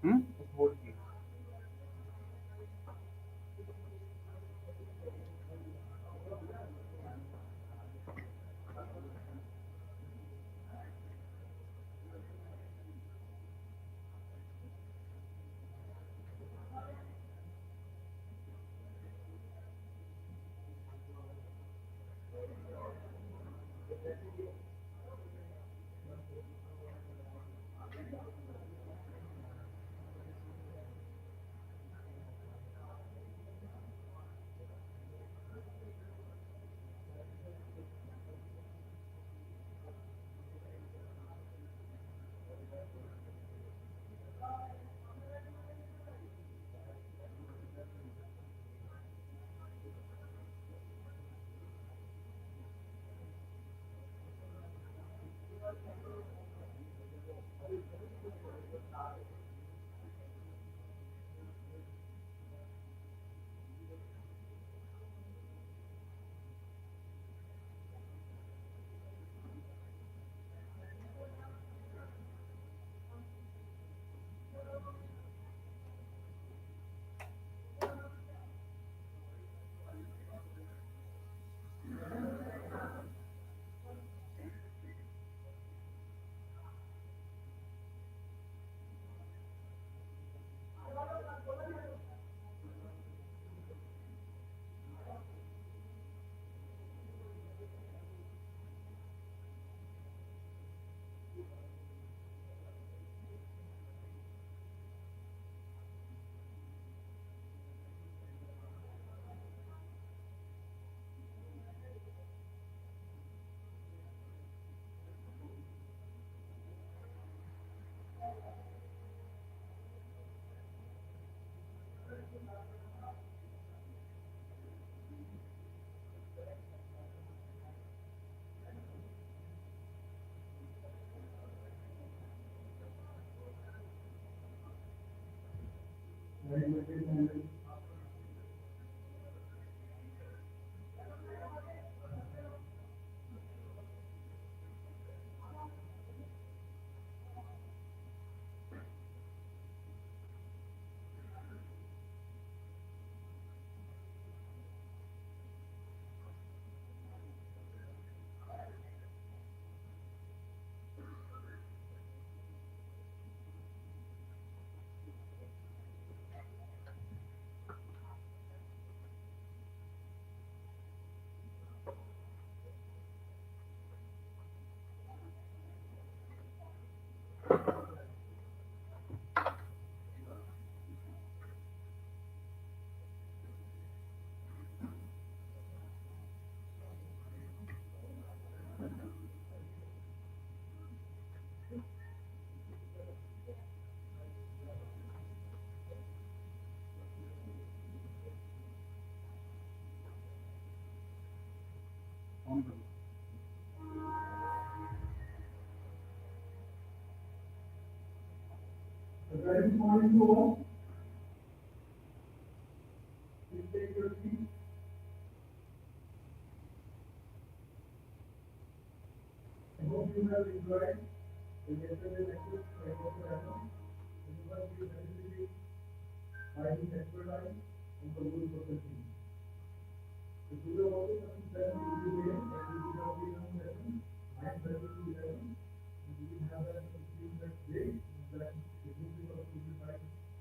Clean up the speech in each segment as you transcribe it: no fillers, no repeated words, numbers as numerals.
Hmm?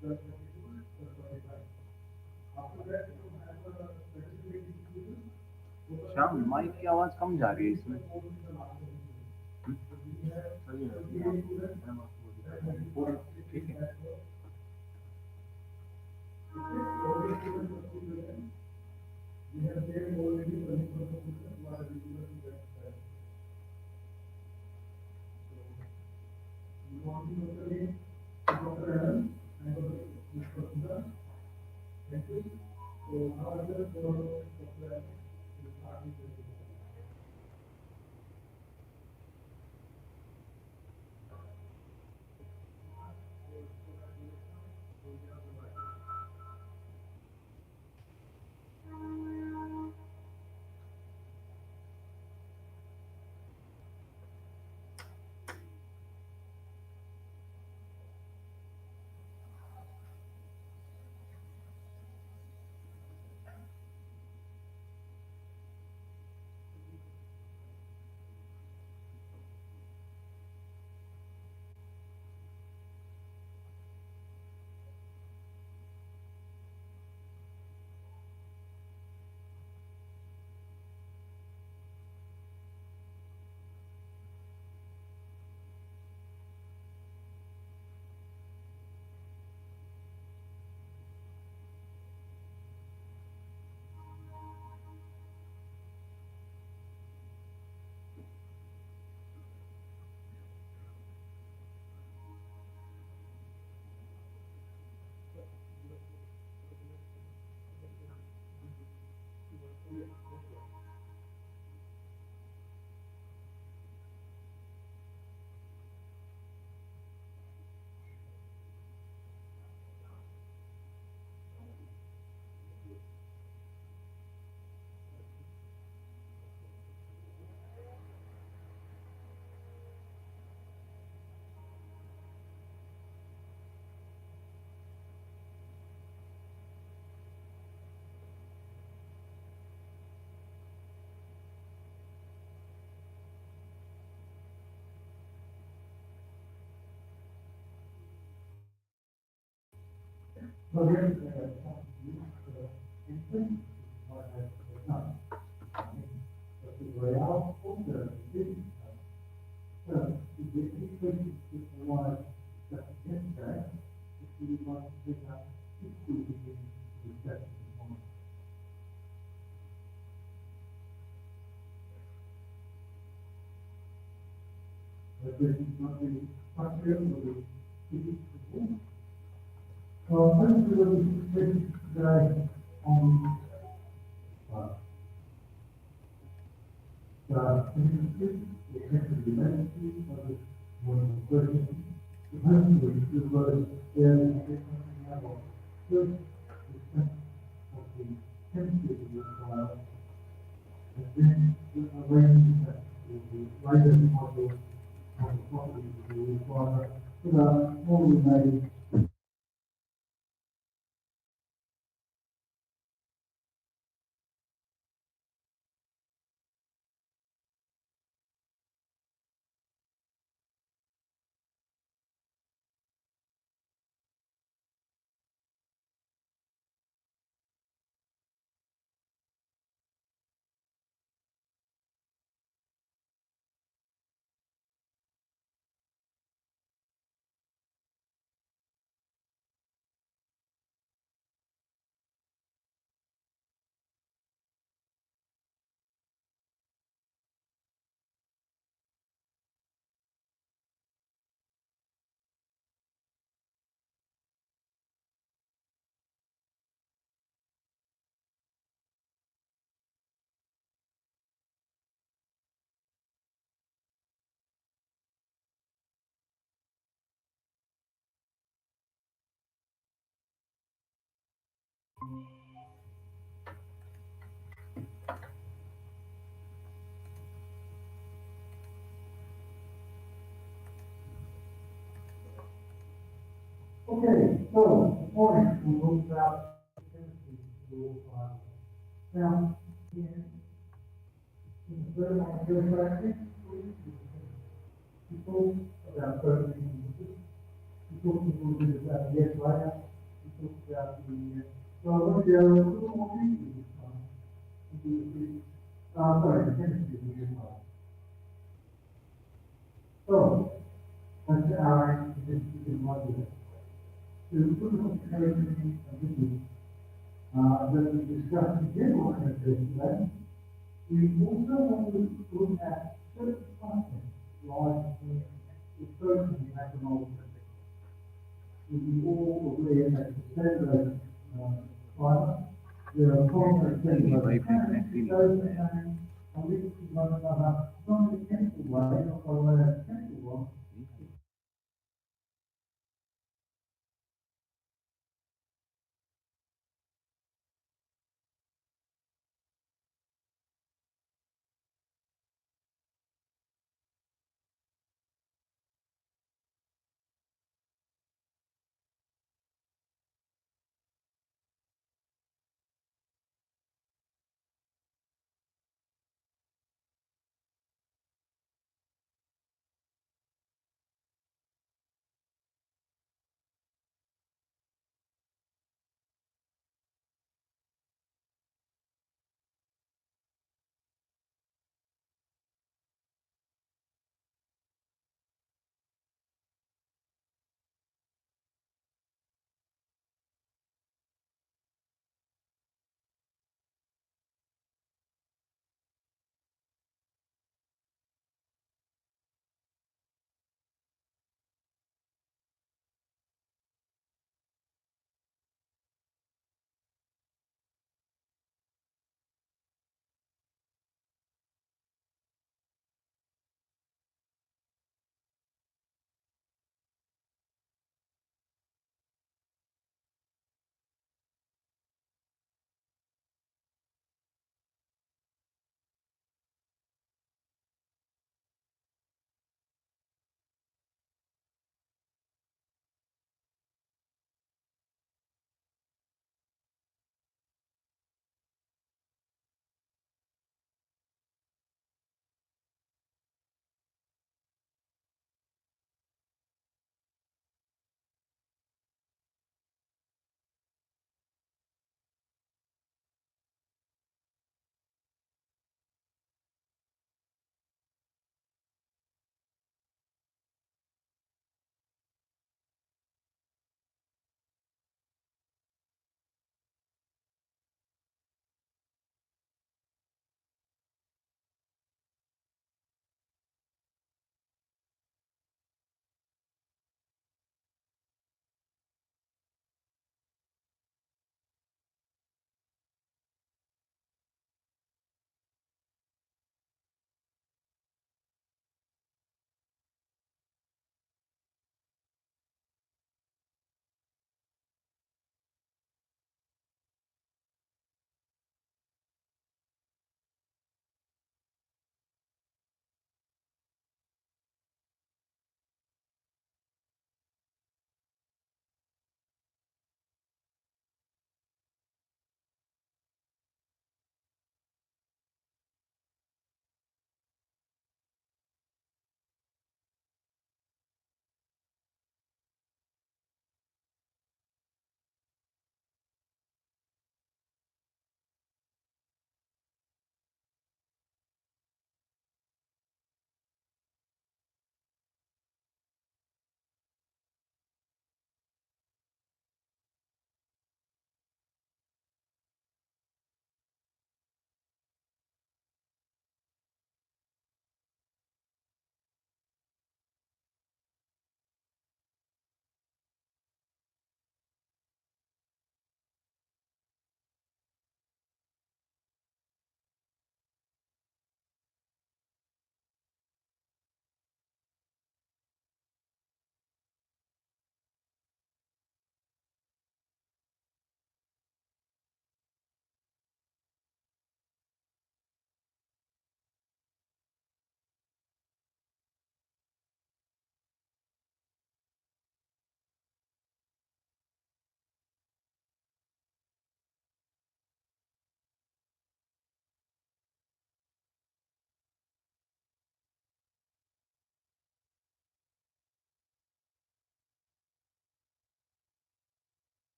Shyam, mic की आवाज कम जा रही है इसमें। सही है, पूरी ठीक है। Okay, so this morning we will about now in the third one, your practice, people about 30 people who will do that, yes, right now. about the, well, what the other more people sorry, the chemistry we as well. So, that's our, this is what it is. The simplification of this, that we discussed in general today, we also want to look at certain concepts like the person economic. We all agree that the center climate, there are complex things ये like wifi connect ही नहीं those होता यार and we one another, not in a chemical way, not by way of chemical one,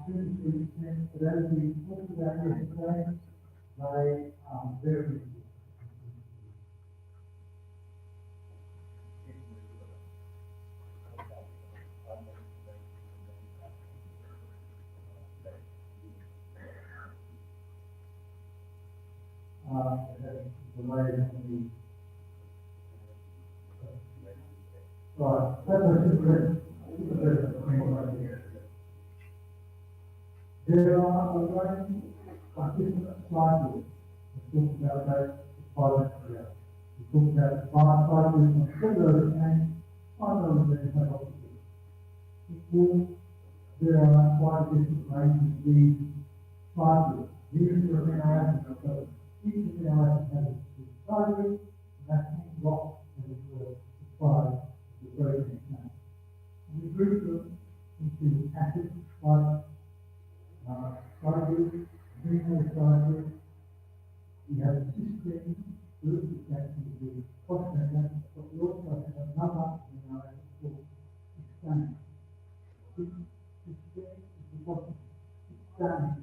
Students who attend, for those who talked about yesterday, they are very good. The way that we, right, that's a different, right here. There are a range of different cycles. We talked about that five years ago. We talked about five cycles of sugar and five years ago. Equal, there are quite a different range of these cycles. These are amino acids, so each amino acid has its target, and that pink block is the size of the protein chain. We group them into acids like cycles, amino cycles. We have cysteine group that can be phosphates, but we also have another amino acid called histone. Cysteine is the phosphate. Histone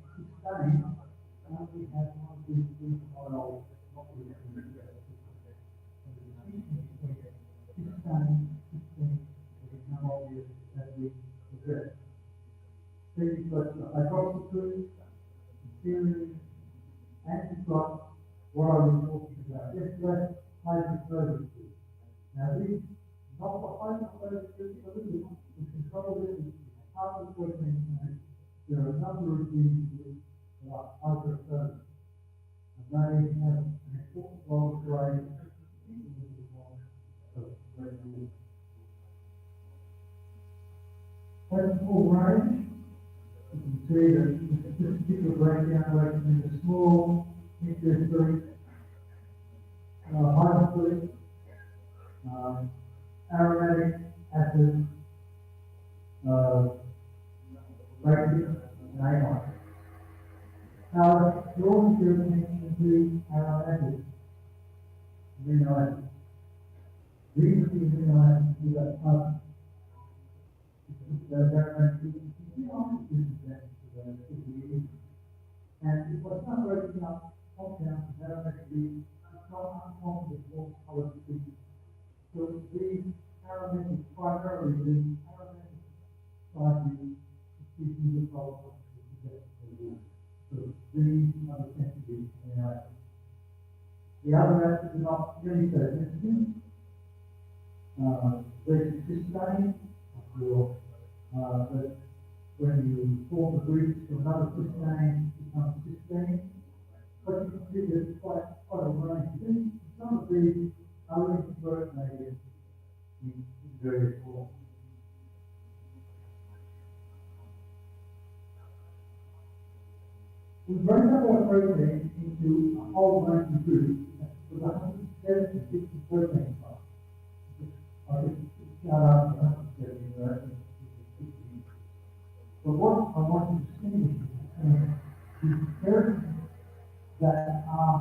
only has one group oil, not with and the distinction between histone, will become obvious as we progress. So you've got the hydroxyl, series, and you've got what I was talking about yesterday, hydrochloric group. Now these, not the hydrochloric group, but the control this is part of the protein chain. There are a number of these groups that are hydrochloric, and they have an important role to play in the development of red meat. As for range, you can see that this particular breakdown works into small, interest-free, hydrophilic, aromatic acids, basic, and amide. Now, draw your attention to aromatic amino acids. These are the amino acids that are and it was not breaking up compounds aromatically, it's not uncommon to form colored species. So these aromatic, primarily the aromatic cycles, species of colour, so these are the sensitive amino acids. The other acids are not really so sensitive. There's cysteine, but when you form the groups to another cysteine, it becomes cysteine. But you can see there's quite a range. Some of these are linked to protein in various forms. We break up our protein into a whole range of groups with 176 protein types. I just shout out to 170, but what I want to distinguish between the characters that are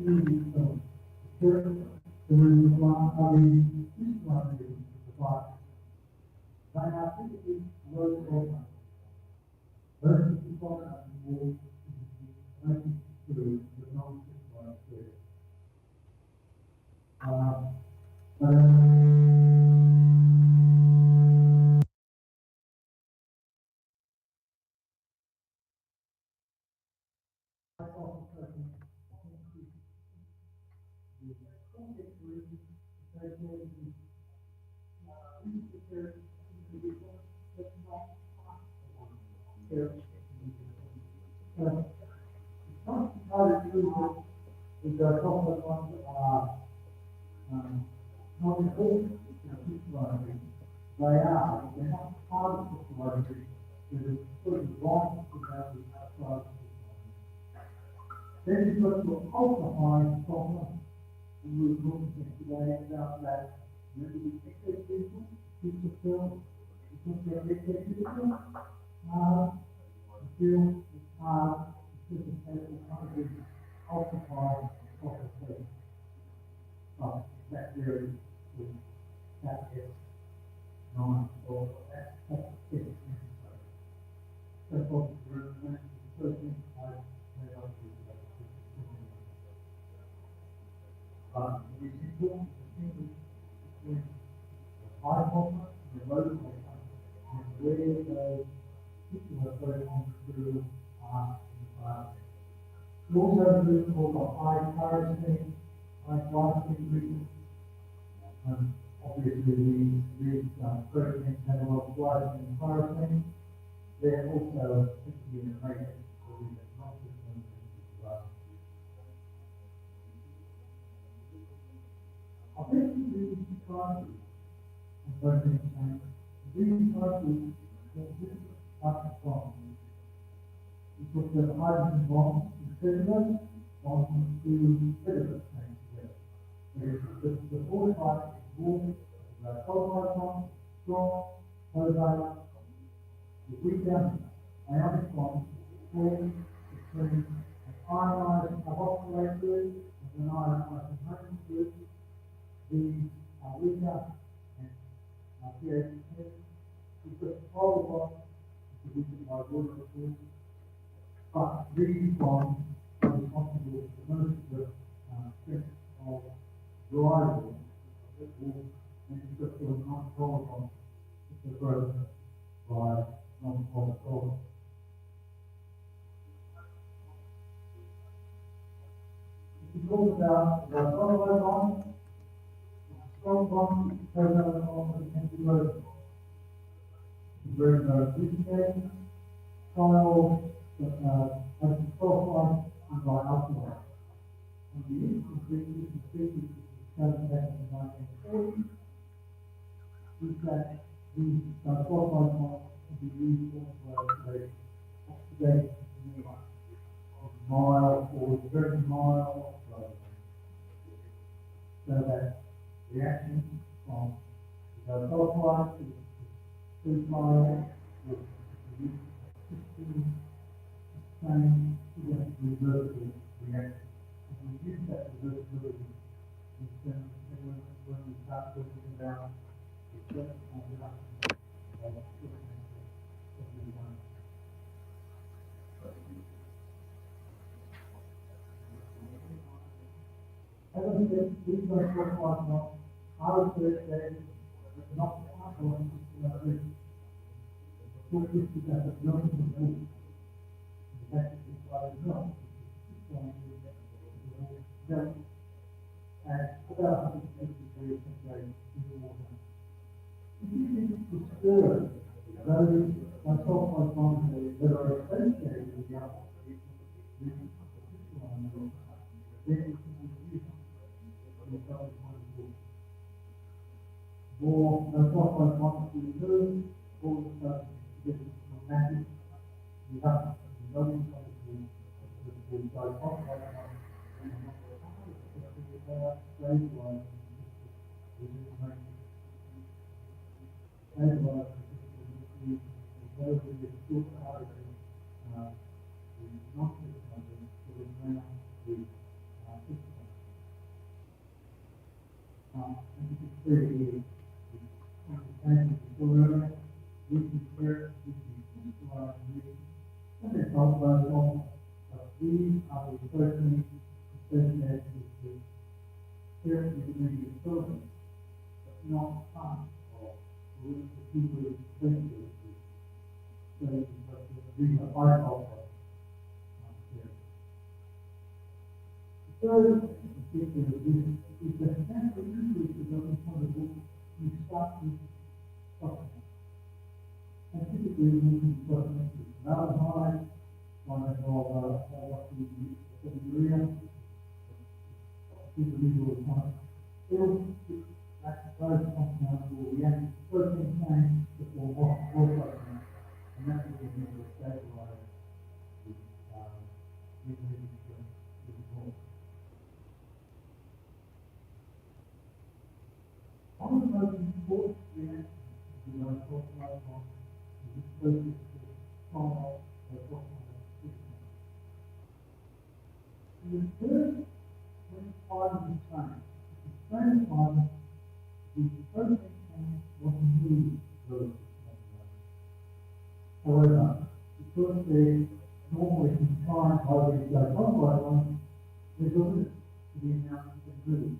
used from the characters that are in this one is the body. They are typically low hormones. Those people are more making through the non-sexual spirit. It's not entirely true that there are complex ones that are not important in a system. They are, they're not part of the population, they're sort of wrong to have the outside of the population. Then you've got your ultra high problem, and we were talking yesterday about that, maybe the excess people feel, because they're excess people, feel it's hard to participate in kind of ultra high population. But that varies with that is non or that's it. So for the person I may not be it is important to distinguish between the high copper and the low copper and where those particular photons through are in the environment. We also do called the high currency, high density region. Obviously, these proteins have a lot of glycogen and tyrosine. They're also particularly in the matrix, so we have not just one I think these types of protein change, these types of different from because the hydrogen bonds in cellulose bonds to cellulose chain together. The four types is warm, the sulfide bond, strong, ozone, the weaker ionic bond formed between an ionized carboxylate group and an ionized hydrogen group. These are weaker and pH 10. We've got the polar bond, which is weakened by water, of course. But these bonds are responsible for most of the stress of variable and you've got your non-polar bonds, which are broken by non-polar bonds. If you talk about the sulfide bond, strong bond, covalent bond, and anti-erosion. Very lubricating, trial, sulfide, and by alcohol. On the infantry, you can see this was discovered back in the 1940s, is that these sulfide bonds can be used for oxidation of mild or very mild so that reaction from the sulfide to the mild will produce a same reversible reaction. And we use that reversibility in terms of when we start talking about the stress and reduction of as I said, these are not how to say not going to so this is that the notion of mood. That is why it's not. And about 150 degrees centigrade in the water. If you think to stir those sulfide bonds that are associated with the alcohol, then you can use more sulfide bonds to return, all of a sudden you get this dramatic reduction in the volume of the disulfide these are the proteins associated with certain degree of tolerance, but not part of the people associated with. So these are high alpha. The third feature of this is that natural increases are responsible you start with supplements. And typically we can supplement with malahide, one of what we use for urea, individual ones. Those compounds will react to protein most important reactions we are talking about is the process of trial or document system. The first when fibre is changed, the same fibre, the protein can was moved those however, because they're normally confined by these glycoside ones, there's always the amount you can move.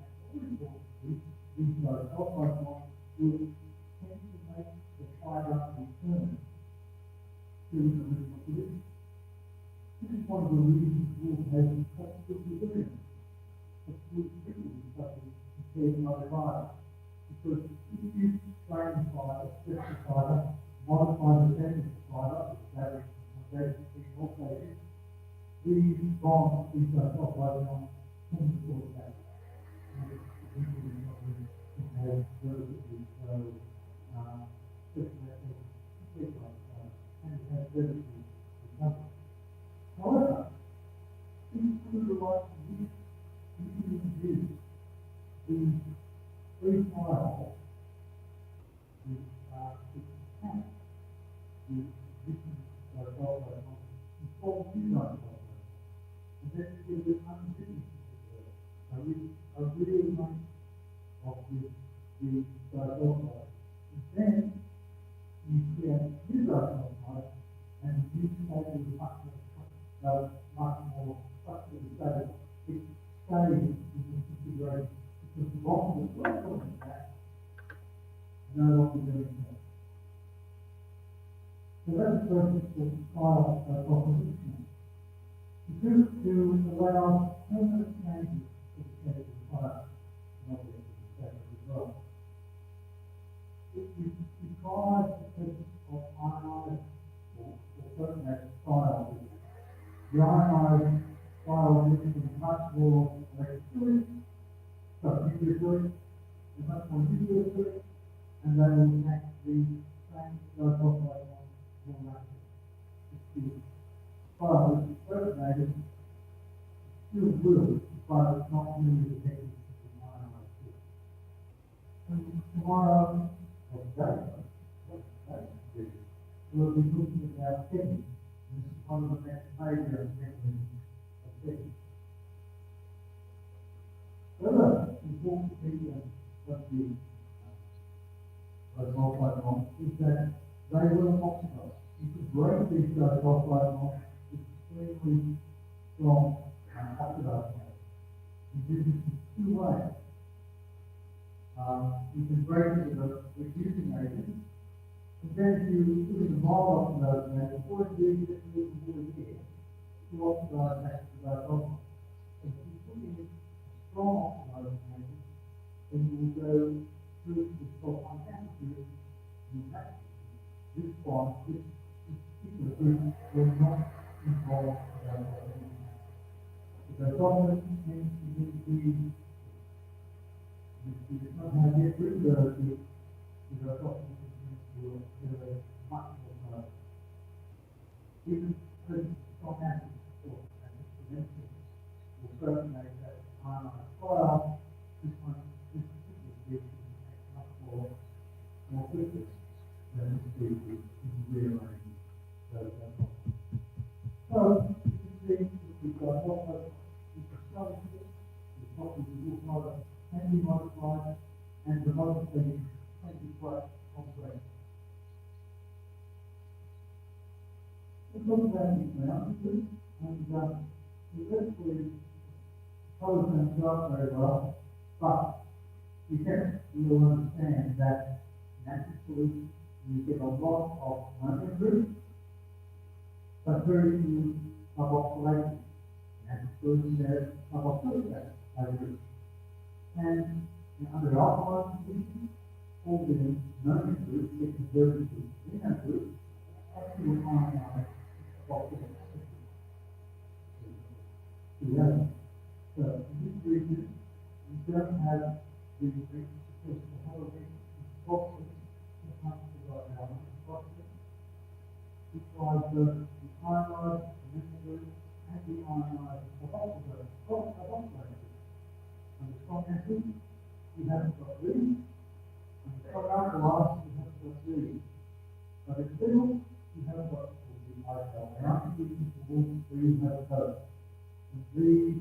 And more importantly, these glycoside ones will tend to make the fibre return to the original position. This is one of the reasons water has such good resilience. It's good frequency compared to other fibres. Because if you strain the fibre, stretch the fibre, modify the technical fibre, fabric, in all cases, these bonds, these glycoside bonds, tend to fall back. And it's usually not really can have relatively low circulating complete lifestyle and it has relatively recovery. However, if you would like to use, you can introduce these three files with count the different glycoside bonds and form two glycoside. And then give the unfinished a real amount of the glycoside. And then you create new glycoside and you stay with much more structurally stable. It stays in the configuration because the longer the glycoside is back, no longer doing that. So that's the process of trial proposition. To allow permanent changes to the state of the product and object of the state as well. It requires the presence of ionized or protonated trials. The ionized trials need to be much more electrophilic, nucleophilic, they're much more nucleophilic, and they will actually change those oxide bonds more rapidly. Trial which is protonated still will, but it's not really effective in ionized field. And tomorrow, or today, we'll be looking about TIT. This is one of the major mechanisms of TIT. The other important feature of the glycoside bonds is that they will oxidize. You could break these glycoside bonds with extremely strong oxidizing agents. You do this in two ways. You can break it with a reducing agent, and then if you put in a mild oxidizing agent, or indeed just a little water here, to oxidize back to the glycoside. And if you put in a strong oxidizing agent, then you will go through the sulfite acid reaction. This bond, this particular group will not involve glycoside. The glycoside tends to be we does not have yet reversed the glycoside will generate much more carbon. Even presence of strong acid or acid will certainly that ionized product, this particular species acts much more quickly than this species in rearranging those glycosides. So you can see that the glycoside is a substance, the properties of the product can be modified, and the modification can be quite complex. Let's look at these now, and we virtually pose themselves very well, but you will understand that in acid solution you get a lot of ammonium groups, but very few carboxylation. In acid solution there's carboxylic acid groups. And under alkaline conditions, all the ammonium groups get converted to amino groups, actually will ionize carboxylic acid together. So in this region, you don't have the because the whole region is carboxylic, it's not like carboxylic. It requires both the ionized amino group and the ionized carboxylated. And the strong acid, you haven't got these, glass, you have got these. But in the middle, you have got the iPhone. And I'm using the walls where you have both. And these,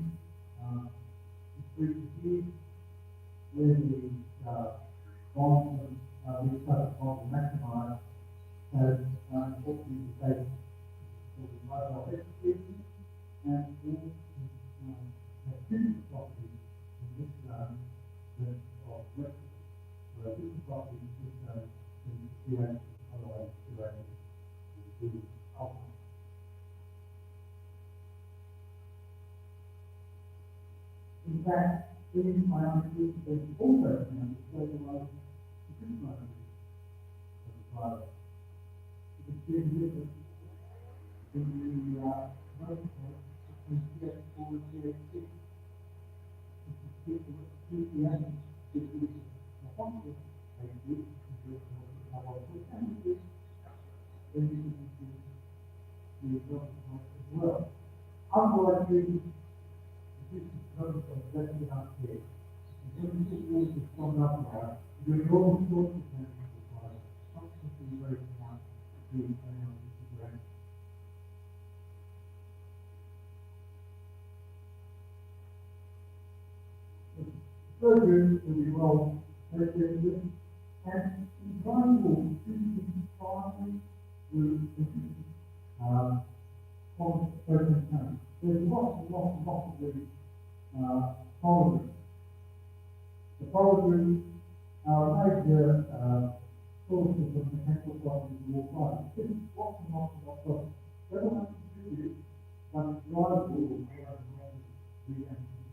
these where the bonds and these types of bonds are maximized has unfortunately the case for the mobile execution and all have different properties in this zone than of wet. So different properties in this zone than the otherwise to alcohol. In fact, these ionic groups also found to stabilize the crystalline of the fibre. You can see the difference in the motor between CH4 and CH6. This is TIT&S, which is a functional group, compared to the carboxylic acid group. Then you can see the results as well. Otherwise, this is protocol exactly up here. When this water is coming up now, you're going to sort of require something very smart to do the third group will be well associated and invaluable to the primary group of protein tank. There's lots of the polymers. The polymers are a major source of the mechanical properties of all fibers. This is lots and lots of they don't have to contribute, but it's drivable by reactions.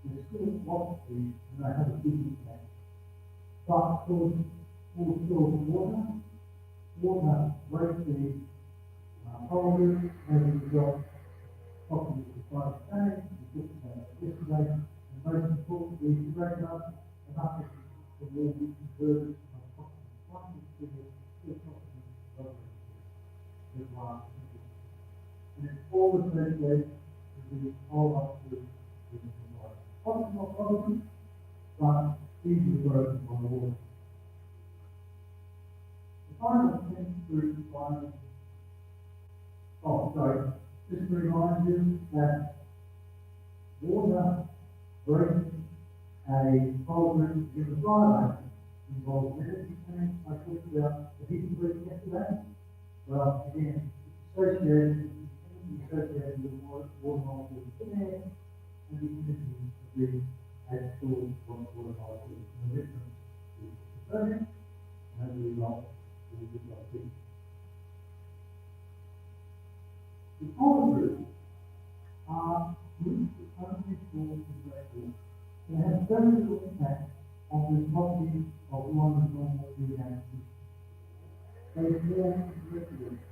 There's still lots of these, and they have a big impact. But for water, water breaks the polymers as a result properties of climate change, we talked about yesterday, and most importantly, to break up enough of the will be converted from approximately 1 million to approximately 1 million. And it's all associated with the whole up to the environment. Often not problem, but easily broken by water. The final thing through finding, just to remind you that water breaking a polymer in the fibre involves energy change. I talked about the heat breaking yesterday. Well, again, associated with water molecules in air and the energy of the actual water molecules. The difference is the sodium, and as a result, we got heat. The polymers are groups that only form in black hole. They have very little impact on the properties of one of the normal reactions. They form regularly.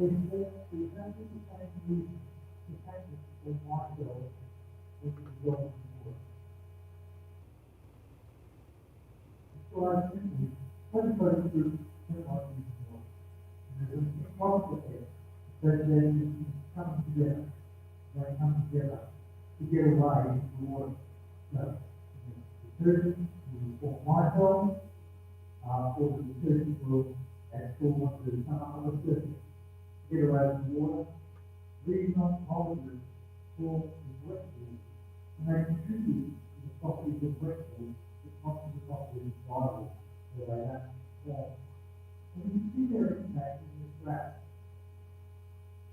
They form for exactly the same reason the factors of white cells which result in water. So I simply let us go through what we know. There's a concept here that come together. They come together to get away from water. So, the detergent will form white cells, or the detergent will form to some other surface to get away from water. These molecules form in wet water, and they contribute to the properties of wet water, not to the properties of dry water, where they have formed. And you can see their impact in this graph.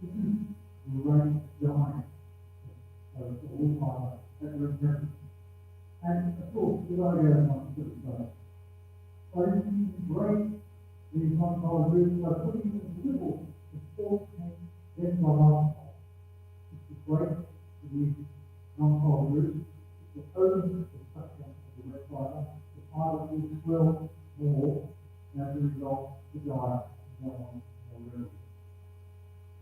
This is the rate giant of all fibre that we're present. And of course, the idea is not to the side. So you can break these non-polar groups by putting them in the middle of 14 decimal alcohol. It's the break of these non-polar groups. The open the structure of the wet fibre. The fibre will swell more, and as a result, the dye is more readily.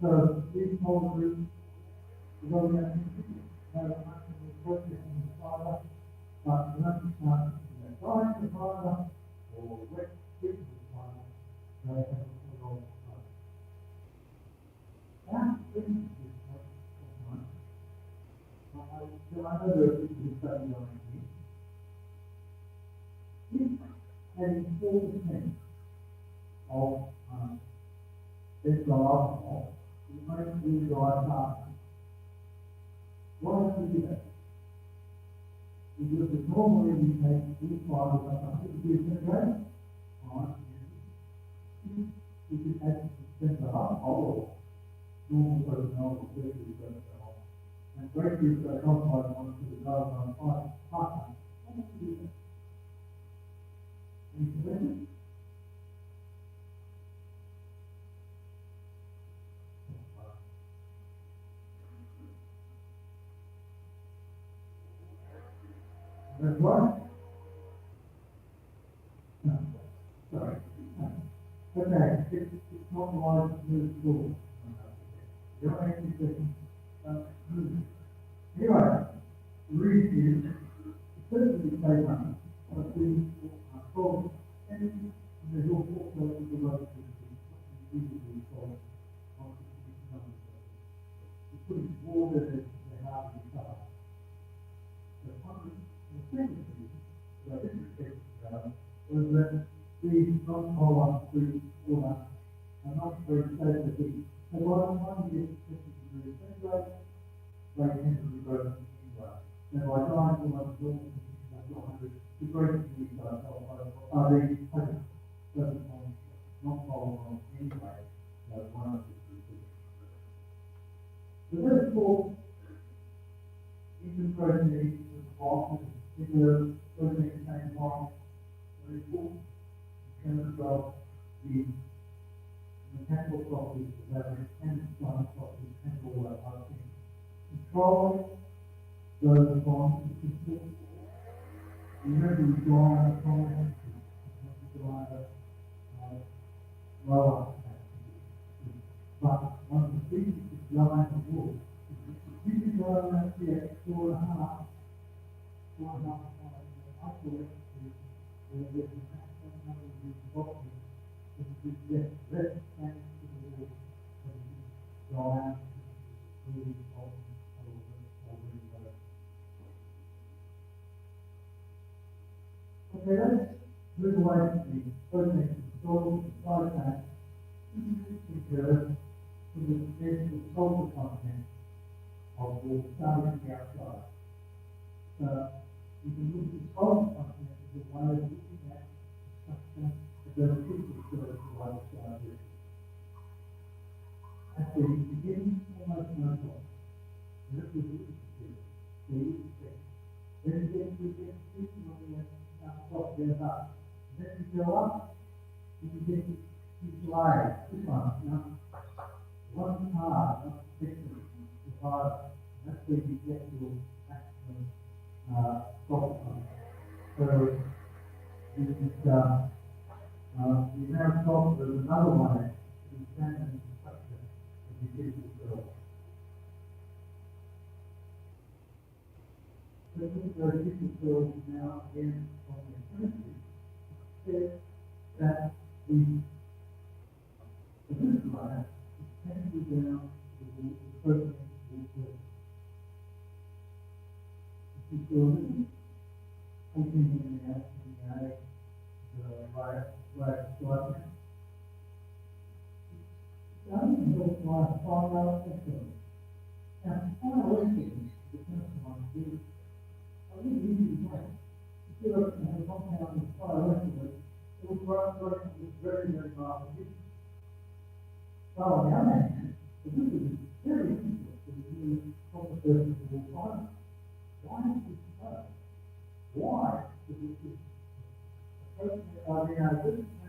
So these polar groups are going to contribute to the processing of the fibre, but when you start drying the fibre or wet treatment of the fibre, they have a role to play. That brings this point of mine. So I know there are people who study on here. If having 4% of, ethyl alcohol, it makes the dry partner. Why do we do that? Because normally we take these fibers up to 50% rate, right? We could add ethyl alcohol or normal personnel or surgery personnel. And breakthrough glycoside onto the diagram partner. Why do we do that? Any questions? That's right. No, sorry. No. Okay, it's not wise to move forward. You don't have any questions. Anyway, review, certainly say money, but we are told, and there's all sorts of the right to be told, you put it more than the half of the car. The second thing that I didn't expect was that these non-polar food order are not very stable things. So by the time you get to 50 degrees centigrade, they tend to be broken anyway. Now by time you want to do the breaking these are the present on non-polar ones anyway, one of the two. So therefore, in the protein box, in the protein containing box, very important in terms of the mechanical properties of that and plant properties and all that other things. Controlling those bonds is important. Remember we draw on the comment, lower. But one of the things is drawing the wool. You can go around here 4.5, 4.5, I call it the maximum number of these boxes. If you get less than to the wall, then you go around really often or really low. Okay, let's move away from the protein control supply chain because from the potential sulfur content of water starting outside. So you can look at the sulfur content as a way of looking at the structure of the critical source of water starting. At the beginning, almost no problem. And that was the expect. Then you get to the execution on the top there up. Then you go up, and you get these layers. This one, one part of the picture is hard. That's where you get your maximum profit. So this is the amount of profit. There's another way to examine the structure of the digital cell. So this is our digital cells now again on the chemistry. It says that the this layer is technically down to the protein water. This is the taking in the layer structure. The only built by Fibre excellence. Now, Fibre excellence, the first one, is a really easy to make. If you look at the compound of Fibre excellence, it will work with very, very rapidly. Well, on the other hand, this is very difficult to do composition of Fibre. Why is this so? Why is it this? This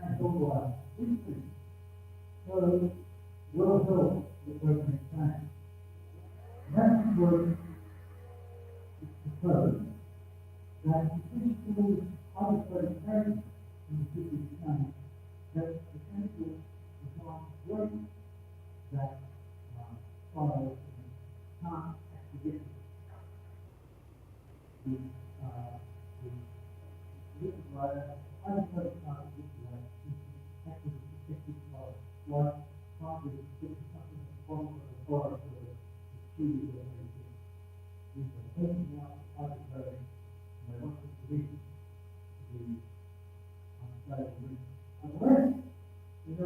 and all that, these things. So, well built the protein chain. That's where it's proposed that the physical hydrophilic in the protein chain, that the chemical is not great, that Fibre can't actually get the this layer, hydrophilic can't get the layer, actually protected by like trying to get something at the bottom of the forest or the trees or anything. Is the person now hydrophilic, and they want it to be unstable. Unless you know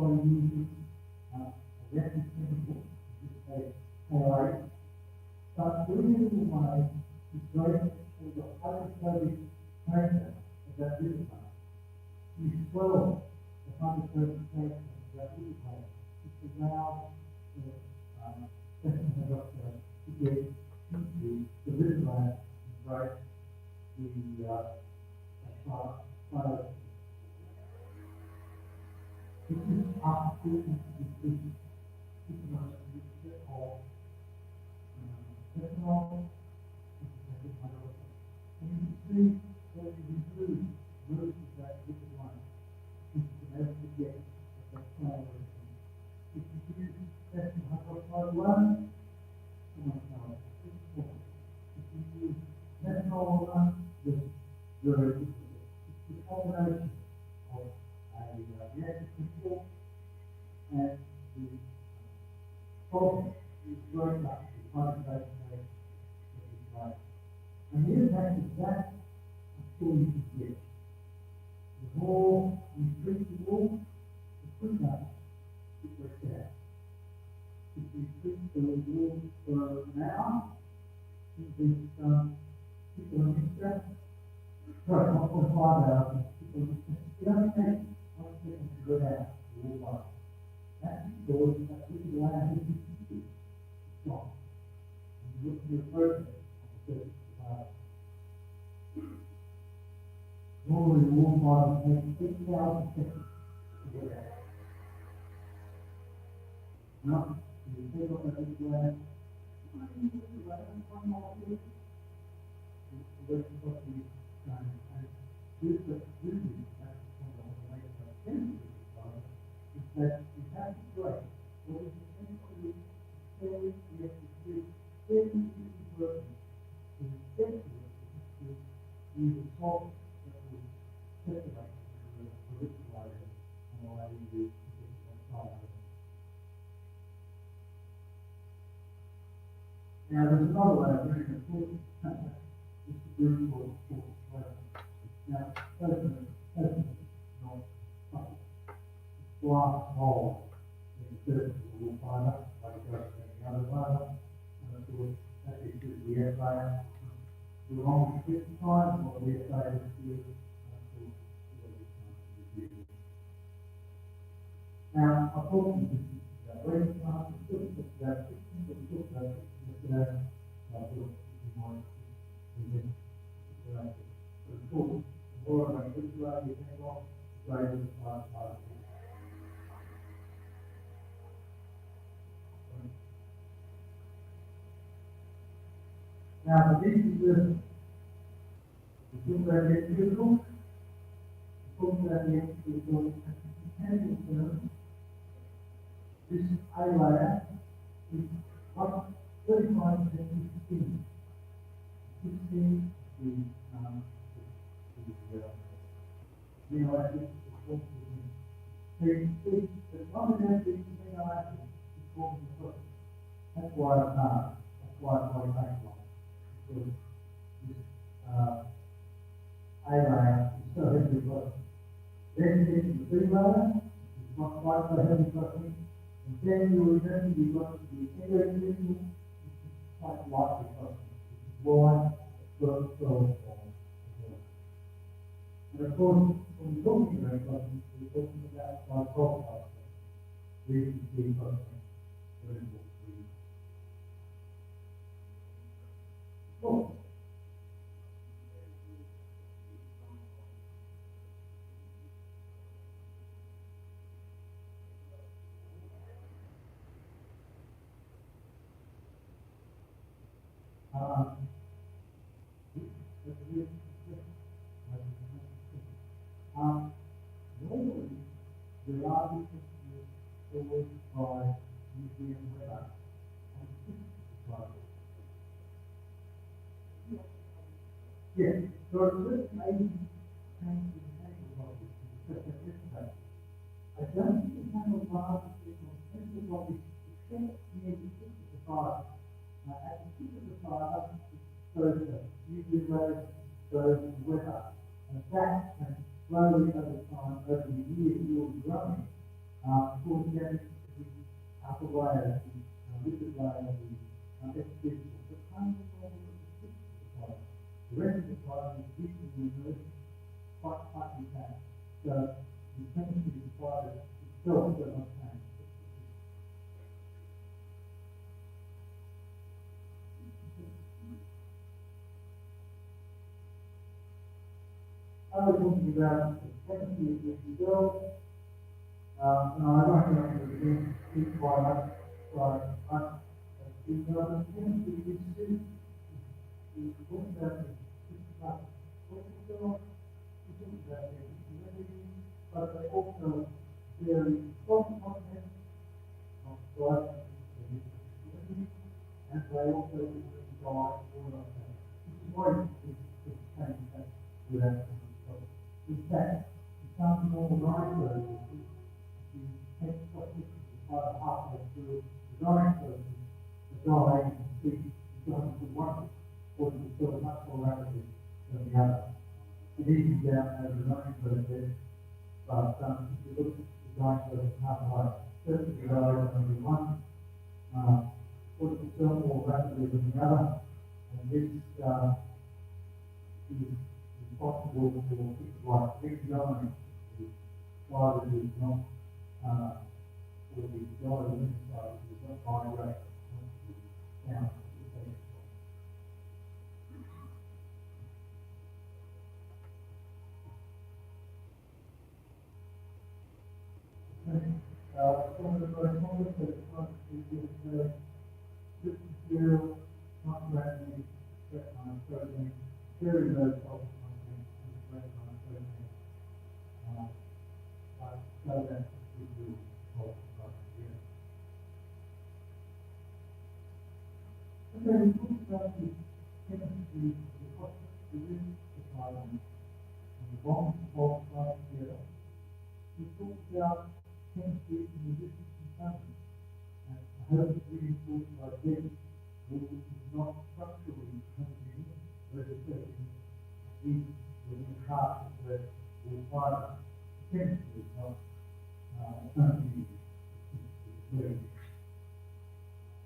also using a reference chemical, in this case, KI, but doing it in a way to break the hydrophobic character of that liquid. You swell the hydrophobic character of that liquid, which allows the second hydroxide to get into the liquid and break the this is after this is a mixture of ethanol and hydroxide. And you can see that it includes most of that liquid line. It's been able to get that flavor. If you use ethanol hydroxide alone, so much more. If you use methanol alone, there's very little. It's the combination of a reactive control and the problem is growing up the concentration rate of this life. And the impact of that, I'm sure you can get. The more you treat the wall, the quicker it breaks out. If you treat the wall for an hour, in this particular mixture, sorry, 1.5 hours, it only takes 1 second to go down the wall bar. That's because that liquid line is strong. And you look at your process on the surface of the bar. Normally the wall bar takes 6,000 seconds to get out. Now, you take off that liquid line, one more minute, the rest of what we've done. And this is really, that's one of the ways that chemistry is done, is that you have to break what is essentially very reactive very easy working to essentially to use a salt that will separate the electrolyte and allow you to get that fire. Now there's another way of doing it too, is to do for flavor. Now, coconut is not something. Glass mold in the surface of the wool fibre, like it goes to any other fibre, and of course, that is just the air layer. The long strip time, or the air layer is good, and of course, the other time is good. Now, I've talked to you about raising plants, we've talked about systems, we've talked about systems yesterday, I thought you might present it. But of course, the more I make this way, you think of, the greater the plant particles. Now, this is the superradiant vehicle. The superradiant vehicle has a mechanical term. This A layer is 35% skin. 16 is amino acids, so you see that one of those amino acids is formed in the protein. That's why it's hard. That's why it's not takes long. Because this A layer is so heavily protein. Then you get to the B layer, which is not quite so heavy protein. And then you eventually got to the endonucleus, which is quite lightly protein, which is why it's got the form as well. And of course, when we're talking about protein, we're talking about glycosylates. These are the protein. Very important. Cool. Normally, the largest is caused by nuclear weather on the surface of the planet. Yes, so this may change the mechanical properties of the surface. I don't think the panel largest is on mechanical properties except near the tip of the fibre. At the tip of the fibre, it's exposed to nuclear weather, exposed to weather. And that can slowly over time, over the years, will be growing Before we get into the upper layer, the rigid layer, the epithelial, the kind of level of the body. The rest of the body is usually removed quite tightly packed. So the chemistry of the body itself does not change. I was talking about the chemistry of the cell. No, I don't know if it's too quite much, but the chemistry is still is talking about the cell, but they also very strong content of blood and they also provide all of that. This is why it's change that without in fact, some normal process, you take toxicity about halfway through the dying process, the dying species becomes the one or the cell much more rapidly than the other. It evens out over the dying process, but if you look at the dying process halfway, certainly the dying only one, puts the cell more rapidly than the other, and this is possible for people like exotic why it is not for the exotic inside is not migrate down to the some of the most common is this material, not randomly recognized protein, very low salt content in the recognized protein. So that we do talk about here. Okay, we talked about the chemistry of the process within the carbon and the bonds of both sides together. We talked about chemistry in the distance component. And I hope it's reinforced by this, which is not structurally homogeneous, versus these within parts of the fiber. Chemistry is not homogeneous.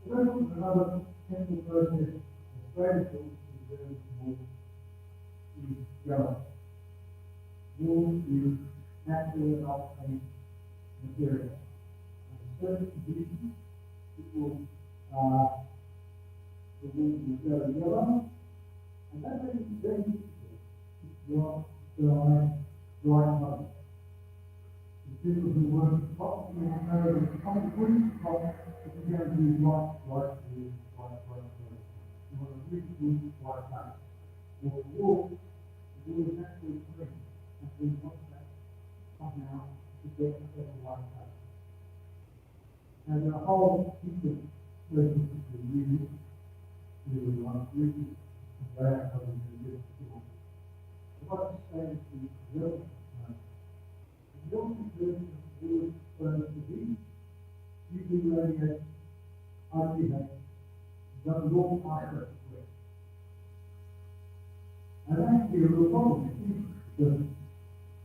So another chemical process that's very important is very small is yellow. Wool is naturally an oxide material. Under certain conditions, it will, the wool will go yellow, and that makes it very difficult to dry clothes. The people who work in cotton will know that the cotton wouldn't cotton if you're going to do white clothes. You want a really good white colour. Or wool is actually clean, and we want that somehow to get a better white colour. Now there are a whole heap of processes that we use to really convey our colours in a different form. What I'm saying is the relative the relative version of wool exposed to heat usually radiates RPH, the low pressure way. And actually a real problem because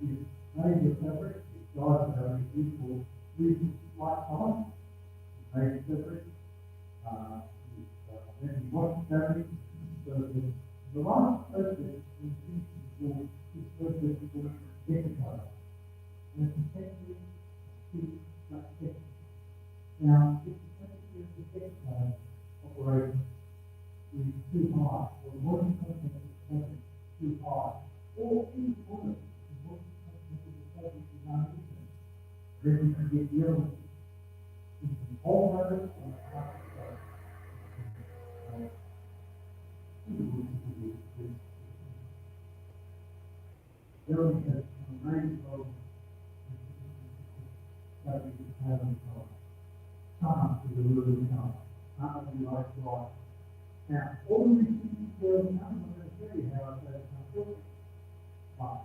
if made the fabric, it dies very useful reasons like color, made the fabric, then you wash the fabric, so the last process in wool is process called decocode. And it's essentially a sheet like texture. Now, if the temperature of the decocode operation is too high, or the moisture content of the fabric is too high, or even worse, the moisture content of the fabric is uneven, then you can get yellow in the whole fabric and the plastic fabric. Yellow has a range of fabric that have some is a really some we like white. Now, all of these things are I'm not going to tell you how I say it's not perfect. But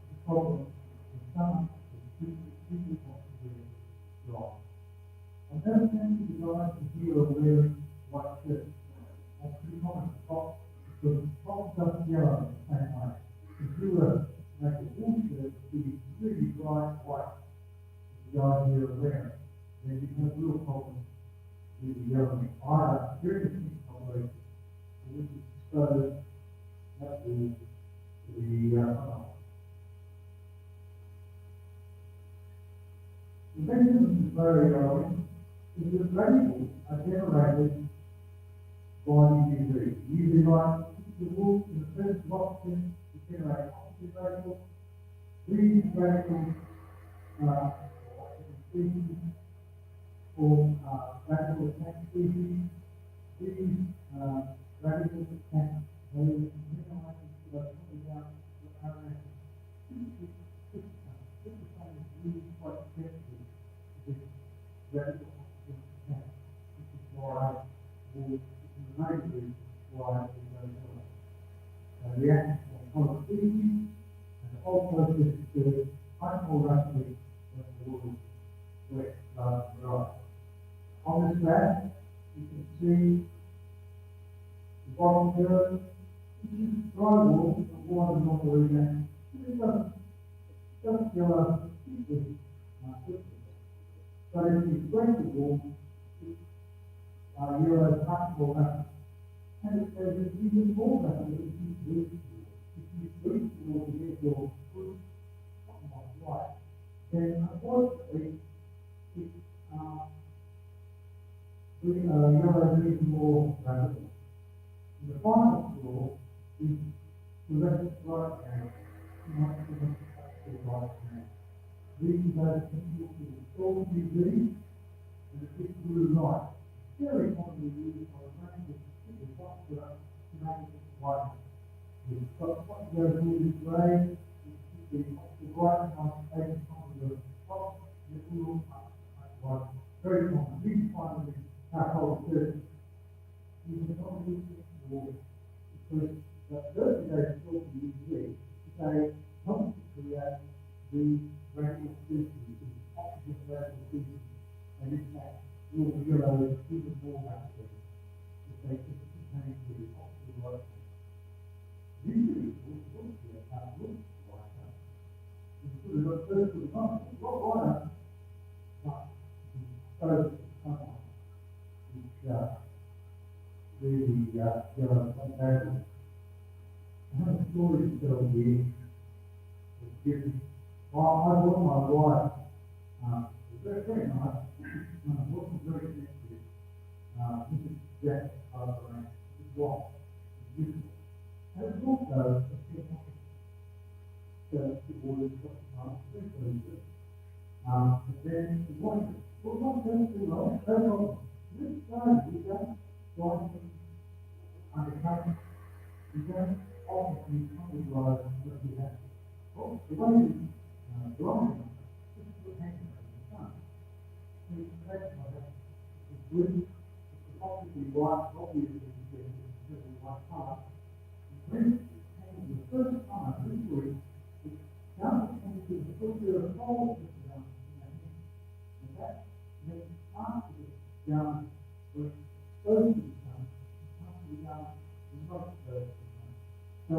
the problem is some is people want to do it wrong. I don't think the guys here are wearing white shirts. That's pretty common. Because the top doesn't yellow the same way. If you were to make a wool shirt, it would be really bright white. guys here aware, that you have real problems with the government. Either seriously operation, which is exposed at the mechanism is very early, is that radicals are generated by the UV. UV light hits the wood in the presence of oxygen to generate oxygen radicals. These radicals species or radical attack species. These radicals attack those minimizing the down the RNA. Tryptophan is really quite sensitive to this radical oxygen attack, which is why the main reason why it goes on. Reacts on other species, and the whole process is much more rapidly when the water is wet rather than dry. On this graph, you can see the bottom curve, which is dry water, the water not very bad. It doesn't fill up quickly. But if you spread the water, you're a much more rapid. And it says it's even more rapid if you bleach the water. If you bleach the water to get your food something like white, then unfortunately, it yellow is even more rapid. And the final floor is fluorescent light now, not fluorescent light now. These are people who install UV and it's blue light. Very commonly used by range of people to make it white. It's got what goes through this grey, the white concentration on the top, the blue white. Very common. These finally household surface. You can probably use it for because the 30 days before the UV, they help to create the radical species, the oxygen radical species, and in fact, will realize even more rapidly if they contain the oxygen radical. Usually, it's also a look like that. It's sort of got first to the moment, it's not lighter, but exposed to sunlight, which really yellow badly. I have a story to tell you. I bought my wife, it was very nice, it wasn't very sensitive. This is Jack Fibre, it's long, it's beautiful. And it was also a simple, so it was very good. But then it wasn't too long, no problem. This time we don't like undercover, we don't often utilize what we have. Well, the way drawing this is what hangs in the sun. The expression of it is blue, it's possibly white, obviously because it's white colour. When it hangs the first time, usually it doesn't tend to put the whole down in the hand. And that makes after it's down, where it's exposed to the sun, it's not to be done, it's not exposed to the sun. So,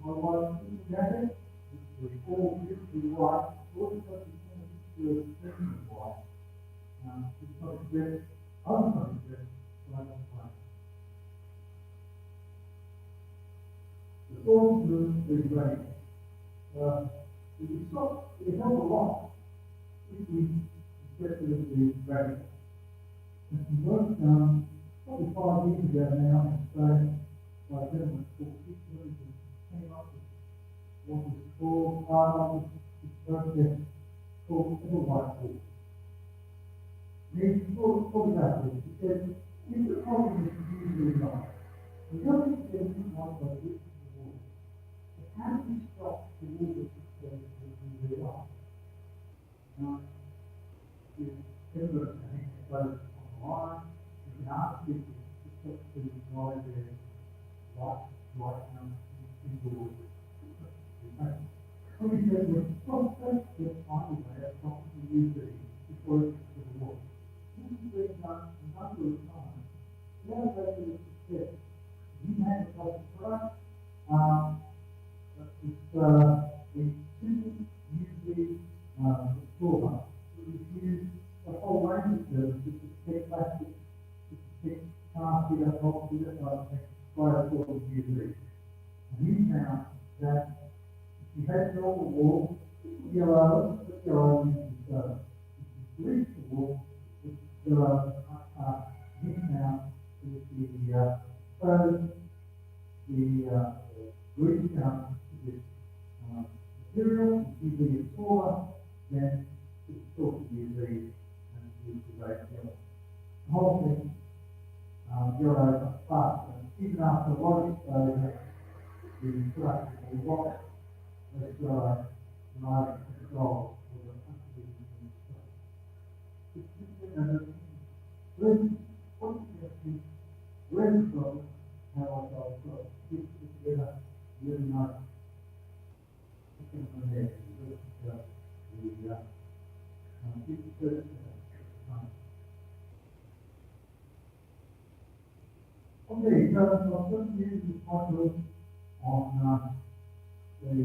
my wife took the jacket, was all beautifully white, all of us to a certain white. It's not dressed, I was not dressed like a white. The source room is great. It helps a lot if we get rid of the radical. And some work done probably 5 years ago now in Australia by a gentleman called Fibre who came up with what is called this process called white wool. He thought about this. He said, if the problem is usually not, we don't need to get like by this the wool. But how do we stop the wool that is usually light? Now, if everyone can explode online, you can ask people to stop to dry their light indoors. So he said, well, let's just find a way of stopping the UV before it gets to the water. This has been done a number of times. Now go to the success. He manufactured a product it's a simple UV absorber. blanket surface, just a thick plastic, just a thick car seat up top with it, like right across the UV. And he found that if you had normal wool, put yellow into the stove. If you bleach the wool, put yellow, he found that the stove, the grease comes with material, usually it's smaller, then it's sort of UV and use the great yellow. The whole thing, yellow fast, and even after a lot of exposure, the production will watch less yellow than I control with the where the problem, how I solve the problem. It's together, really nice. Looking from there, okay, so I'm going to use this module on the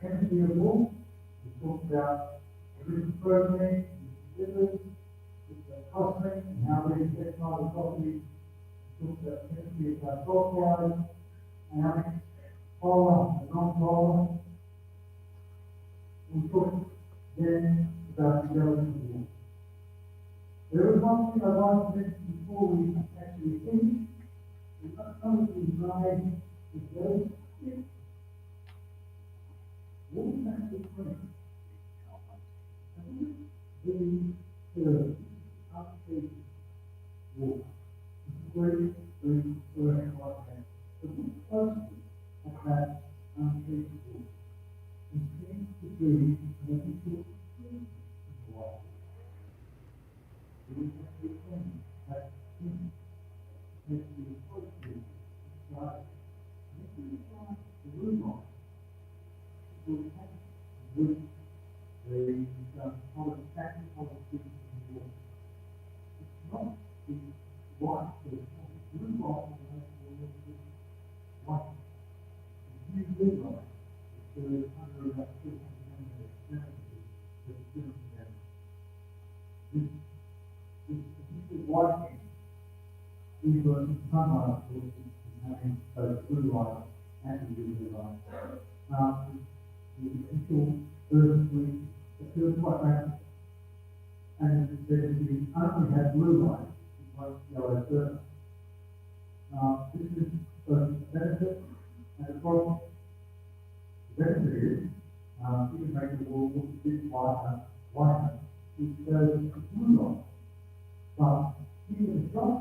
chemistry of wool. We talked about different proteins, lipids, cosmic, and how they affect other properties. We talked about chemistry of sulfides, ionic, polar, and non-polar. We talked then about the elements of wool. There was one thing I wanted to mention before we actually finish. We've got some of these lines with those six. Wool is actually clean. The unshaped wool. Very, very, very important. So look closely at that unshaped wool. And change the degree of the wool in the water. We have to clean that skin. It has to be close to it. Right. And if we try to move on, it will have with the polystactic polystactic in the water. It's not the white, so it's not the blue light that makes the water white. The UV light is under about 200 nanometers, but it's still together. This particular whitening, these were sunlight sources having both blue light and UV light. The initial version occurred quite rapidly, and there only had blue light, like yellow surface. This is both the benefit and the problem. The benefit is, you can make the wool look a bit whiter, it goes to blue light. But even the shot,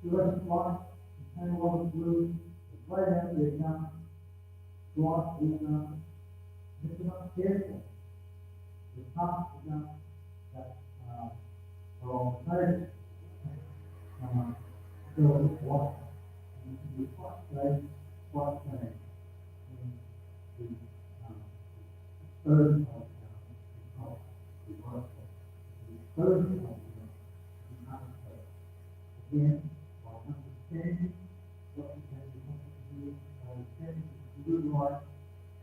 the rest of light, contain a lot of blue, the grey out there comes, bright blue. If you're not careful, the parts that are on the table go a bit white. And it can be quite safe, quite safe in the exposed again, by understanding what you can do, understanding the blue light,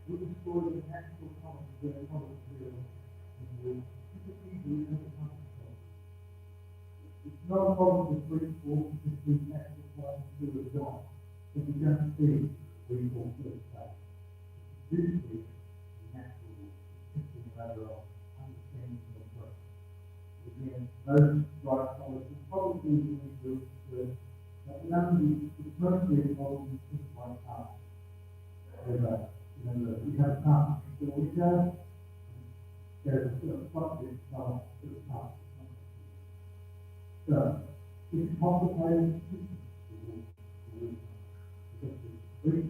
we restore the natural color in the typically do have a control. It's not a problem with brick walls because we natural color to a dot, but we don't see brick wall first day. Usually, the natural wall is simply a matter of understanding the work. Again, those bright colors will probably be good, but it's mostly a problem with things like art. You have time to the window, there's a certain subject to the top. So, it's complicated because it's green,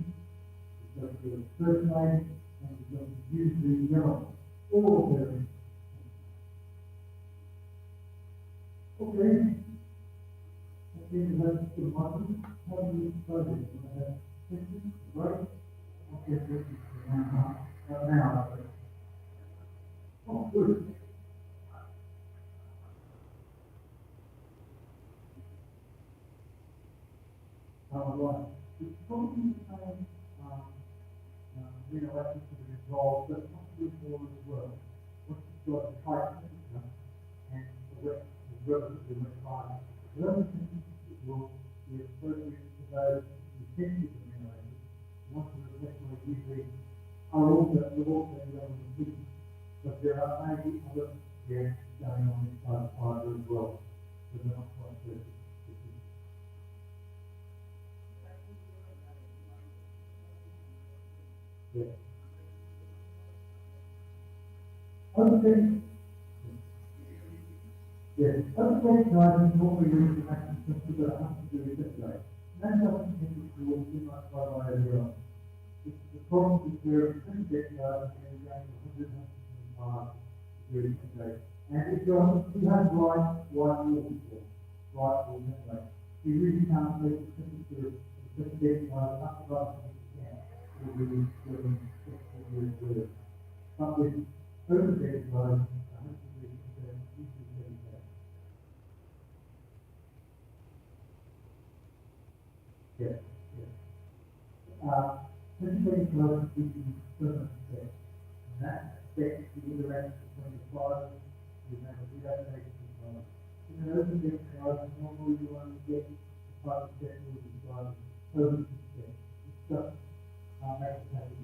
because it's circulating, and because it's usually yellow. All of them. Okay. Okay, let's do one. How do you start it? Right? Okay, this is now. Oh, good. Right. It's probably the same reelection to be involved, but not with more as well. Once you've got a tight temperature and the wet relatively much finer. The other thing will be appropriate to those who tend to communicate, want to reflect more deeply, will also be able to see. But there are maybe other reactions going on inside the fibre as well, that are not quite certain. Yeah. Okay. Yes, other guys normally use the maximum system that has to do it this way. That doesn't seem to do too much by way of your own. The problem is there are three deck guys and you're going to 125 degrees today. And if you have right wall before, right wall that way, you really can't make the temperature of the deck guys up above the can. It will be getting 60 years later. But with over deck guys, 100 degrees today, usually very yes, yes. Typically, close to the equivalent set. And that affects the interaction between the fibers, you have a relaxation of in an open deck fibers, normally you only get the fiber set with the fibers open set. It's just makes it happen.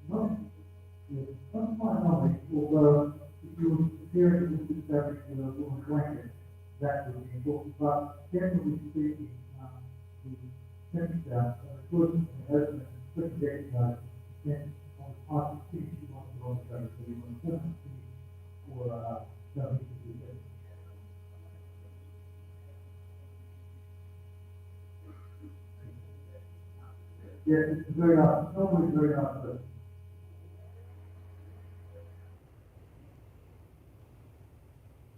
Not, yes, not quite knowledge, although if you were preparing to establish a little blanket, that would be important. But generally speaking, the temperature, of course, in open, quick deck then on the part of finish you want to go so you want to finish or something to do that. Yes, it's very nice, it's always very nice, but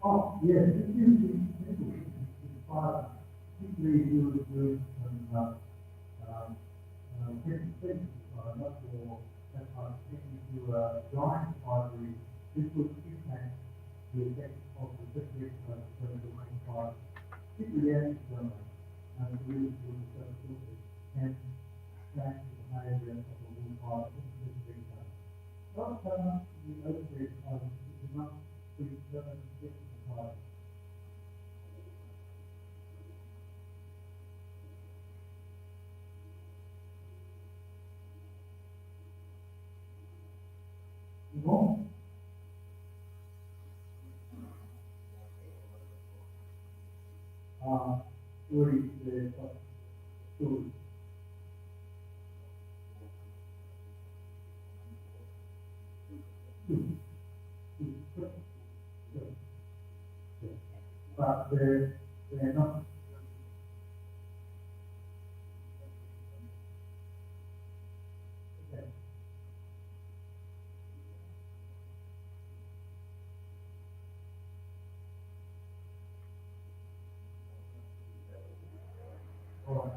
oh, yes, it's usually simple, it's fine. Particularly if you were doing some, different things, not for that kind of thing. If you are drawing fibre, this would impact the effect of the specific chemical fibre, particularly anti-thermal, and the reason for the substitute and change the behavior of the wool fibre in the specific case. Not so much the overseas fibre, which is not the thermal specific fibre. Bon, story, story. But they're not. Okay. All right.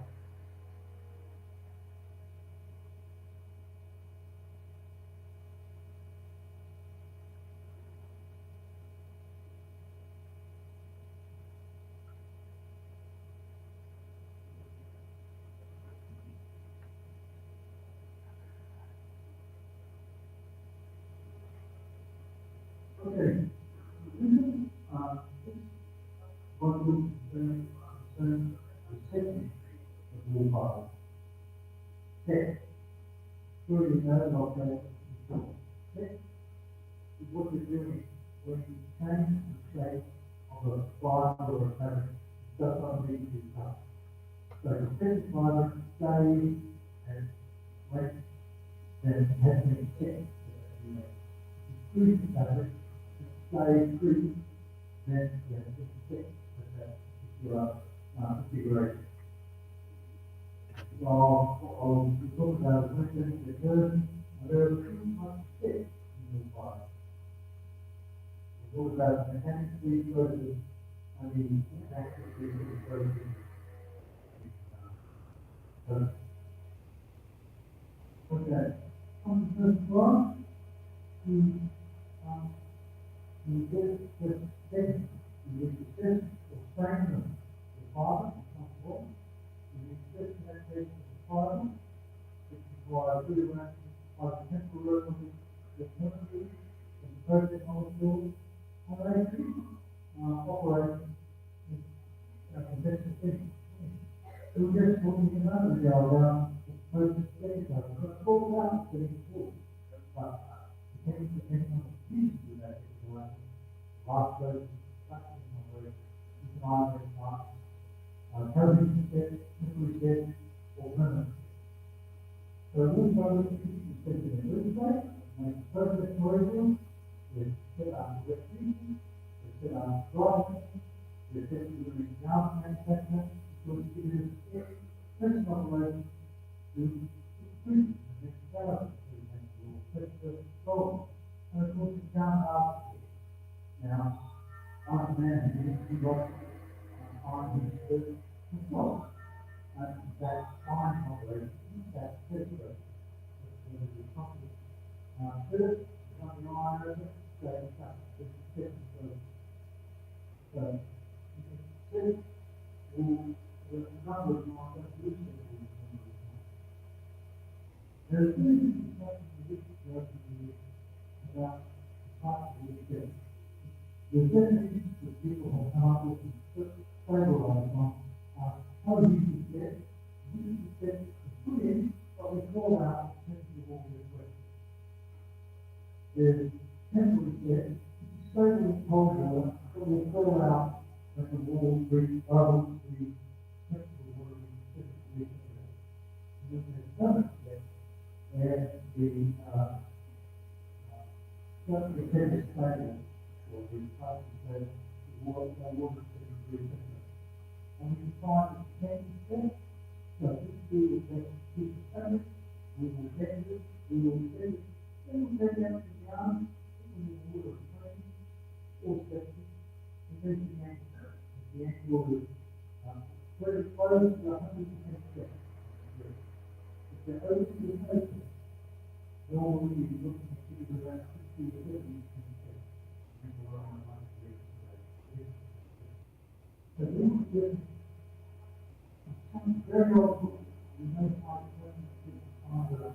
Okay. What would concern the technique of wool fibre? Tech. Surely no longer before. Tech is what you're doing when you change the shape of a fibre or a fabric. It does not need to be cut. So the tech fibre stays and makes then has been checked. Increase the fabric, stay free, then you have to check that particular configuration. So I'll talk about when the curve, there are two types of steps in the file. We'll talk about mechanically versus the actively versus uh, okay. On the first one, you get the segment It exists for strength of the father, not war. It exists in that case of the father, which requires rearrangement by the temporarily, the temporary, and the present molecule, and they operate in conventional things. So we're just talking another around the process of education. But talk about getting forward. But depending on the usage of that situation, last version, practice knowledge, you can either coding set, memory set, or permanent set. So we know that you can set it in a replay, make a process module, we set up the retrieving, we set up driving, we set up the exam manufacturer, so we can do a first operation to improve the next value, for example, or set the goal. And of course, it's down after. Now, after that, we got on the control. That fine operation, that separate. First, on the iron, so it's second. So, first, the number of markers, there's two discussions about the part of the state. The definitions that people have come up with and stabilized on are how you should get, is put in what we call our sensible request. The temporary set, stable corridor, that will call out that the wall breaks bubbles the sensible wording specifically. And then there's another set where the set is stable. Or the type of the water sitting through the and we can find the 10%. So this is the 2%. We will get it, we will set it, then we'll take out the yarn, we will water training, or section, and then the anchor. The anchor will be very close to 100% set. If they're over to the total, normally you're looking at around 60 to 70%. So very often we may find under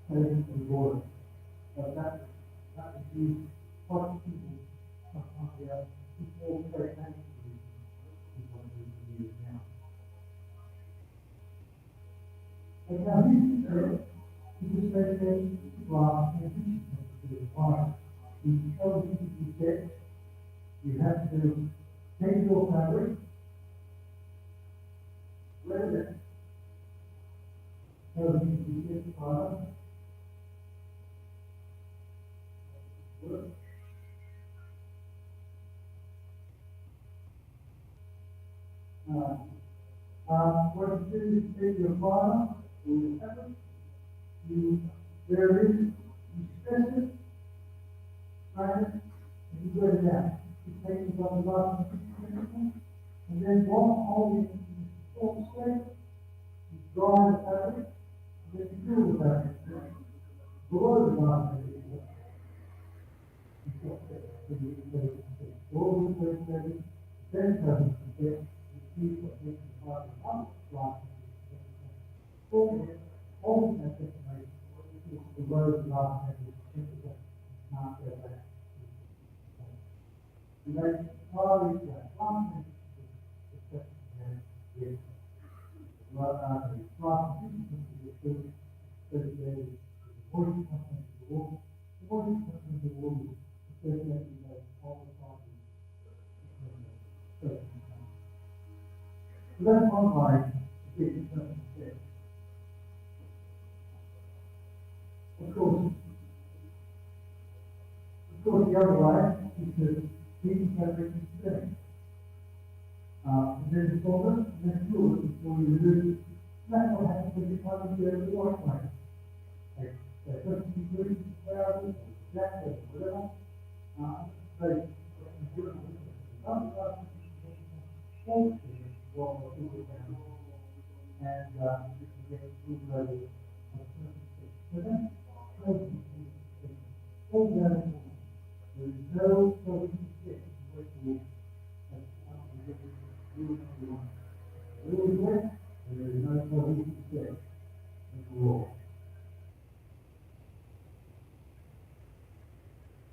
saving the water. So that would be quite simple. Sometimes we have small techniques is what we can use now. And now this is a glass transition to the fire. You show you set, you have to take your fabric, let it, so you set the fire, work. What you do is take your fire, or your fabric, there it is, you stress it, try it, and you go down. You take it on the bottom, and then while holding it in the full state, you dry the fabric, and then you fill the fabric. Below the bottom, all the way ready, then comes the get the keep of making the bottom up, blocking all that information is below the bottom of the not go back. And then always that one is the second is the process is the associated with the voice company of the world. The voice company of the world associated with all the parties. So that's one line to get yourself instead. Of course, the other way is to keep fabric instead. There's a solvent, and then fluid before you remove it. That's what happens when you come into the white way. They put some ingredients in variables, or jack, or whatever. They do it with other and you can get food ready. So that's all that there is no solution fit with the really quick, there is no cohesive set of the law.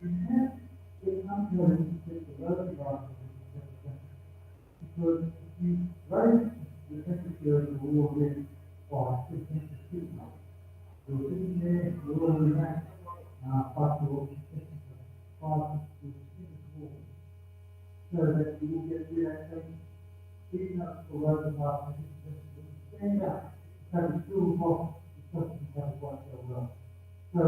Intent is not going to take the road of because if you raise the temperature of the water with by 15 to you're sitting there, you're already at possible 5 to 6 water. So that you will get relaxation, even up the road of stand up, so the school off, the person has quite so well. So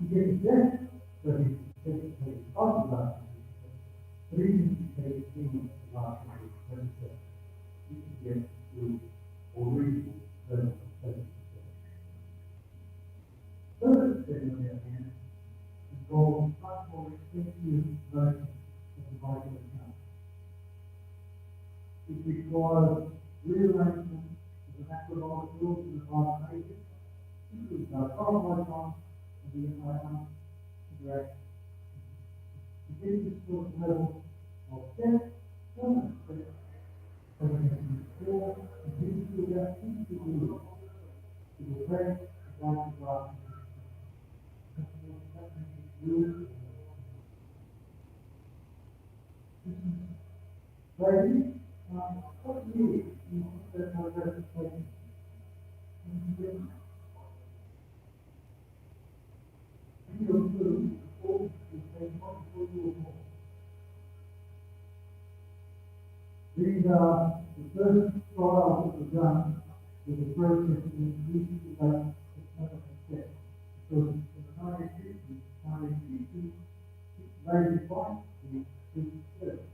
you get this, but you take it off the last but even if you take it in the last you can get to or read the third thing on the other hand involves much more extensive version of the vital account. It requires rearrangement of the macromolecules in the vital matrix, including the chromosomes and the environment interaction. To get this sort of level of depth, permanent depth, so we can explore and continue that into the world. It will take the vital glass ladies, what do you that my reputation? If you're good, all you say, what will you more? These are the first trials that were done with the process in which the development step. Because in the 1950s, ladies fight the first.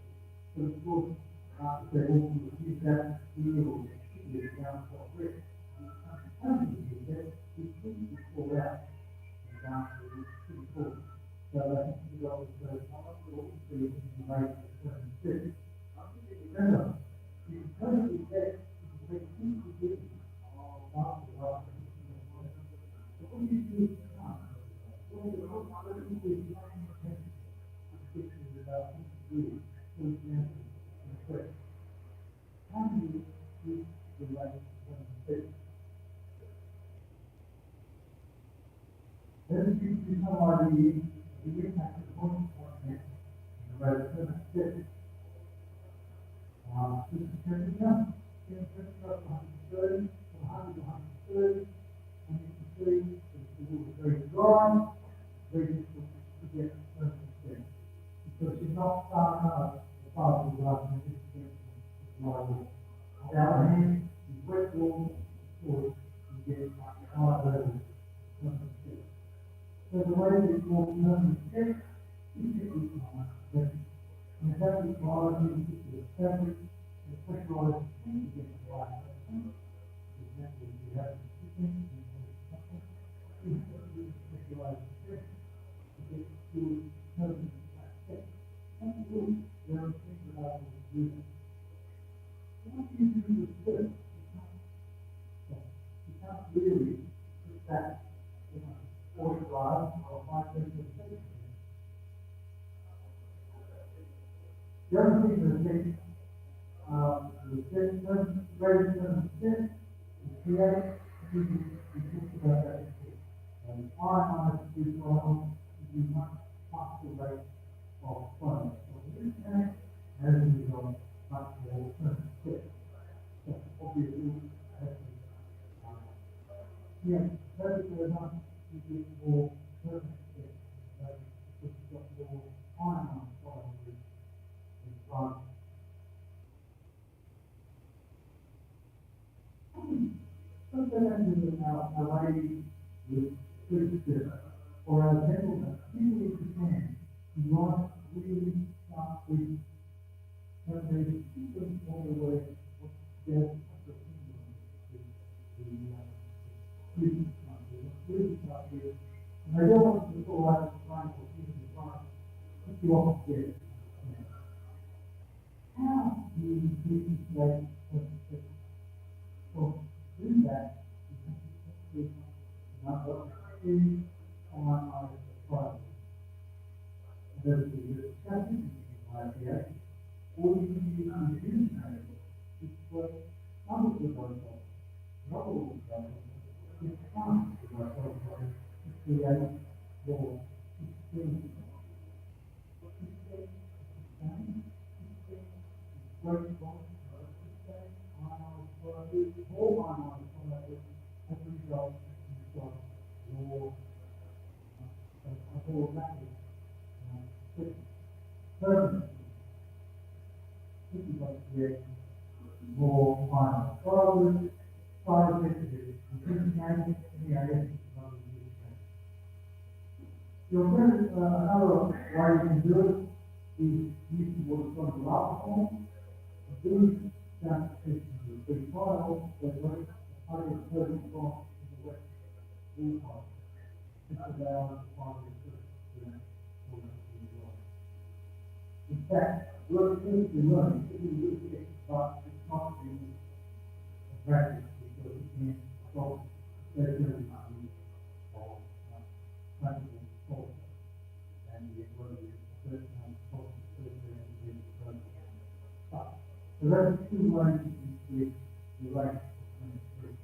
So of course, after they all refused that, we will get down to our risk. We couldn't be called out and down to the court. So I think the goal is that all three can make the remember, you can totally get the people do after the last. But what do you do now? Well, the whole other people is not intense. It's about really, for example, in the question. How do you use the right state? Let us give you some idea of the impact of one point in the right state. This is temperature. Temperature of 130, from 100 to 130, and you can see the water is very dry, very difficult to get perfect state. Because it's not far enough above the last and this is dry water. On the other hand, with wet water, of course, you get high levels of perfect state. So the way that you call perfect state is typically pressure. And that requires you to establish a pressurized tank against the water. For example, if you have a system you pressurized pressure to get to permanent state. That's the rule. There are things about what you do. What do you do with this? You can't really put that in a force drive or a high pressure state. The other thing that takes the greater than is create we talked about that before. Ionized recycle is a much faster rate of flow. So this tank has a result much more quick. So obviously that goes on you get more permanent fit. Because you've got more ionized flow in front. Sometimes a lady with food stiff or a gentleman, people understand you want really sharp food. But they don't know the way what their food and they don't want to go out and find what people find. Put you off there. How do you increase that? So do that. Not only on our supply. There's the discussion like that, or you can use each way create more experience. Great one, more ionized as a result you've got more a more rapid permanent. This is what creates more ionized fibers, fibers increasing in the area of the you'll find another way you can do it is using what's called alcohol. These transitions will be filed with the higher current cost in the west ballpark. This allows the final to in fact, we're going to learn to do this, but it's not really practice because it can stop especially or practical thought and the ability of personal thought associated with the program. But there are two ways with the right of 23.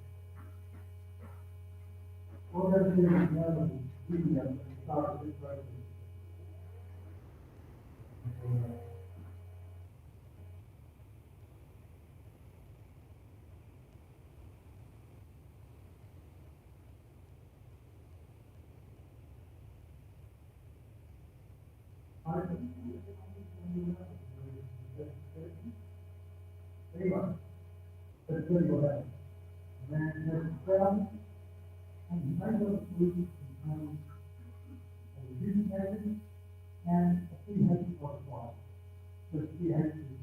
What are the examples video at the start of this program? Anyway, let's go ahead. And then there's the ground, and the main of the solution contains a reducing agent and a pH modifier. So the pH is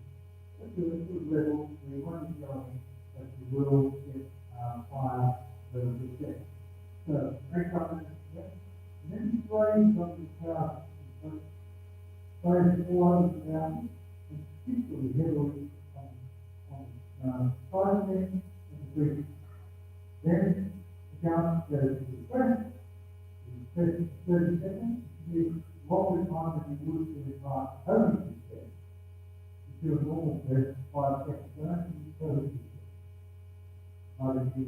at a good level, we won't be going, but we will get higher than we get. So, next up is and then spray from the power. Spray all over the ground, and particularly heavily on phosphate and green. Then the gas goes to the press. You press for 30 seconds. You longer time than you would in the car only press. You do a normal press 5 seconds. Don't you totally but if you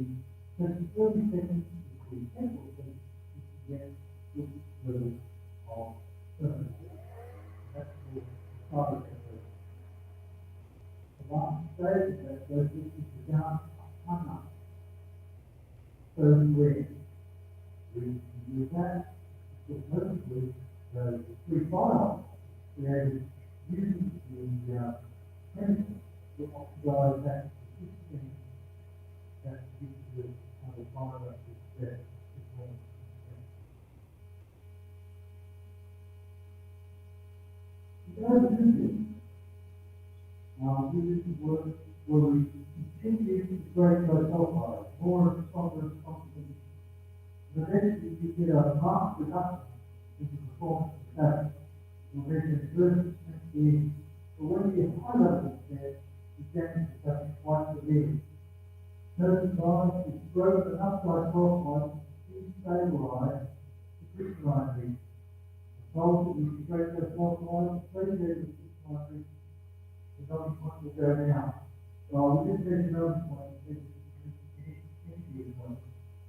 press for 30 seconds, it's the simple thing you get good level of thermal. That's the start of the last stage that goes into the gas tunnel. Third way, we use that because mostly the free file created using the chemical to oxidize that system that gives the file is there. You can do this. This is where we continue to break those sulfides, more stronger concentration. But eventually you get a marked reduction in the performance of the battery. You'll measure 30% but when you get high levels there, you damage the battery quite severely. Certain lines is broken enough by sulfides to destabilize the crystalline region. The solves that we break those sulfides, especially the crystalline region, the melting point will go down. So we just measure melting point, this is interview point.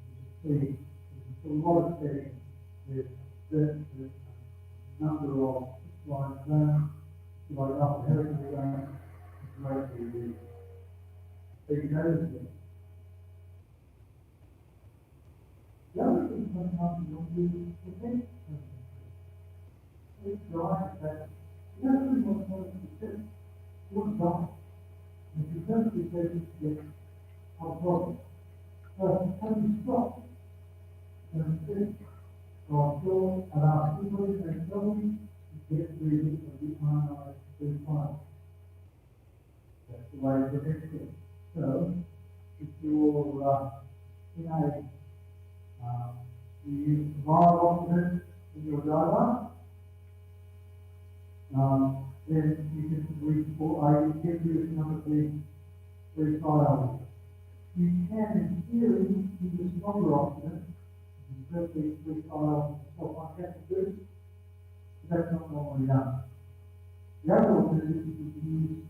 You can see there's a lot of settings with the number of lines down, like up the heritage down, it's mostly the so you notice it. The other thing sometimes you'll do is the next it's dry that you don't really want to sit. What's wrong? If you don't be able to get our problem, so how do you stop? And sit or go around people and slowly get rid of the ionized free file. That's the way to fix it. So, if you're in a you use viral oxygen in your diagram, then you can reach for a economically free file. You can, in theory, use a stronger oxygen, especially free file sulfite capture, but that's not normally done. The other alternative is to use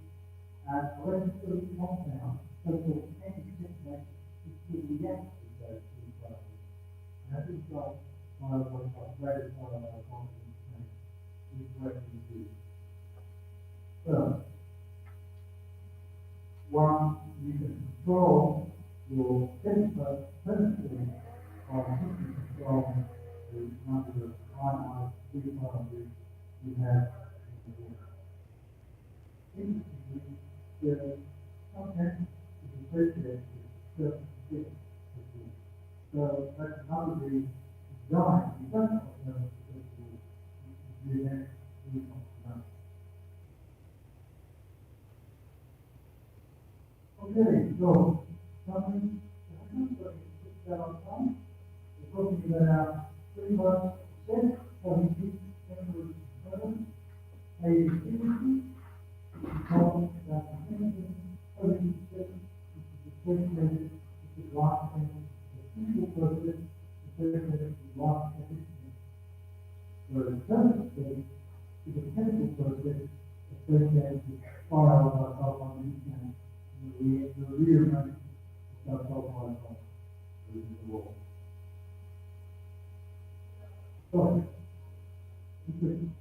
an electricity compound, so-called anti-syntec, which will react with those free files. And that is like great, confidence is what you do. So, one, you can control your input sensitivity or control the number of finite frequencies you have in the world. Interestingly, the content is associated with certain things. So that's another reason design, you don't know what you then do something. Okay, so something happens, but we put that on time. We're talking about 3%, 70, 7, 80, talking about the thinking, 37, the associated with the last thing, the people process, associated with the last thing. Whereas the chemical state is a chemical process associated with fire or sulfide and the rearrangement of sulfide in the wall. So, interesting.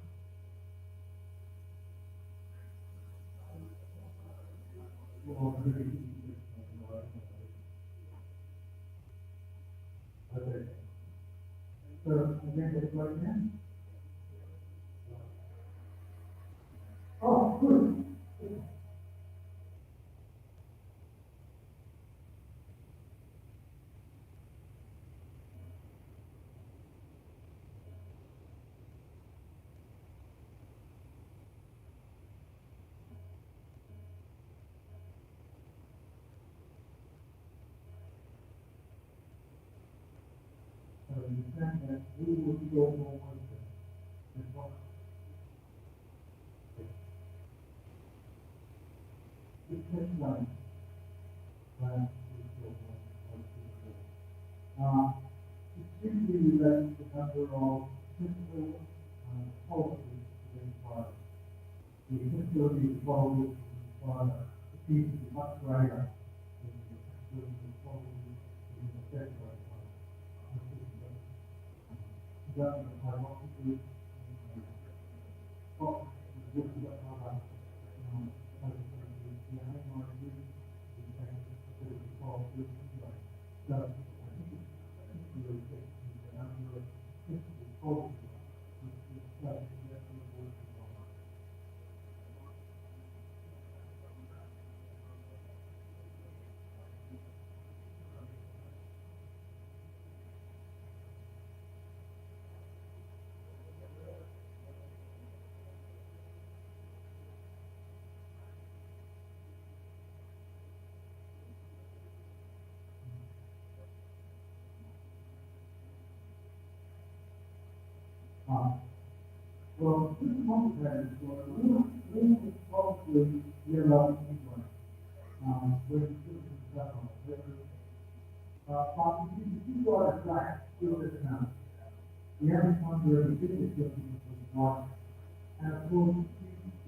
Okay. So, again, the question. Oh, good. So, you saying that we would go more wisdom. That's what it takes life. When we go more wisdom. It simply relates to the number of physical policies within fire. The facility of policies within fire seems to be much greater than the facility of policies within the sector of fire. Government have what to do. What is this about how so, well, this is complicated, so we probably realize anyway, when you put some stuff on it. But if you got a flat, do this now. The only time where we did this document was not, and of course,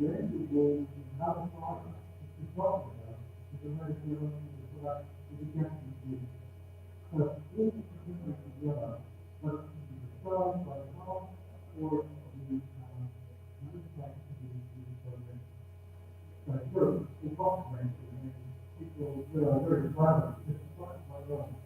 the end of the wall is another part, which is talking about, is the way we're going to put up with the gap in. So, all the things together, but the stars by the top, or the so sure, the box range, people are very clever, it's quite well.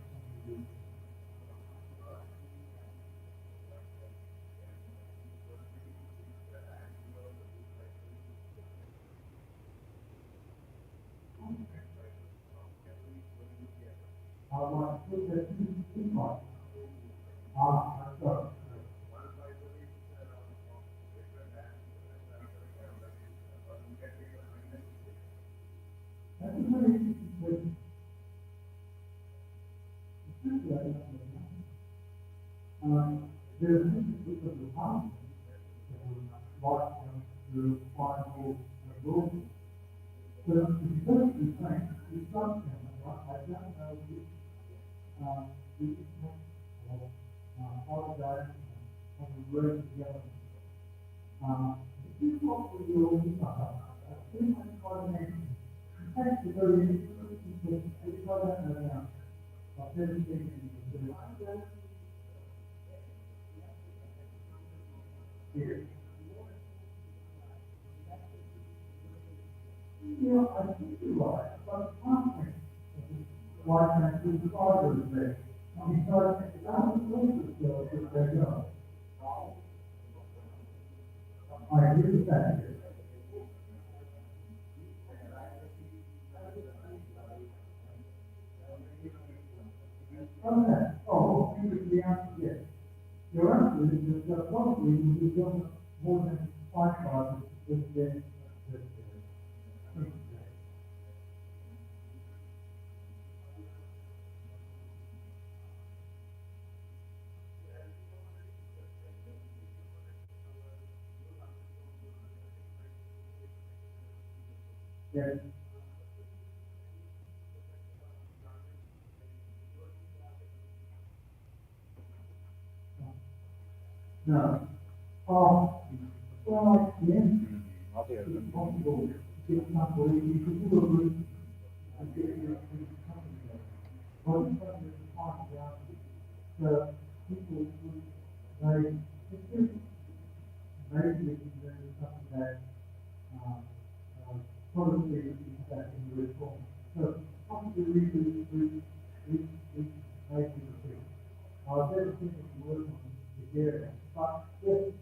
Like, put that two parts. So, that's a very interesting question. There's this because of house, like the final rules. So it's basically saying, it's something, I don't know which, the impact of, holiday on the road together. This is what we will, I think I'm quite amazing. In fact, it's very interesting because it's not that now. I've never seen anything. here. You know, I think you're right, but conference, why can't we start with this? Because that was also still that they go. I agree with that. Okay, oh, the answer, yes. Your answer is that probably we don't more than five classes with the, yes. No. Well, yes, it's possible, it's not what you could do, and get your company. But it's not just talk about the people who, like, it's just very big, very something that, totally is that in the reform. So, possibly we, might be the same. There's things to work on the area, but yes,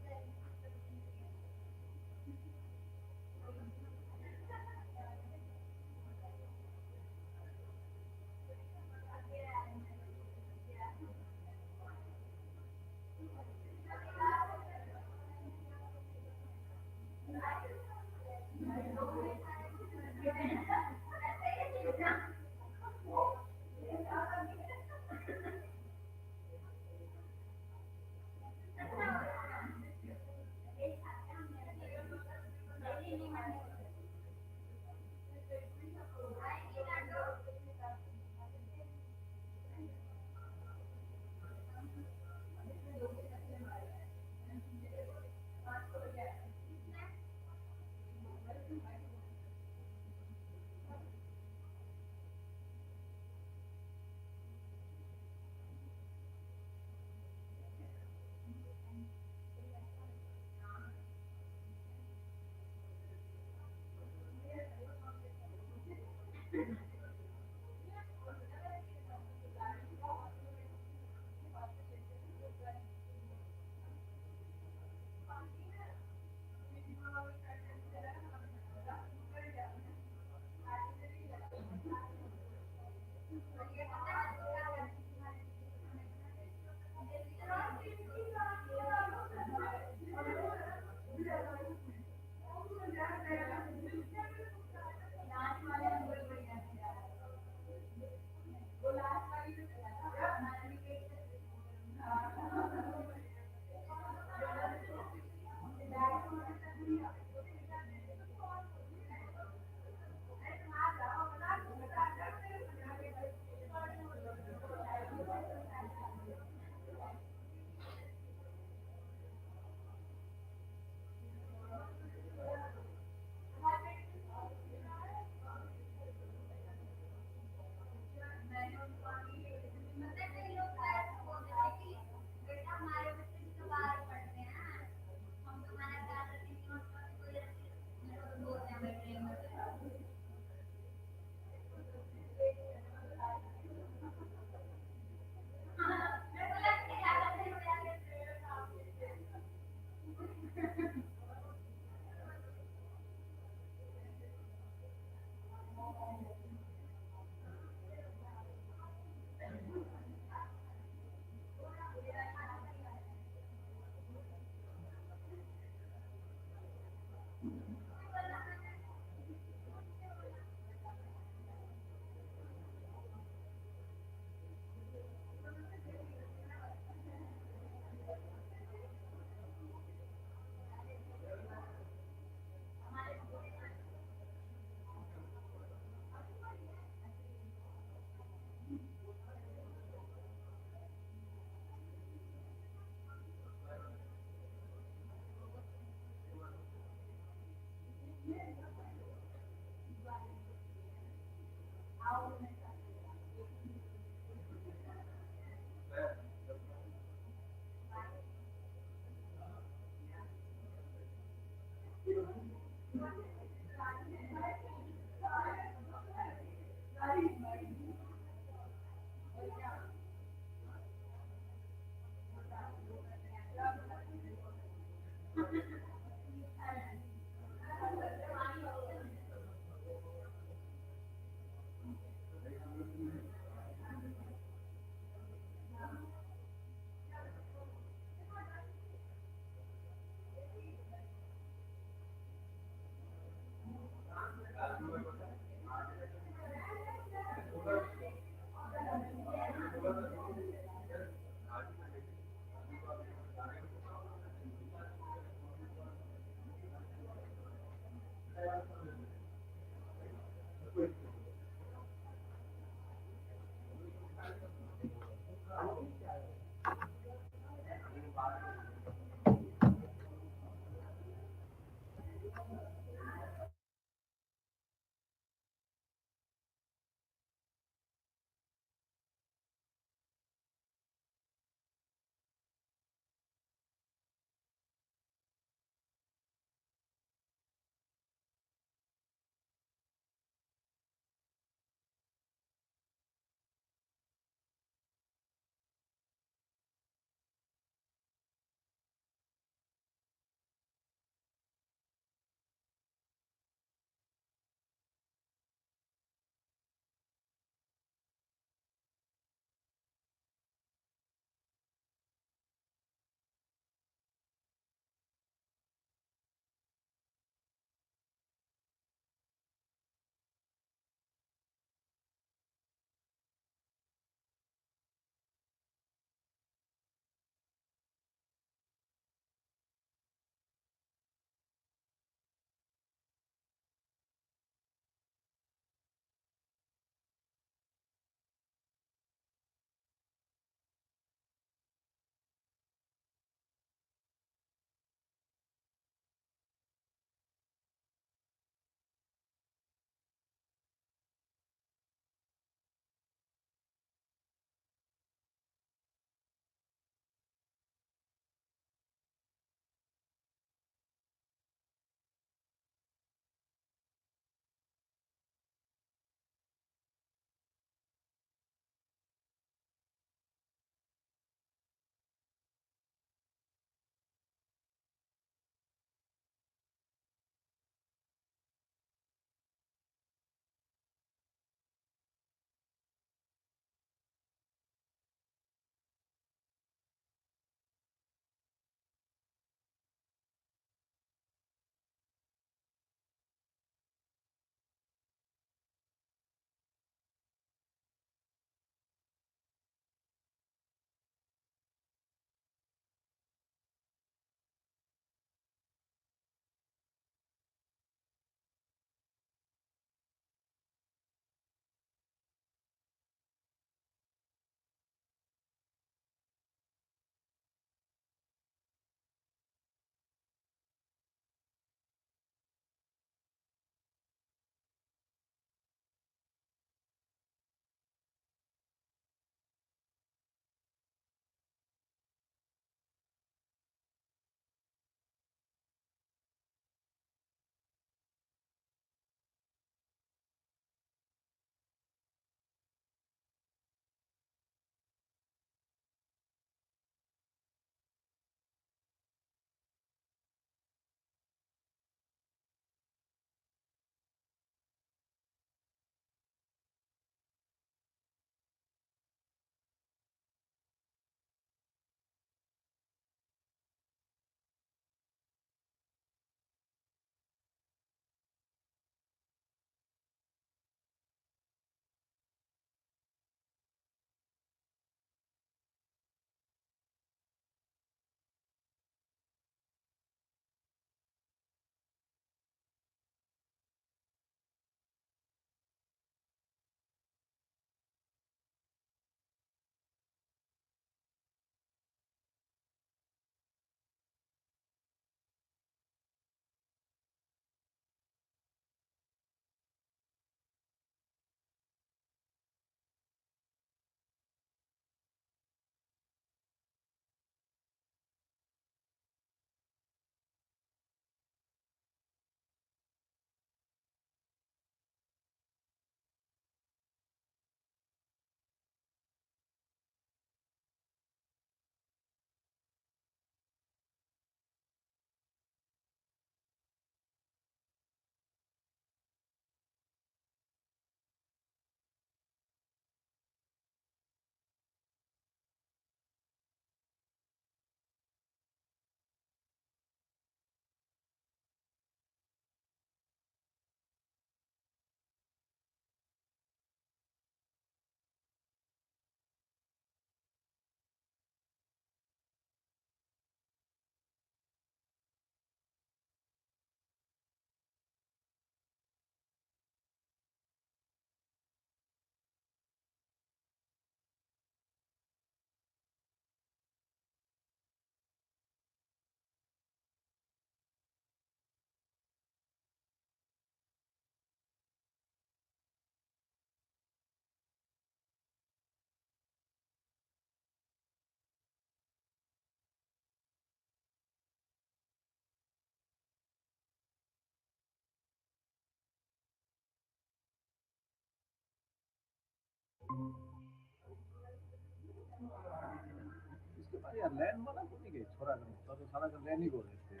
इसके बाद यार लैन वाला को नहीं गए छोरा कर तो सारा कर लैन ही को देते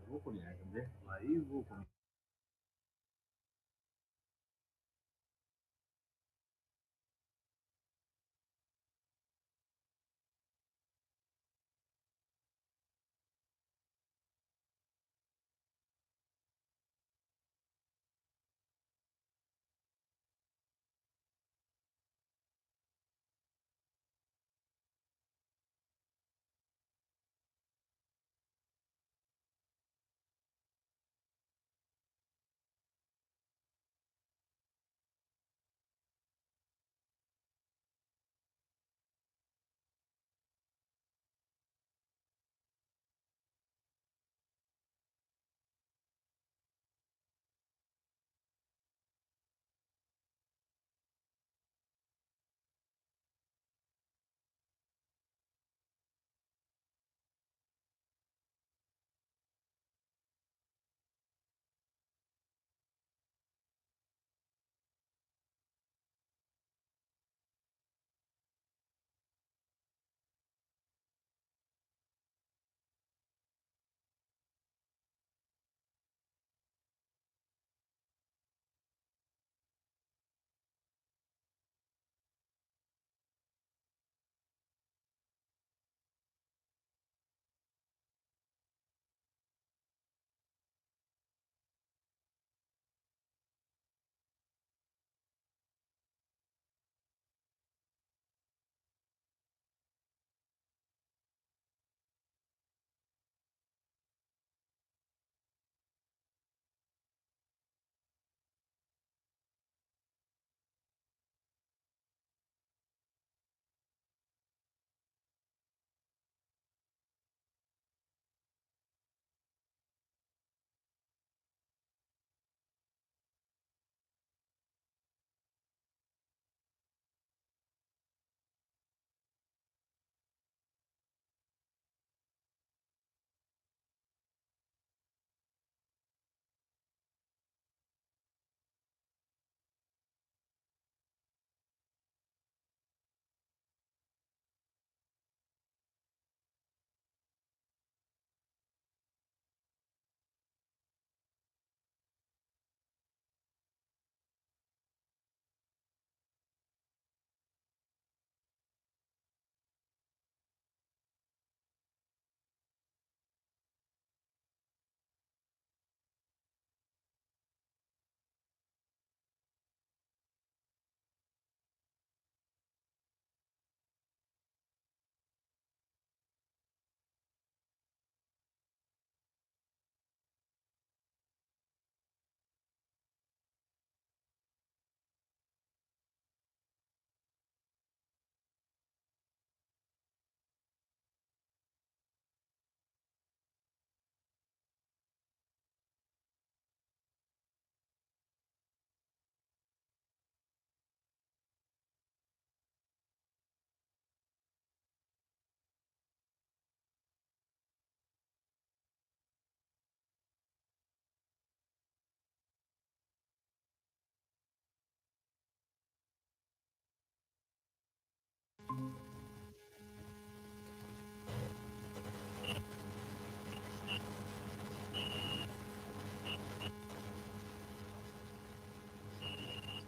वो को नहीं आया कर भाई वो को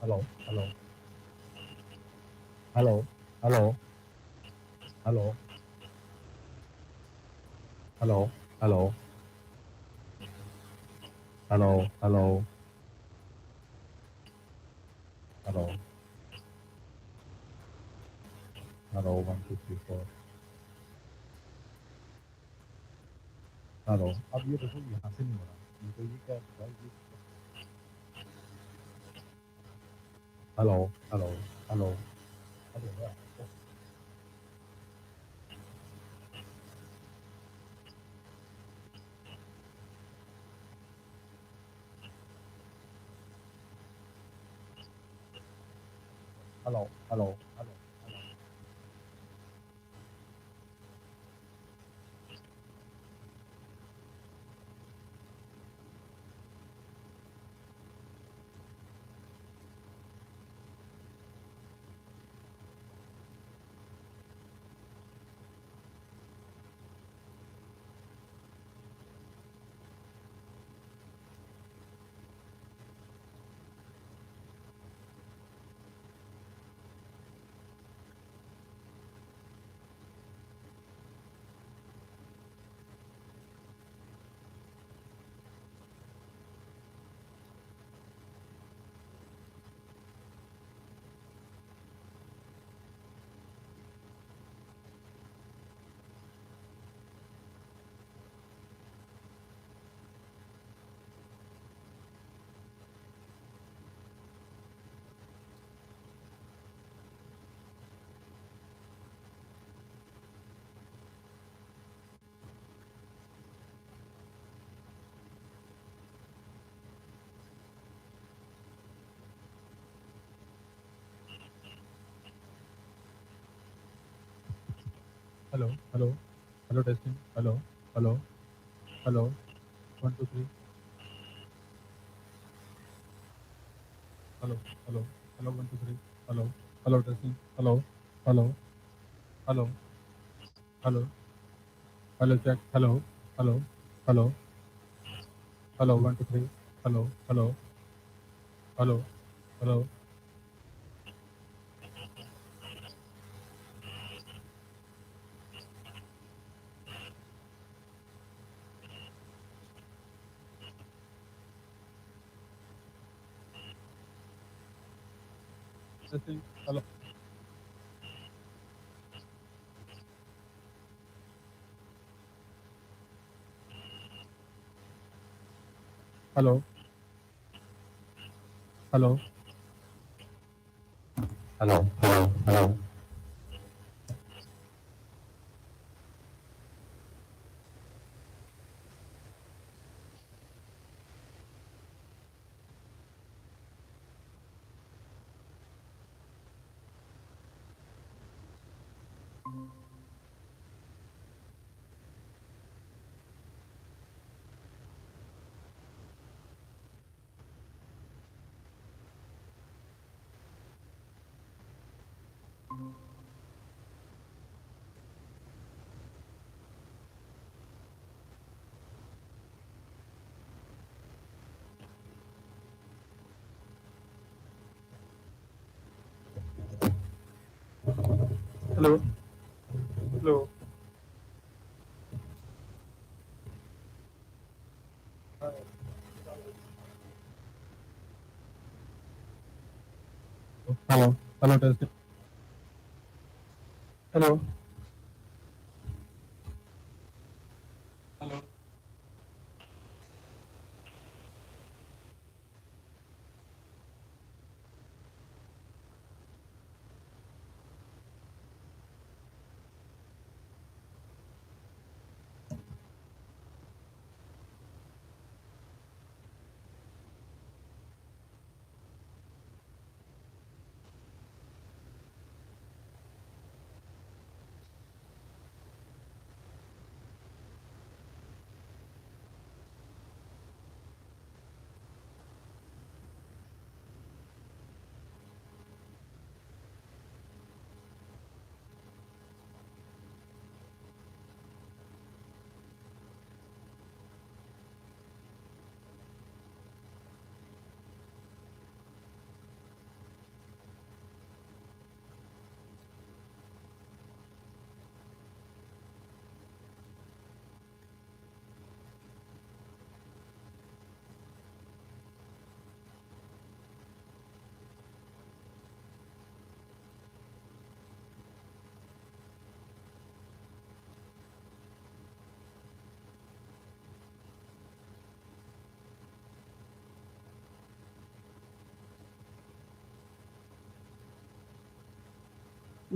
Hello, hello, hello, hello, hello, hello, hello, hello, hello, hello, hello, 1, 2, 3, 4. Hello अब ये देखो यहाँ से नहीं हो रहा ये तो ये क्या भाई ये हेलो हेलो हेलो हेलो यार hello hello hello Hello, hello, hello, testing. Hello, hello, hello. 1, 2, 3. Hello, hello, hello. 1, 2, 3. Hello, hello, testing. Hello, hello, hello, hello, hello. Check. Hello, hello, hello, hello. 1, 2, 3. Hello, hello, hello, hello. Testing. Hello, hello, hello, hello, hello, hello. Hello, hello. Hello, hello, testing. Hello, hello.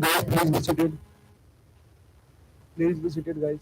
Guys, please be seated. Please be seated, guys.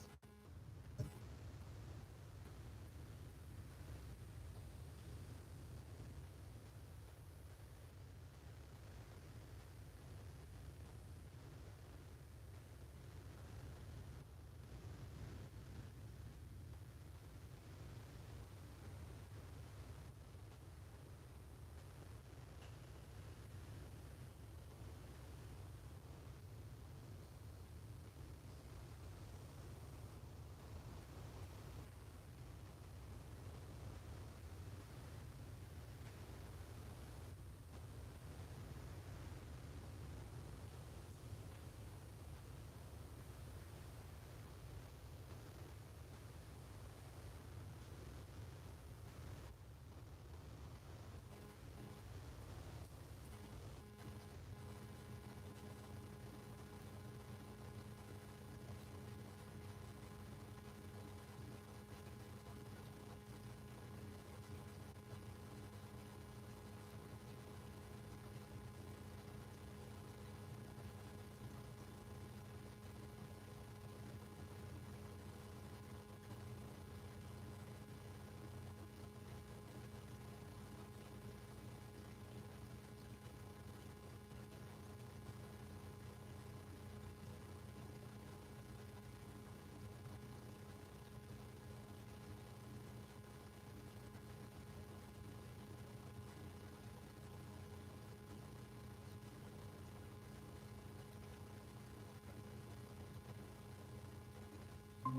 Hello,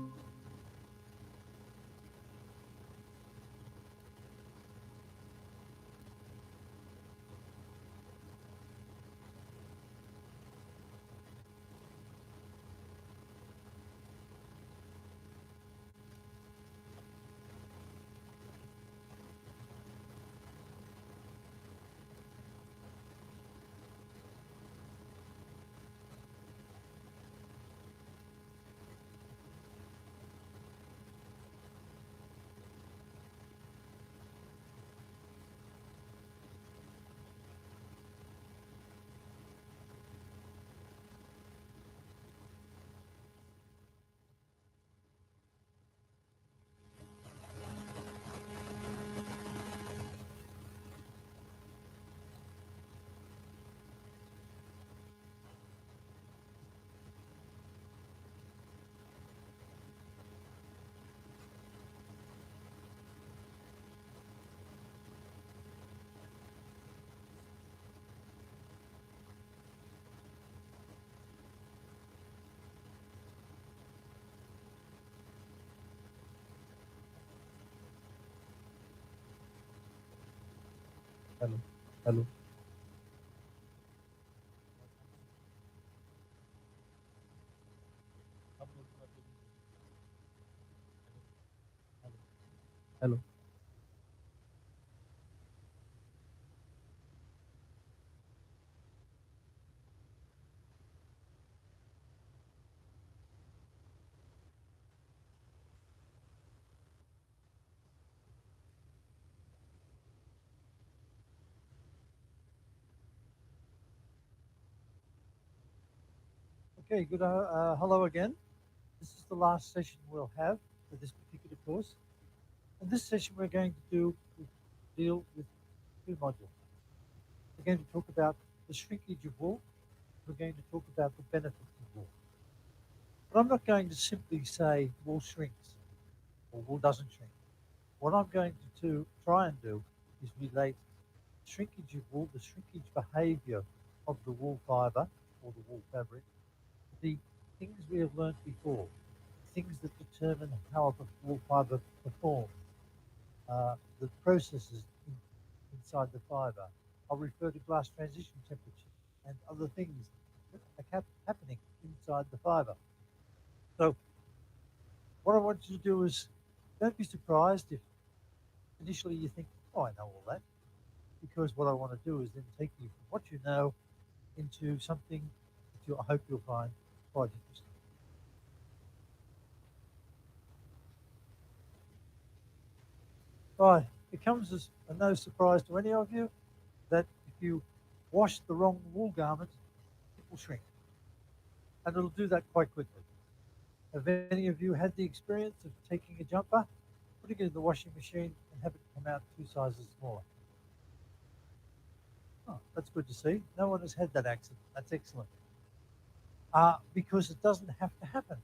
hello. Hello. Okay, good. Hello again. This is the last session we'll have for this particular course. In this session, we're going to deal with two modules. We're going to talk about the shrinkage of wool. We're going to talk about the benefits of wool. But I'm not going to simply say wool shrinks or wool doesn't shrink. What I'm going to try and do is relate the shrinkage of wool, the shrinkage behavior of the wool fiber or the wool fabric, the things we have learned before, things that determine how the wool fiber performs, the processes inside the fiber. I'll refer to glass transition temperature and other things that are happening inside the fiber. So what I want you to do is don't be surprised if initially you think, oh, I know all that, because what I want to do is then take you from what you know into something that I hope you'll find quite interesting. Right, it comes as no surprise to any of you that if you wash the wrong wool garment, it will shrink. And it'll do that quite quickly. Have any of you had the experience of taking a jumper, putting it in the washing machine, and have it come out 2 sizes smaller? Oh, that's good to see. No one has had that accident. That's excellent. Because it doesn't have to happen.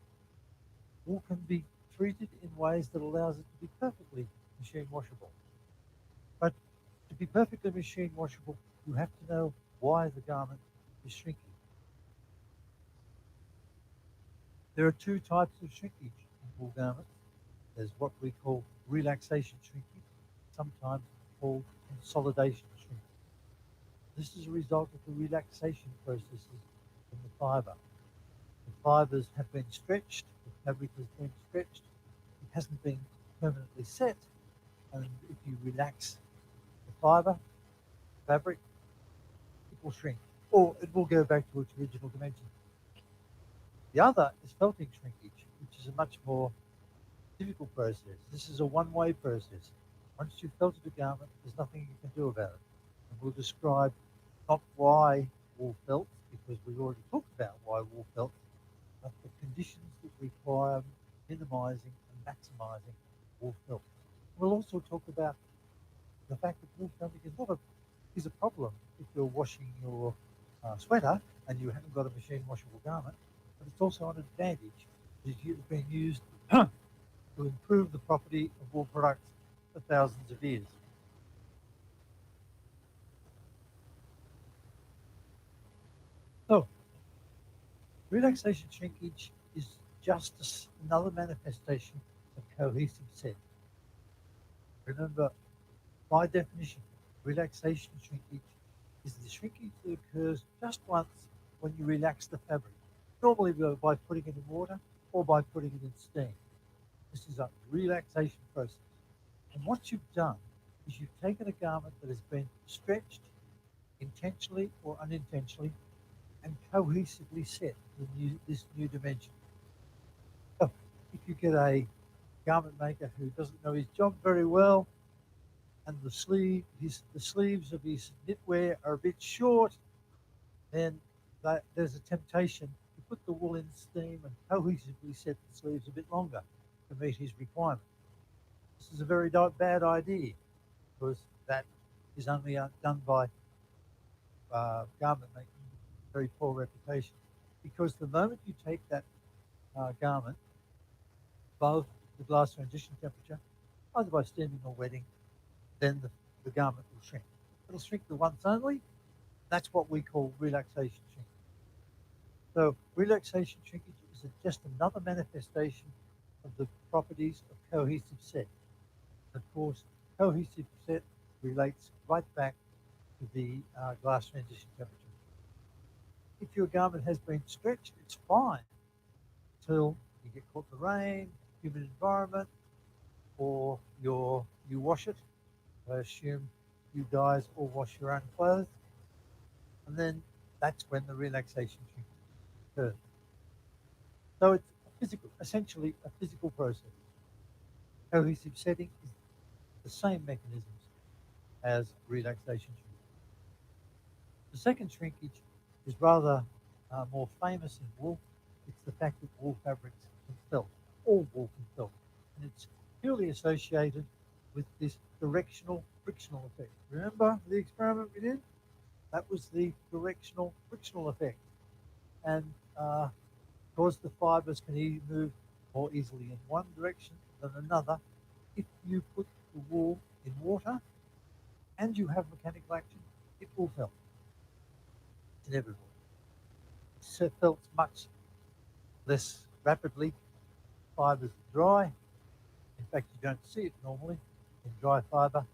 Wool can be treated in ways that allows it to be perfectly machine washable. But to be perfectly machine washable, you have to know why the garment is shrinking. There are two types of shrinkage in wool garments. There's what we call relaxation shrinkage, sometimes called consolidation shrinkage. This is a result of the relaxation processes in the fiber. The fibers have been stretched, the fabric has been stretched, it hasn't been permanently set, and if you relax the fiber, fabric, it will shrink, or it will go back to its original dimension. The other is felting shrinkage, which is a much more difficult process. This is a one-way process. Once you've felted a garment, there's nothing you can do about it. And we'll describe not why wool felts, because we've already talked about why wool felts, but the conditions that require minimizing and maximizing wool felt. We'll also talk about the fact that wool felting is a problem if you're washing your sweater and you haven't got a machine washable garment, but it's also an advantage that it's been used to improve the property of wool products for thousands of years. So, relaxation shrinkage is just another manifestation of cohesive set. Remember, by definition, relaxation shrinkage is the shrinkage that occurs just once when you relax the fabric, normally by putting it in water or by putting it in steam. This is a relaxation process. And what you've done is you've taken a garment that has been stretched intentionally or unintentionally and cohesively set in this new dimension. So if you get a garment maker who doesn't know his job very well, and the sleeves of his knitwear are a bit short, then there's a temptation to put the wool in steam and cohesively set the sleeves a bit longer to meet his requirement. This is a very bad idea because that is only done by garment making very poor reputation. Because the moment you take that garment above the glass transition temperature, either by steaming or wetting, then the garment will shrink. It'll shrink the once only. That's what we call relaxation shrinkage. So relaxation shrinkage is just another manifestation of the properties of cohesive set. Of course, cohesive set relates right back to the glass transition temperature. If your garment has been stretched, it's fine until you get caught in the rain, humid environment, or you wash it. I assume you guys all wash your own clothes, and then that's when the relaxation shrinkage occurs. So it's essentially a physical process. Cohesive setting is the same mechanisms as relaxation shrinkage. The second shrinkage is rather more famous in wool. It's the fact that wool fabrics can felt, all wool can felt, and it's purely associated with this directional frictional effect. Remember the experiment we did? That was the directional frictional effect. And because the fibers can move more easily in one direction than another, if you put the wool in water and you have mechanical action, it will felt. It's inevitable. It's felt much less rapidly. Fibers are dry. In fact, you don't see it normally in dry fiber.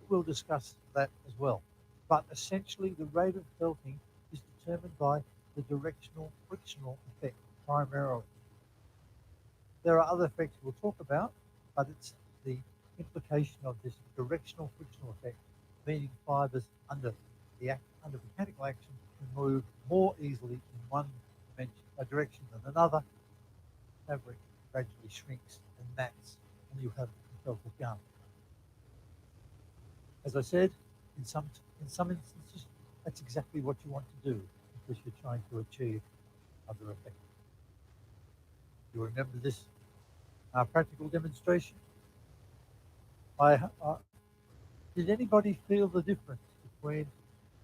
We'll discuss that as well. But essentially, the rate of felting is determined by the directional frictional effect primarily. There are other effects we'll talk about, but it's the implication of this directional frictional effect, meaning fibers under mechanical action can move more easily in one direction than another. Fabric gradually shrinks and mats, and you have a felted garment. As I said, in some instances, that's exactly what you want to do because you're trying to achieve other effects. You remember this practical demonstration? Did anybody feel the difference between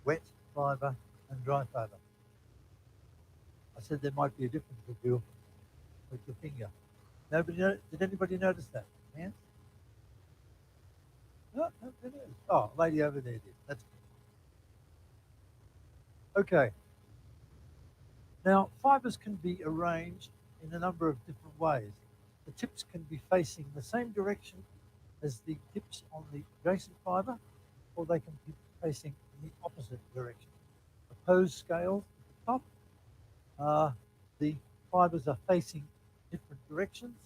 wet fiber and dry fiber? I said there might be a difference if you with your finger. Did anybody notice that? Hands? No, there is. Oh, lady over there did. That's good. Okay. Now, fibers can be arranged in a number of different ways. The tips can be facing the same direction as the tips on the adjacent fiber, or they can be facing in the opposite direction. Opposed scales at the top, the fibers are facing different directions.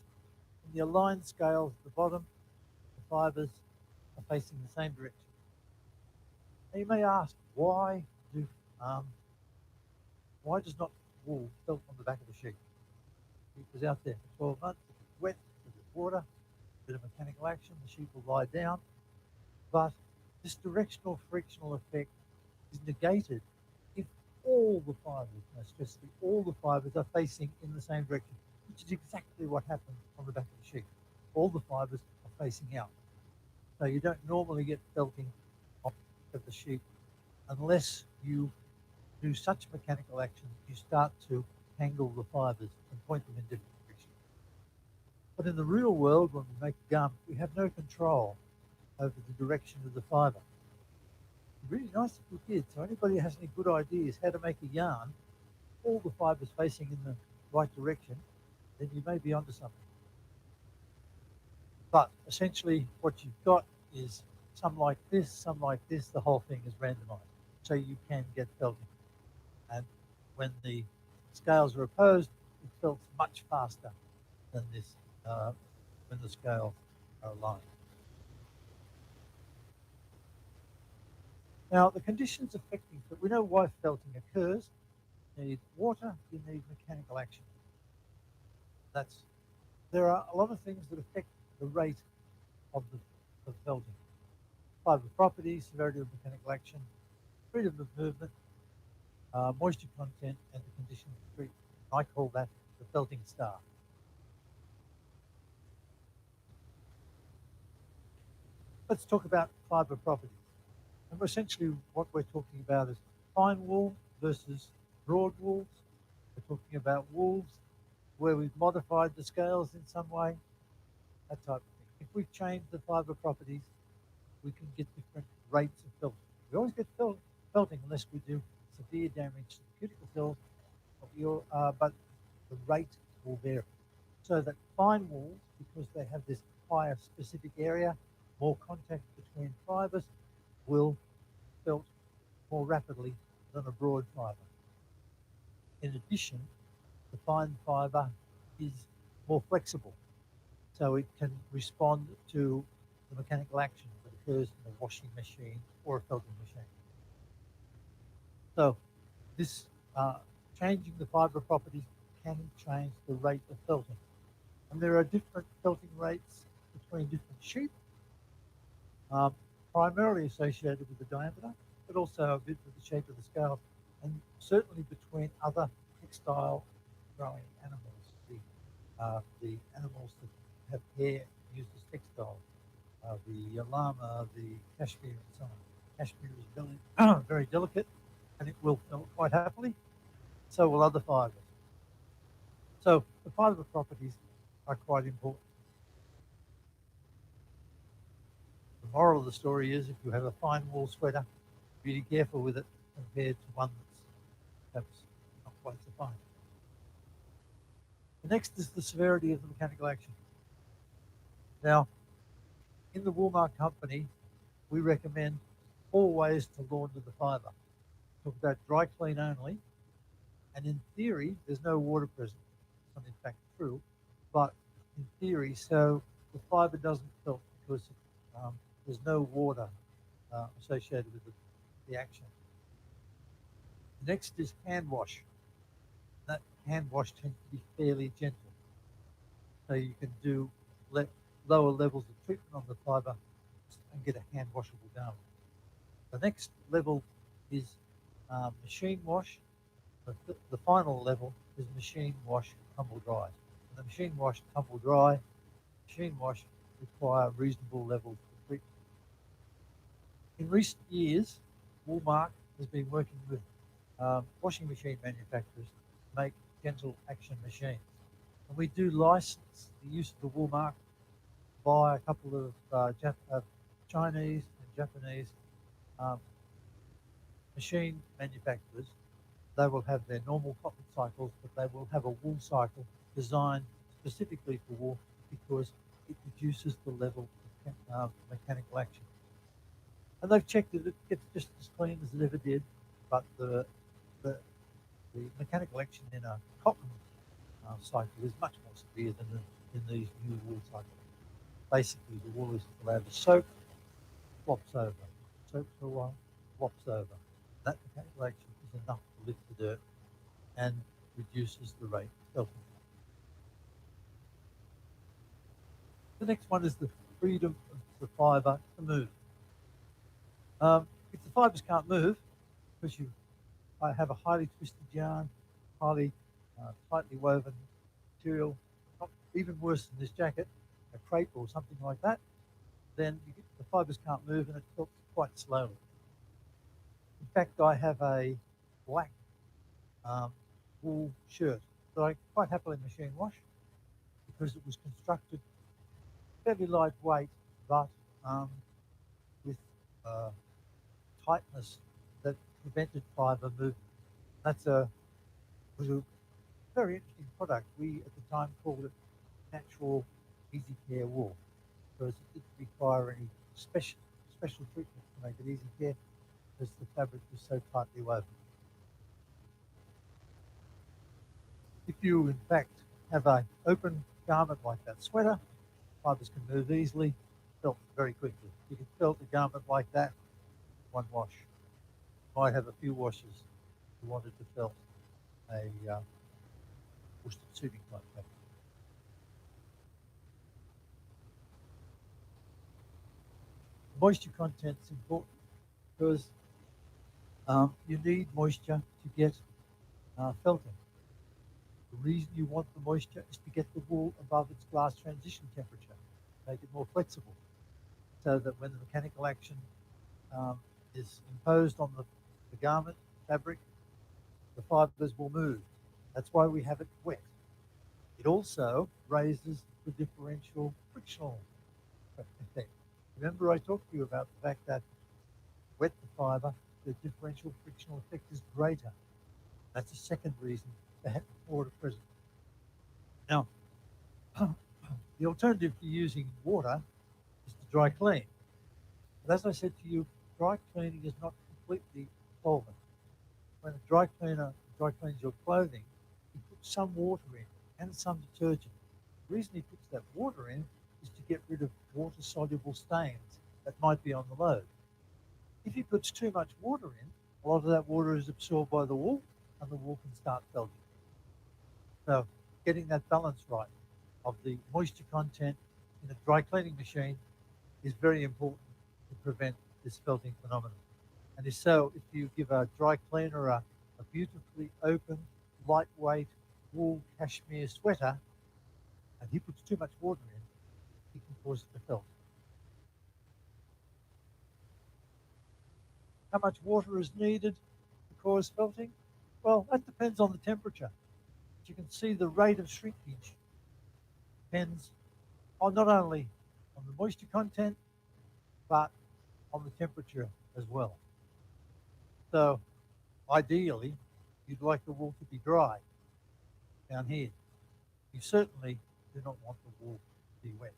In the aligned scales at the bottom, the fibers are facing the same direction. Now you may ask, why does not wool felt on the back of the sheet? It was out there for 12 months. If it's wet, if it's water, a bit of mechanical action, the sheet will lie down. But this directional frictional effect is negated if all the fibers, now especially all the fibers, are facing in the same direction, which is exactly what happens on the back of the sheet. All the fibers are facing out. So you don't normally get felting off of the sheet unless you do such mechanical action, you start to tangle the fibers and point them in different directions. But in the real world, when we make a garment, we have no control over the direction of the fiber. It'd be really nice if we did. So anybody who has any good ideas how to make a yarn, all the fibers facing in the right direction, then you may be onto something. But essentially what you've got is some like this, the whole thing is randomized. So you can get felting. And when the scales are opposed, it felts much faster than this when the scales are aligned. Now, the conditions affecting it, we know why felting occurs. You need water, you need mechanical action. There are a lot of things that affect the rate of felting. Fibre properties, severity of mechanical action, freedom of movement, moisture content, and the condition of treatment. I call that the felting star. Let's talk about fibre properties. And essentially what we're talking about is fine wool versus broad wools. We're talking about wools where we've modified the scales in some way, that type of thing. If we've changed the fibre properties, we can get different rates of felting. We always get felting unless we do severe damage to the cuticle cells of your, but the rate will vary. So that fine wools, because they have this higher specific area, more contact between fibres, will felt more rapidly than a broad fibre. In addition, the fine fibre is more flexible, so it can respond to the mechanical action that occurs in a washing machine or a felting machine. So this changing the fibre properties can change the rate of felting. And there are different felting rates between different sheep, primarily associated with the diameter, but also a bit with the shape of the scale, and certainly between other textile growing animals, the animals that have hair used as textile, the llama, the cashmere, and so on. Cashmere is very, very delicate, and it will felt quite happily. So will other fibres. So the fibre properties are quite important. The moral of the story is if you have a fine wool sweater, be careful with it compared to one that's perhaps not quite so fine. The next is the severity of the mechanical action. Now, in the Woolmark company, we recommend 4 ways to launder the fibre. Talk about dry clean only, and in theory, there's no water present. It's not in fact true, but in theory, so the fibre doesn't felt because there's no water associated with the action. The next is hand wash. That hand wash tends to be fairly gentle, so you can do lower levels of treatment on the fibre and get a hand washable garment. The next level is machine wash. The final level is machine wash tumble dry. And the machine wash tumble dry, machine wash require reasonable levels of treatment. In recent years, Woolmark has been working with washing machine manufacturers to make gentle action machines. And we do license the use of the Woolmark by a couple of Chinese and Japanese machine manufacturers. They will have their normal cotton cycles, but they will have a wool cycle designed specifically for wool because it reduces the level of mechanical action. And they've checked that it gets just as clean as it ever did, but the mechanical action in a cotton cycle is much more severe than in these new wool cycles. Basically, the wool is allowed to soak, flops over, soaks for a while, flops over. That mechanical action is enough to lift the dirt and reduces the rate of felting. The next one is the freedom of the fibre to move. If the fibres can't move, because I have a highly twisted yarn, highly tightly woven material, not even worse than this jacket, a crepe or something like that, then the fibres can't move and it felts quite slowly. In fact, I have a black wool shirt that I quite happily machine wash because it was constructed fairly lightweight, but with tightness that prevented fibre movement. That's was a very interesting product. We at the time called it natural easy care wool because it didn't require any special treatment to make it easy care because the fabric was so tightly woven. If you in fact have an open garment like that sweater, fibers can move easily, felt very quickly. You can felt a garment like that, one wash. Might have a few washes if you wanted to felt a worsted suiting type fabric. Moisture content is important because you need moisture to get felting. The reason you want the moisture is to get the wool above its glass transition temperature, make it more flexible, so that when the mechanical action is imposed on the garment fabric, the fibers will move. That's why we have it wet. It also raises the differential frictional effect. Remember I talked to you about the fact that wet the fiber, the differential frictional effect is greater. That's the second reason to have water present. Now, the alternative to using water is to dry clean. But as I said to you, dry cleaning is not completely solvent. When a dry cleaner dry cleans your clothing, he puts some water in and some detergent. The reason he puts that water in is to get rid of water-soluble stains that might be on the load. If he puts too much water in, a lot of that water is absorbed by the wool and the wool can start felting. So getting that balance right of the moisture content in a dry cleaning machine is very important to prevent this felting phenomenon. And if you give a dry cleaner a beautifully open, lightweight wool cashmere sweater, and he puts too much water in, he can cause it to felt. How much water is needed to cause felting? Well, that depends on the temperature. As you can see, the rate of shrinkage depends on not only on the moisture content, but on the temperature as well. So ideally, you'd like the wool to be dry down here. You certainly do not want the wool to be wet.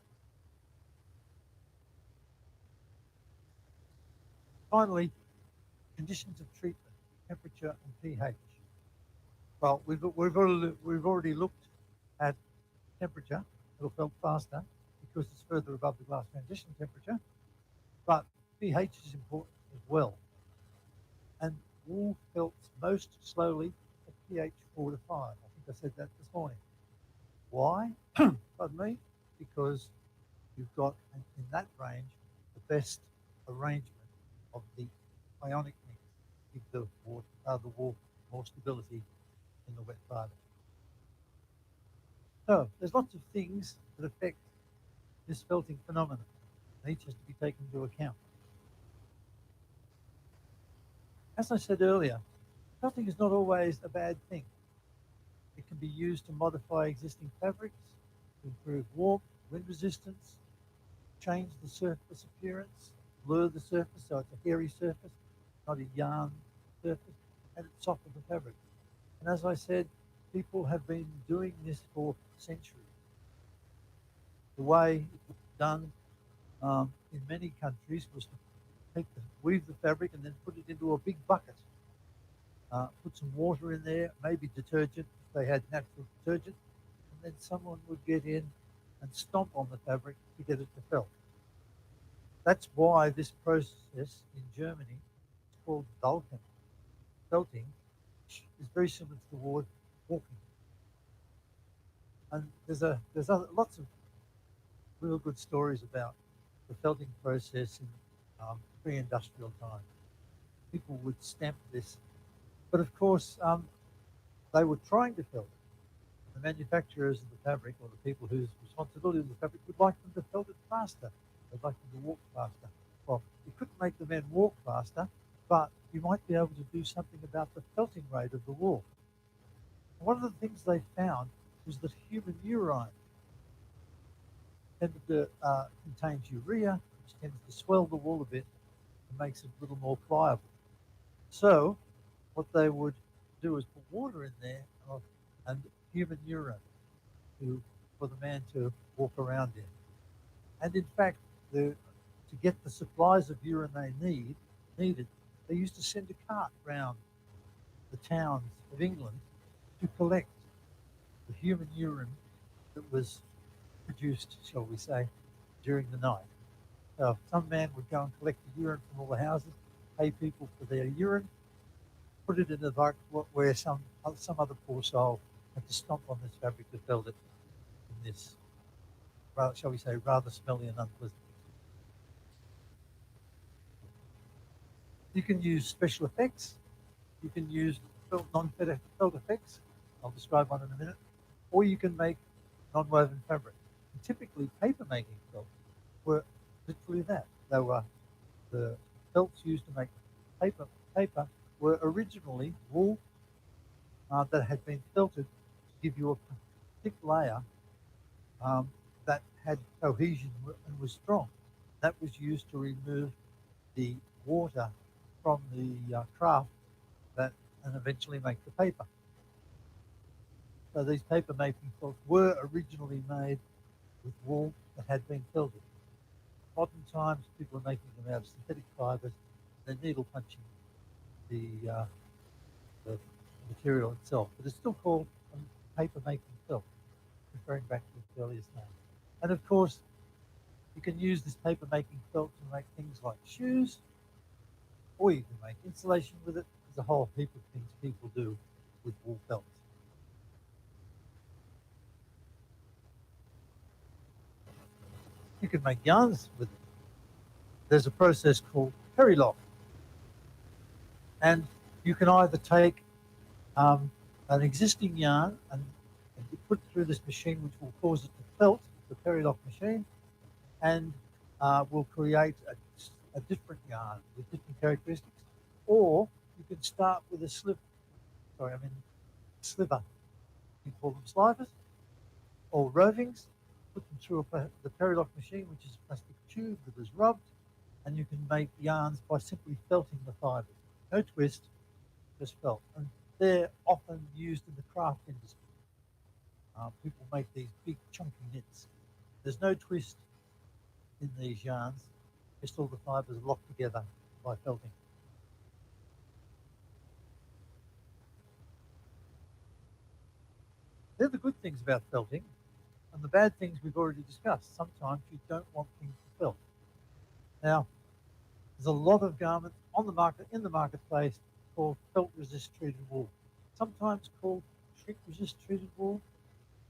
Finally, conditions of treatment, temperature and pH. Well, we've already looked at temperature. It'll felt faster because it's further above the glass transition temperature, but pH is important as well. And wool felts most slowly at pH 4 to 5. I think I said that this morning. Why? Pardon me? Because you've got, in that range, the best arrangement of the ionic mix to give the wool more stability in the wet fibre. So there's lots of things that affect this felting phenomenon, and each has to be taken into account. As I said earlier, felting is not always a bad thing. It can be used to modify existing fabrics, to improve warmth, wind resistance, change the surface appearance, blur the surface so it's a hairy surface, not a yarn surface, and it softens the fabric. And as I said, people have been doing this for centuries. The way it was done in many countries was to weave the fabric and then put it into a big bucket. Put some water in there, maybe detergent if they had natural detergent, and then someone would get in and stomp on the fabric to get it to felt. That's why this process in Germany is called felting, which is very similar to the word walking. And there's lots of real good stories about the felting process in pre-industrial time. People would stamp this, but of course they were trying to felt it. The manufacturers of the fabric, or the people whose responsibility of the fabric, would like them to felt it faster. They'd like them to walk faster. Well, you couldn't make the men walk faster, but you might be able to do something about the felting rate of the wool. And one of the things they found was that human urine contains urea, which tends to swell the wool a bit and makes it a little more pliable. So what they would do is put water in there and human urine for the man to walk around in. And in fact, to get the supplies of urine they needed, they used to send a cart round the towns of England to collect the human urine that was produced, shall we say, during the night. So some man would go and collect the urine from all the houses, pay people for their urine, put it in a bucket where some other poor soul had to stomp on this fabric to felt it in this, shall we say, rather smelly and unpleasant. You can use special effects. You can use non-felt effects. I'll describe one in a minute. Or you can make non-woven fabric. And typically, paper making felts were literally that. They were the felts used to make paper were originally wool that had been felted to give you a thick layer that had cohesion and was strong. That was used to remove the water from the craft and eventually make the paper. So these paper making felts were originally made with wool that had been felted. Modern times, people are making them out of synthetic fibres. They're needle punching the material itself, but it's still called paper making felt, referring back to its earliest name. And of course, you can use this paper making felt to make things like shoes, or you can make insulation with it. There's a whole heap of things people do with wool felts. You can make yarns with it. There's a process called perilock. And you can either take an existing yarn and put it through this machine, which will cause it to felt, the perilock machine, and will create a different yarn with different characteristics. Or you can start with a sliver. You call them slivers or rovings. Put them through the perilock machine, which is a plastic tube that is rubbed, and you can make yarns by simply felting the fibers. No twist, just felt. And they're often used in the craft industry. People make these big chunky knits. There's no twist in these yarns, just all the fibers locked together by felting. They're the good things about felting, and the bad things we've already discussed. Sometimes you don't want things to felt. Now, there's a lot of garments on the market, in the marketplace, called felt resist treated wool, sometimes called shrink resist treated wool.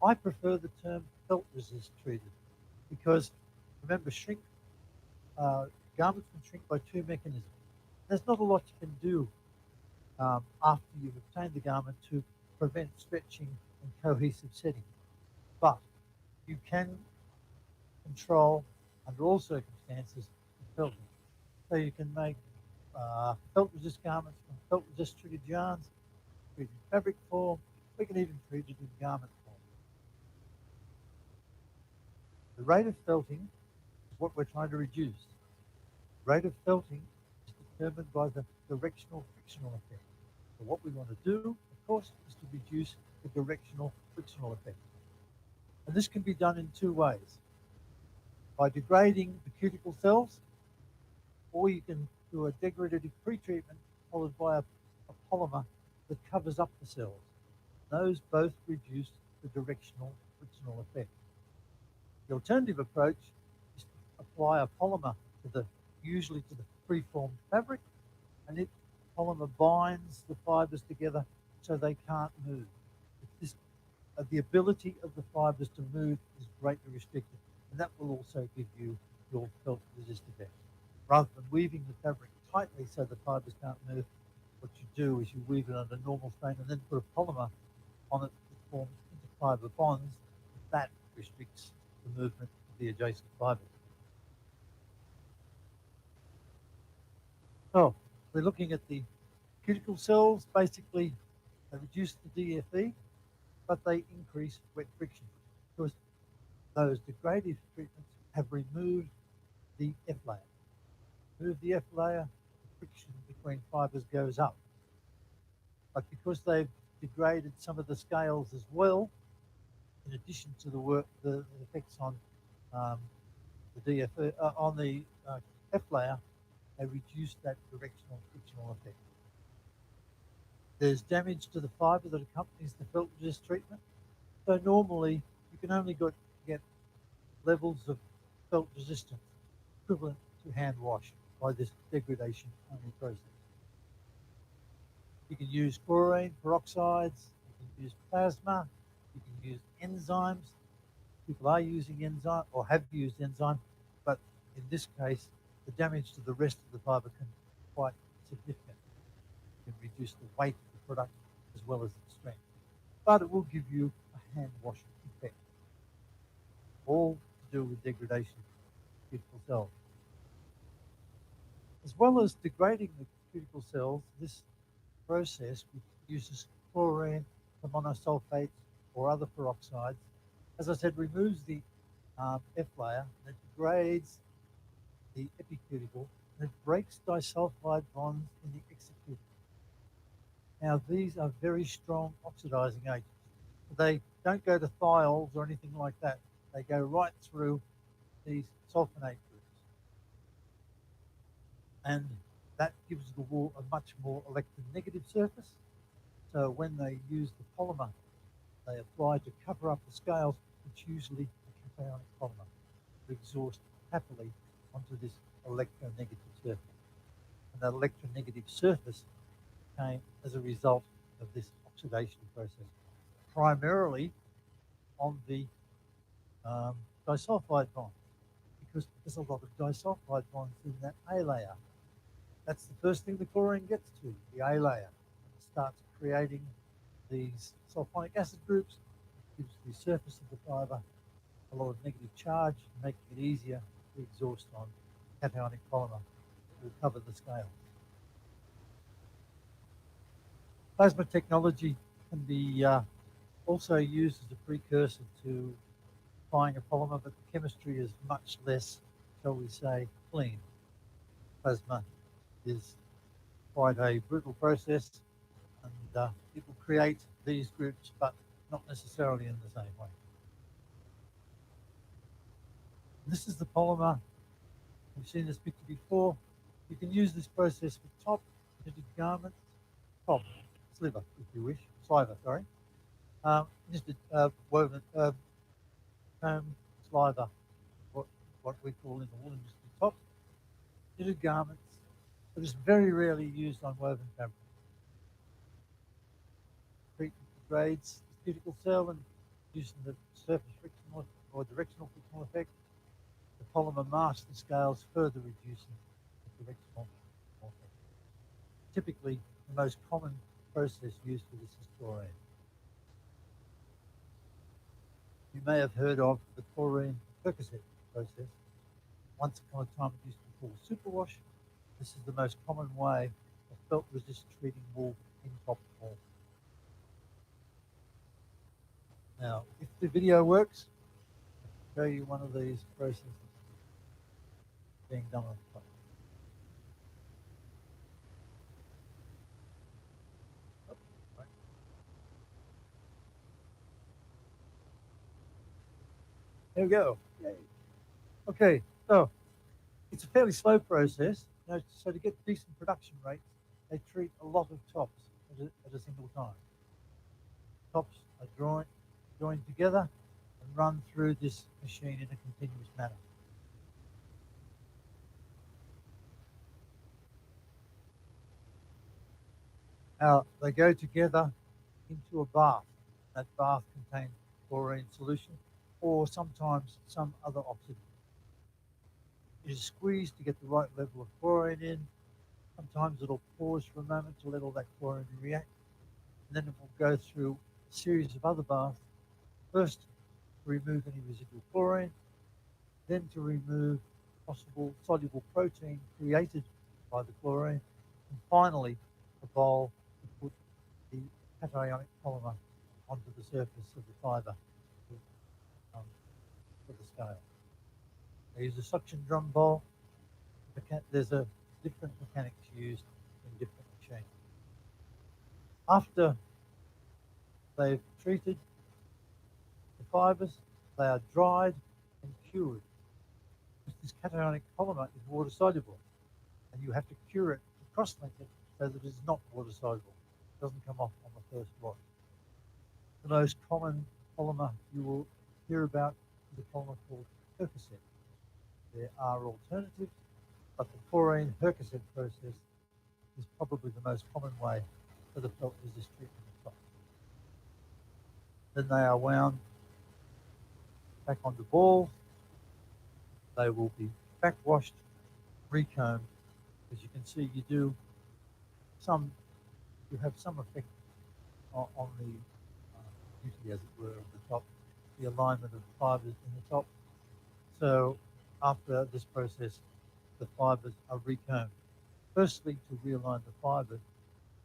I prefer the term felt resist treated because, remember, garments can shrink by two mechanisms. There's not a lot you can do after you've obtained the garment to prevent stretching and cohesive setting, but you can control under all circumstances felting. So you can make felt resist garments from felt resist treated yarns, treated in fabric form. We can even treat it in garment form. The rate of felting is what we're trying to reduce. The rate of felting is determined by the directional frictional effect. So what we want to do, of course, is to reduce the directional frictional effect. And this can be done in two ways. By degrading the cuticle cells, or you can do a degradative pretreatment followed by a polymer that covers up the cells. Those both reduce the directional frictional effect. The alternative approach is to apply a polymer usually to the preformed fabric, and the polymer binds the fibers together so they can't move. The ability of the fibers to move is greatly restricted, and that will also give you your felt resist effect. Rather than weaving the fabric tightly so the fibers can't move, what you do is you weave it under normal strain and then put a polymer on it that forms interfiber bonds. That restricts the movement of the adjacent fibers. So we're looking at the cuticle cells. Basically, they reduce the DFE, but they increase wet friction because those degradative treatments have removed the F layer. Move the F layer, the friction between fibers goes up. But because they've degraded some of the scales as well, in addition to the effects on the DF on the F layer. They reduce that directional frictional effect. There's damage to the fibre that accompanies the felt resist treatment. So normally you can only get levels of felt resistance equivalent to hand wash by this degradation only process. You can use chlorine peroxides, you can use plasma, you can use enzymes. People are using enzyme or have used enzyme, but in this case, the damage to the rest of the fibre can be quite significant. It can reduce the weight of the product as well as its strength, but it will give you a hand washing effect. All to do with degradation of cuticle cells. As well as degrading the cuticle cells, this process, which uses chlorine, the monosulfates, or other peroxides, as I said, removes the F layer, and it degrades the epicuticle, and it breaks disulfide bonds in the exocuticle. Now, these are very strong oxidizing agents. They don't go to thiols or anything like that. They go right through these sulfonate groups. And that gives the wool a much more electronegative surface. So when they use the polymer they apply to cover up the scales, it's usually a cationic polymer to exhaust happily onto this electronegative surface. And that electronegative surface came as a result of this oxidation process, primarily on the disulfide bonds, because there's a lot of disulfide bonds in that A layer. That's the first thing the chlorine gets to, the A layer. It starts creating these sulfonic acid groups, gives the surface of the fibre a lot of negative charge, making it easier to exhaust on cationic polymer to cover the scale. Plasma technology can be also used as a precursor to applying a polymer, but the chemistry is much less, shall we say, clean. Plasma is quite a brutal process, and it will create these groups, but not necessarily in the same way. This is the polymer. We've seen this picture before. You can use this process for top knitted garments, top sliver, if you wish, sliver, sorry. Knitted woven sliver, what we call in the wool industry top knitted garments, but it's very rarely used on woven fabric. Treatment degrades the cuticle cell, and using the surface frictional or directional frictional effect, the polymer masks the scales, further reducing the directional effect. Typically, the most common process used for this is chlorine. You may have heard of the chlorine percocet process. Once upon a time it used to be called superwash. This is the most common way of felt resist treating wool in top form. Now, if the video works, I'll show you one of these processes being done on top. There we go. Yay. Okay, so it's a fairly slow process. So to get decent production rates, they treat a lot of tops at a single time. Tops are joined together and run through this machine in a continuous manner. Now, they go together into a bath. That bath contains chlorine solution or sometimes some other oxidant. It is squeezed to get the right level of chlorine in. Sometimes it'll pause for a moment to let all that chlorine react. And then it will go through a series of other baths. First, to remove any residual chlorine, then to remove possible soluble protein created by the chlorine, and finally, a bowl to put the cationic polymer onto the surface of the fibre for the scale. They use a suction drum bowl. There's a different mechanics used in different machines. After they've treated the fibers, they are dried and cured. This cationic polymer is water soluble, and you have to cure it to cross-link it so that it is not water soluble. It doesn't come off on the first wash. The most common polymer you will hear about is a polymer called Hercocet. There are alternatives, but the chlorine Hercocet process is probably the most common way for the felt resist treatment of top. Then they are wound back onto balls. They will be back washed, recombed. As you can see, you have some effect on the beauty, as it were, of the top, the alignment of the fibers in the top. So after this process, the fibers are recombed. Firstly, to realign the fibers,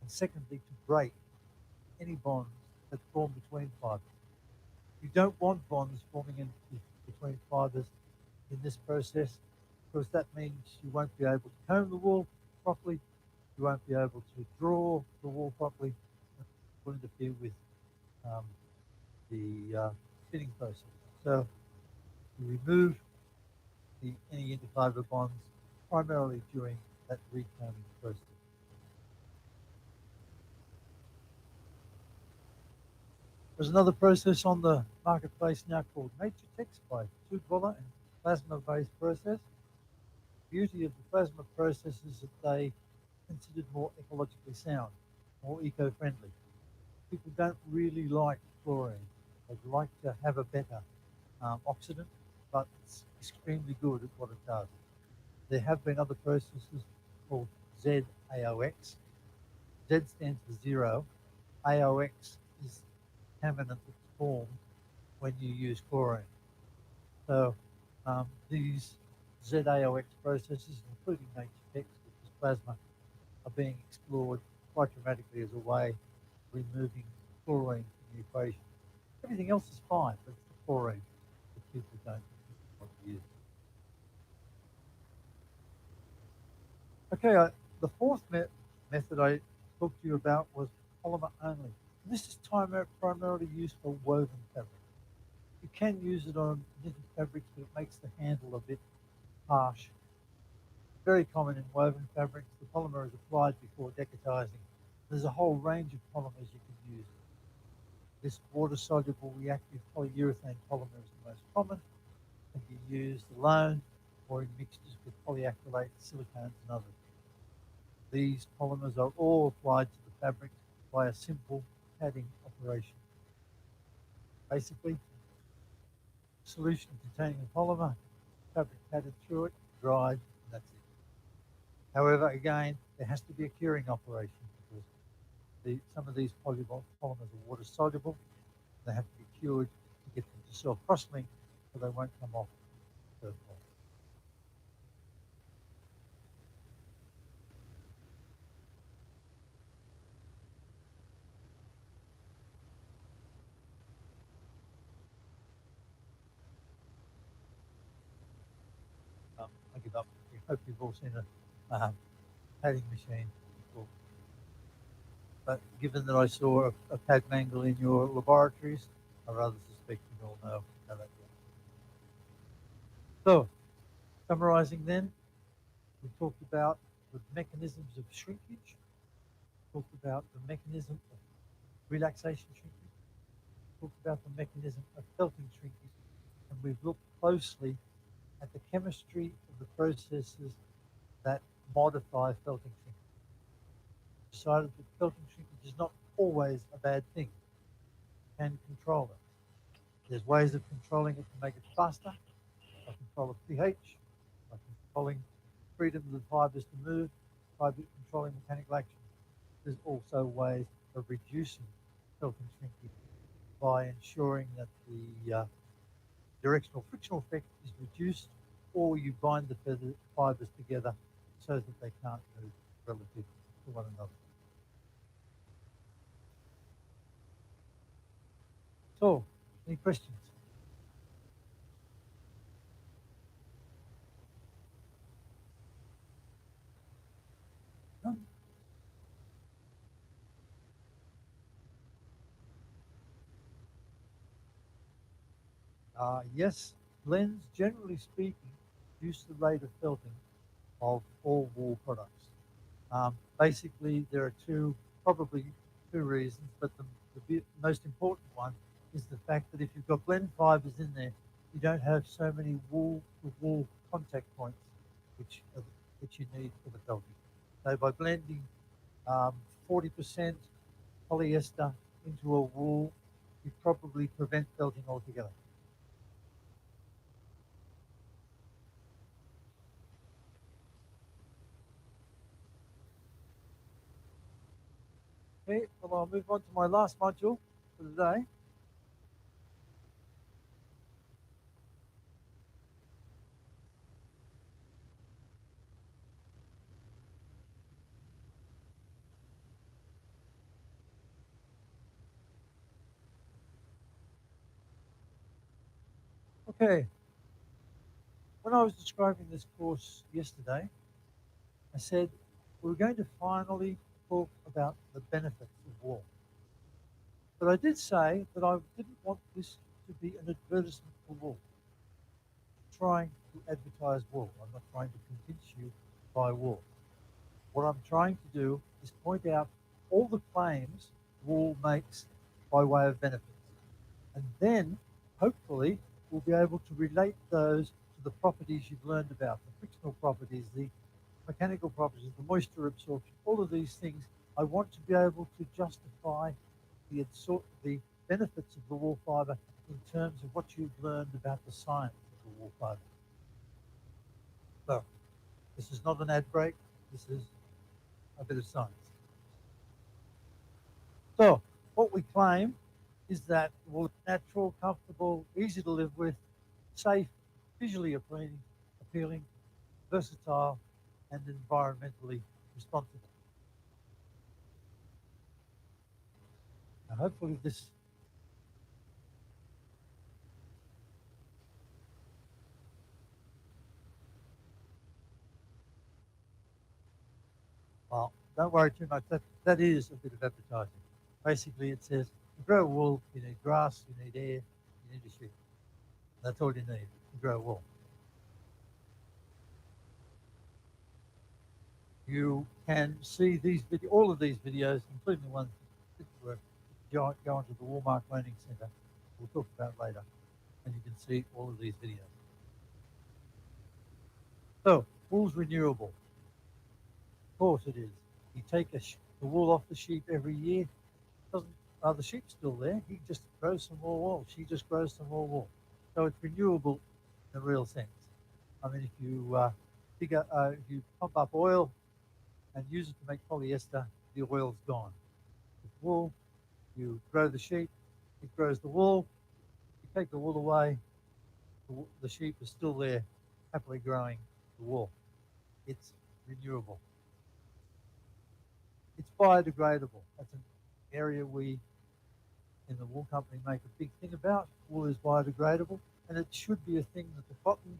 and secondly, to break any bonds that form between fibers. You don't want bonds forming between fibers in this process, because that means you won't be able to comb the wool properly, you won't be able to draw the wool properly, it will interfere with the spinning process. So you remove any interfiber bonds primarily during that recombing process. There's another process on the marketplace now called Nature-Tex by Tudwala and plasma-based process. The beauty of the plasma process is that they considered more ecologically sound, more eco-friendly. People don't really like chlorine. They'd like to have a better oxidant, but it's extremely good at what it does. There have been other processes called ZAOX. Z stands for zero. AOX is contaminant that's formed when you use chlorine. So these ZAOX processes, including Nature-Tex, which is plasma, are being explored quite dramatically as a way of removing chlorine from the equation. Everything else is fine, but it's the chlorine that people don't want to use. Okay, the fourth method I talked to you about was polymer only. And this is primarily used for woven fabric. You can use it on knitted fabrics, but it makes the handle a bit harsh. Very common in woven fabrics. The polymer is applied before decotizing. There's a whole range of polymers you can use. This water-soluble reactive polyurethane polymer is the most common. It can be used alone or in mixtures with polyacrylate, silicones, and others. These polymers are all applied to the fabric by a simple padding operation. Basically, solution containing the polymer, fabric padded through it, dried, and that's it. However, again, there has to be a curing operation because some of these polymers are water soluble. They have to be cured to get them to self-cross-link so they won't come off the first wash. I give up. I hope you've all seen a padding machine before. But given that I saw a pad mangle in your laboratories, I rather suspect you all know how that works. So, summarizing then, we talked about the mechanisms of shrinkage, talked about the mechanism of relaxation shrinkage, talked about the mechanism of felting shrinkage, and we've looked closely at the chemistry of the processes that modify felting shrinkage. Decided that felting shrinkage is not always a bad thing. You can control it. There's ways of controlling it to make it faster, by control of pH, by controlling freedom of the fibers to move, by controlling mechanical action. There's also ways of reducing felting shrinkage by ensuring that the directional frictional effect is reduced, or you bind the fibers together so that they can't move relative to one another. So, any questions? No? Yes, blends, generally speaking, reduce the rate of felting of all wool products. Basically, there are probably two reasons, but the most important one is the fact that if you've got blend fibers in there, you don't have so many wool-to-wool contact points, which you need for the felting. So by blending 40% polyester into a wool, you probably prevent felting altogether. Okay, well, I'll move on to my last module for the day. Okay, when I was describing this course yesterday, I said we were going to finally talk about the benefits of wool. But I did say that I didn't want this to be an advertisement for wool. I'm trying to advertise wool. I'm not trying to convince you to buy wool. What I'm trying to do is point out all the claims wool makes by way of benefits. And then, hopefully, we'll be able to relate those to the properties you've learned about, the frictional properties, the mechanical properties, the moisture absorption, all of these things. I want to be able to justify the benefits of the wool fibre in terms of what you've learned about the science of the wool fibre. So, this is not an ad break, this is a bit of science. So, what we claim is that wool is natural, comfortable, easy to live with, safe, visually appealing, versatile, and environmentally responsible. Now, hopefully this, well, don't worry too much, that is a bit of advertising. Basically it says, to grow wool, you need grass, you need air, you need a sheep. That's all you need to grow wool. You can see all of these videos, including the ones that were go onto the Walmart Learning Center, we'll talk about later, and you can see all of these videos. So, wool's renewable. Of course it is. You take the wool off the sheep every year, the sheep's still there, he just grows some more wool, she just grows some more wool. So it's renewable in the real sense. I mean, if you pump up oil and use it to make polyester, the oil's gone. With wool, you grow the sheep, it grows the wool, you take the wool away, the sheep is still there, happily growing the wool. It's renewable. It's biodegradable. That's an area we in the wool company make a big thing about. Wool is biodegradable, and it should be a thing that the cotton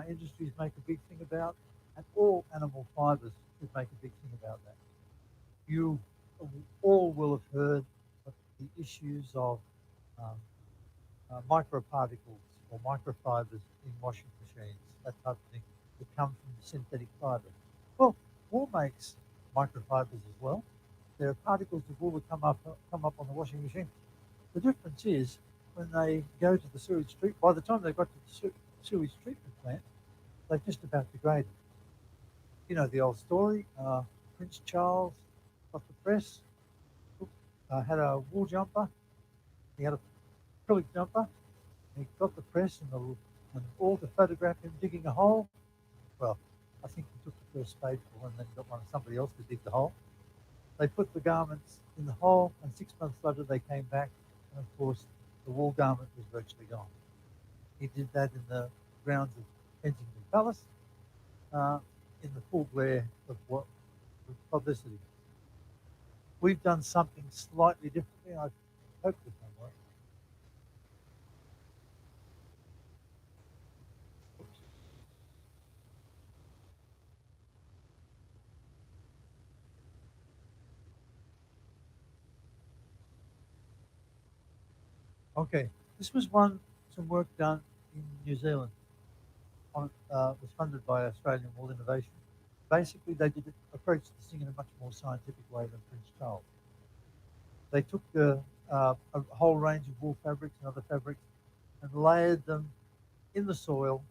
industries make a big thing about, and all animal fibers should make a big thing about that. You all will have heard of the issues of microparticles or microfibers in washing machines, that type of thing, that come from the synthetic fiber. Well, wool makes microfibers as well. There are particles of wool that come up on the washing machine. The difference is when they go to the sewage treatment, by the time they've got to the sewage treatment plant, they've just about degraded. You know the old story, Prince Charles got the press, had a wool jumper, he had a acrylic jumper, he got the press and all to photograph him digging a hole. Well, I think he took the first spadeful and then got somebody else to dig the hole. They put the garments in the hole, and 6 months later they came back, and of course the wool garment was virtually gone. He did that in the grounds of Kensington Palace, in the full glare of publicity. We've done something slightly differently. I hope this one works. Okay, this was one some work done in New Zealand. Was funded by Australian Wool Innovation. Basically, they did approach this thing in a much more scientific way than Prince Charles. They took a whole range of wool fabrics and other fabrics and layered them in the soil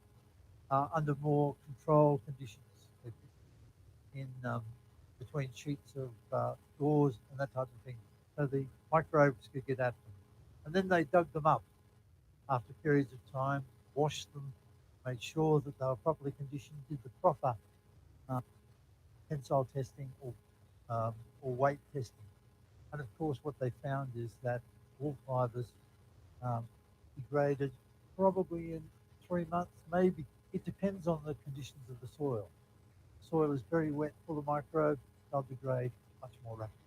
under more controlled conditions, in between sheets of gauze and that type of thing, so the microbes could get at them. And then they dug them up after periods of time, washed them, made sure that they were properly conditioned, did the proper tensile testing or weight testing. And of course, what they found is that wool fibers degraded probably in 3 months, maybe. It depends on the conditions of the soil. The soil is very wet, full of microbes, they'll degrade much more rapidly.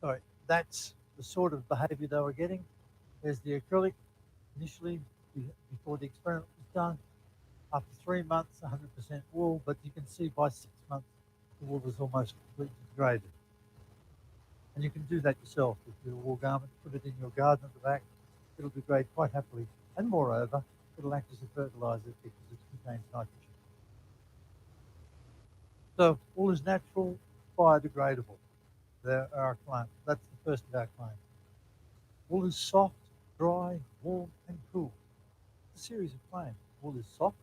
So that's the sort of behavior they were getting. There's the acrylic initially, before the experiment was done. After 3 months, 100% wool, but you can see by 6 months, the wool is almost completely degraded. And you can do that yourself with your wool garment, put it in your garden at the back, it'll degrade quite happily. And moreover, it'll act as a fertilizer because it contains nitrogen. So wool is natural, biodegradable. There are our claims. That's the first of our claims. Wool is soft, dry, warm, and cool. It's a series of claims. Wool is soft,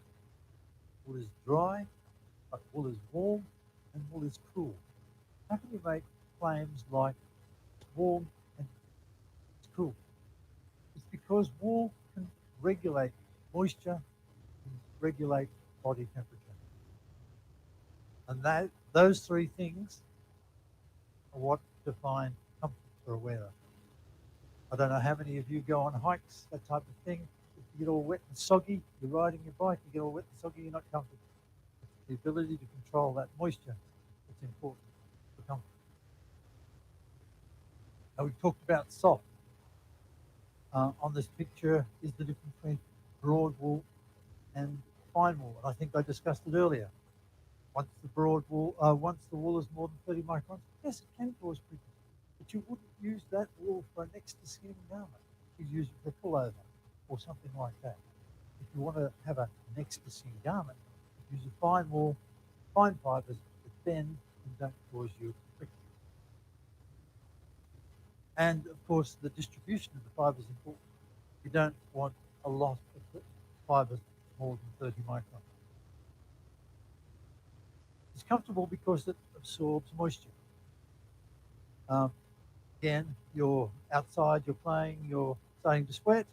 wool is dry, but wool is warm, and wool is cool. How can you make claims like it's warm and it's cool? It's because wool can regulate moisture, and regulate body temperature. And those three things are what define comfort for a wearer. I don't know how many of you go on hikes, that type of thing. If you get all wet and soggy, you're riding your bike, you get all wet and soggy, you're not comfortable. The ability to control that moisture is important for comfort. Now, we talked about soft. On this picture is the difference between broad wool and fine wool. And I think I discussed it earlier. Once the wool is more than 30 microns, yes, it can cause prickles. But you wouldn't use that wool for a next to skin garment. You'd use it for a pullover or something like that. If you want to have a next to skin garment, use a fine wool, fine fibers that bend and don't cause you prickles. And of course, the distribution of the fibers is important. You don't want a lot of fibers more than 30 microns. It's comfortable because it absorbs moisture. Again, you're outside, you're playing, you're starting to sweat.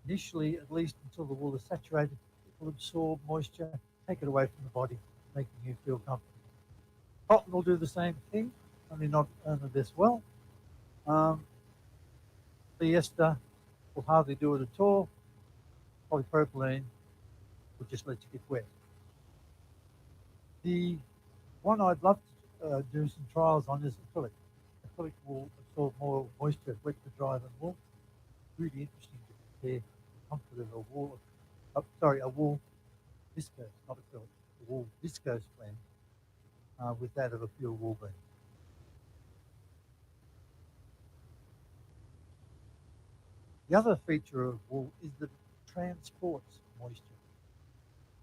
Initially, at least until the wool is saturated, it will absorb moisture, take it away from the body, making you feel comfortable. Cotton will do the same thing, only not this well. Polyester will hardly do it at all. Polypropylene will just let you get wet. The one I'd love to do some trials on is acrylic. Acrylic will absorb more moisture wet to dry than wool. Really interesting to compare the comfort of a wool, a wool viscose, not acrylic, a wool viscose blend with that of a pure wool blend. The other feature of wool is that it transports moisture.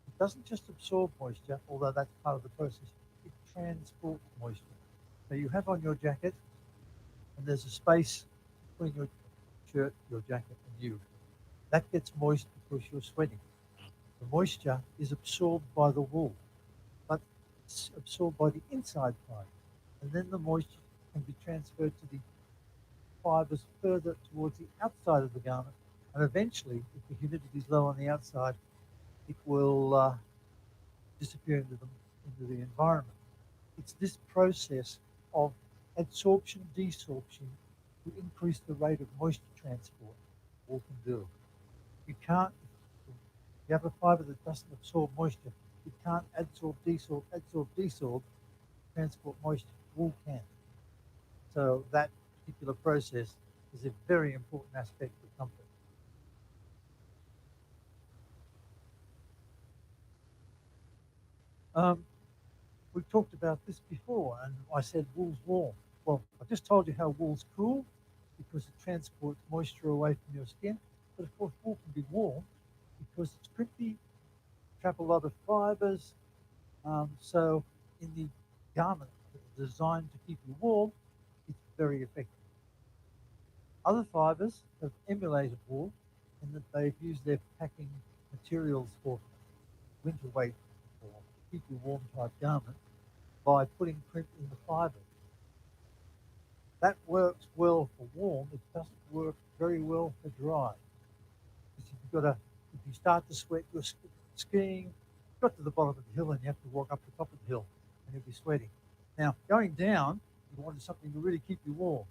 It doesn't just absorb moisture, although that's part of the process. It transports moisture. So you have on your jacket, and there's a space between your shirt, your jacket, and you. That gets moist because you're sweating. The moisture is absorbed by the wool, but it's absorbed by the inside part. And then the moisture can be transferred to the fibers further towards the outside of the garment. And eventually, if the humidity is low on the outside, it will disappear into the environment. It's this process of adsorption, desorption to increase the rate of moisture transport wool can do. You can't, if you have a fiber that doesn't absorb moisture, it can't adsorb, desorb, transport moisture. Wool can. So that particular process is a very important aspect of comfort. We talked about this before, and I said wool's warm. Well, I just told you how wool's cool because it transports moisture away from your skin. But of course, wool can be warm because it's crimpy, trap a lot of fibers. So in the garment that are designed to keep you warm, it's very effective. Other fibers have emulated wool in that they've used their packing materials for winter weight or keep you warm type garment by putting crimp in the fibre. That works well for warm. It doesn't work very well for dry. Because if you start to sweat, you're skiing, got to the bottom of the hill and you have to walk up the top of the hill and you'll be sweating. Now, going down, you wanted something to really keep you warm.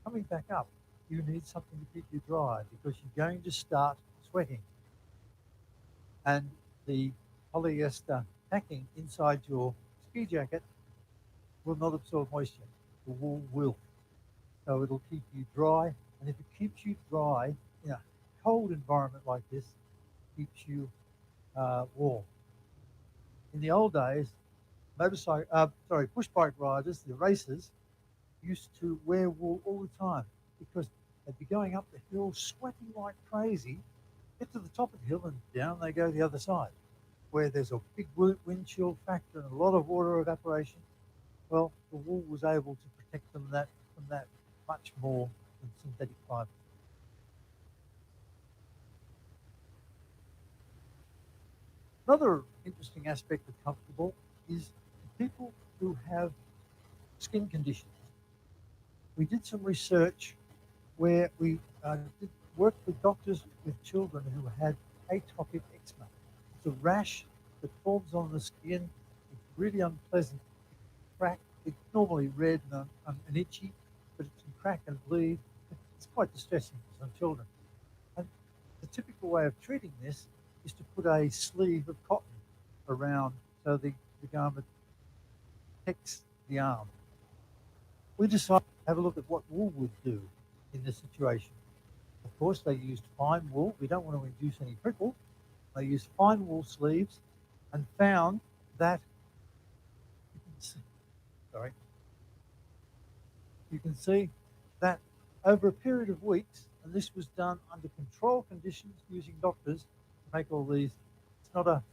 Coming back up, you need something to keep you dry because you're going to start sweating. And the polyester packing inside your ski jacket will not absorb moisture. The wool will. So it'll keep you dry. And if it keeps you dry in a cold environment like this, it keeps you warm. In the old days, push bike riders, the racers, used to wear wool all the time because they'd be going up the hill sweating like crazy, get to the top of the hill and down they go the other side, where there's a big wind chill factor and a lot of water evaporation. Well, the wool was able to protect them from that much more than synthetic fibre. Another interesting aspect of comfortable is people who have skin conditions. We did some research where we did work with doctors with children who had atopic eczema. It's a rash that forms on the skin. It's really unpleasant. Crack. It's normally red and itchy, but it can crack and bleed. It's quite distressing for some children. And the typical way of treating this is to put a sleeve of cotton around so the garment protects the arm. We decided to have a look at what wool would do in this situation. Of course, they used fine wool. We don't want to induce any prickle. They used fine wool sleeves and found that, you can see that over a period of weeks, and this was done under control conditions using doctors to make all these. It's not a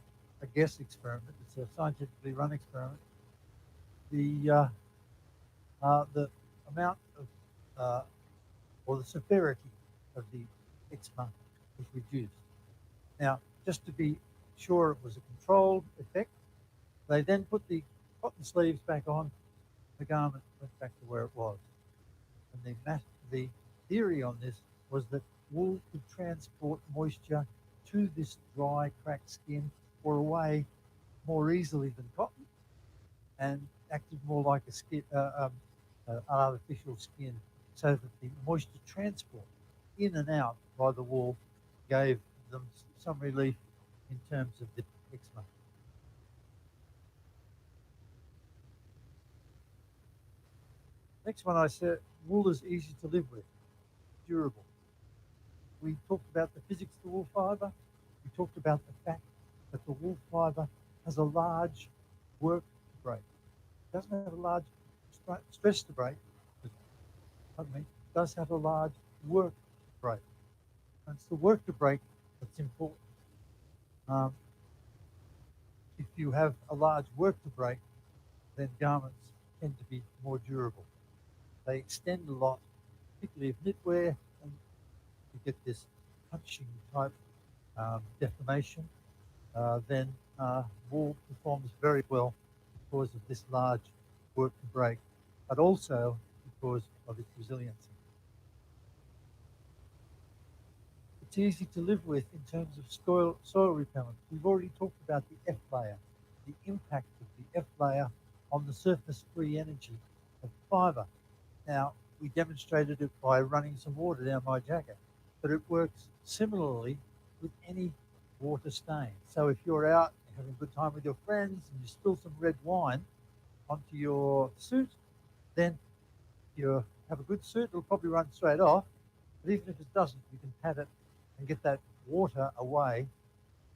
guess experiment, it's a scientifically run experiment. The amount of, or the severity of the eczema was reduced. Now, just to be sure it was a controlled effect, they then put the cotton sleeves back on, the garment went back to where it was. And the theory on this was that wool could transport moisture to this dry, cracked skin or away more easily than cotton and acted more like an artificial skin, so that the moisture transport in and out by the wool gave them some relief in terms of the eczema. Next one, I said wool is easy to live with, durable. We talked about the physics of the wool fibre. We talked about the fact that the wool fibre has a large work to break. It doesn't have a large stress to break, but it does have a large work to break. And it's the work to break that's important. If you have a large work to break, then garments tend to be more durable. They extend a lot, particularly if knitwear, and you get this punching type deformation, then wool performs very well because of this large work to break, but also because of its resiliency. It's easy to live with in terms of soil repellent. We've already talked about the F layer, the impact of the F layer on the surface free energy of fibre. Now, we demonstrated it by running some water down my jacket, but it works similarly with any water stain. So if you're out having a good time with your friends and you spill some red wine onto your suit, then you have a good suit, it'll probably run straight off. But even if it doesn't, you can pat it and get that water away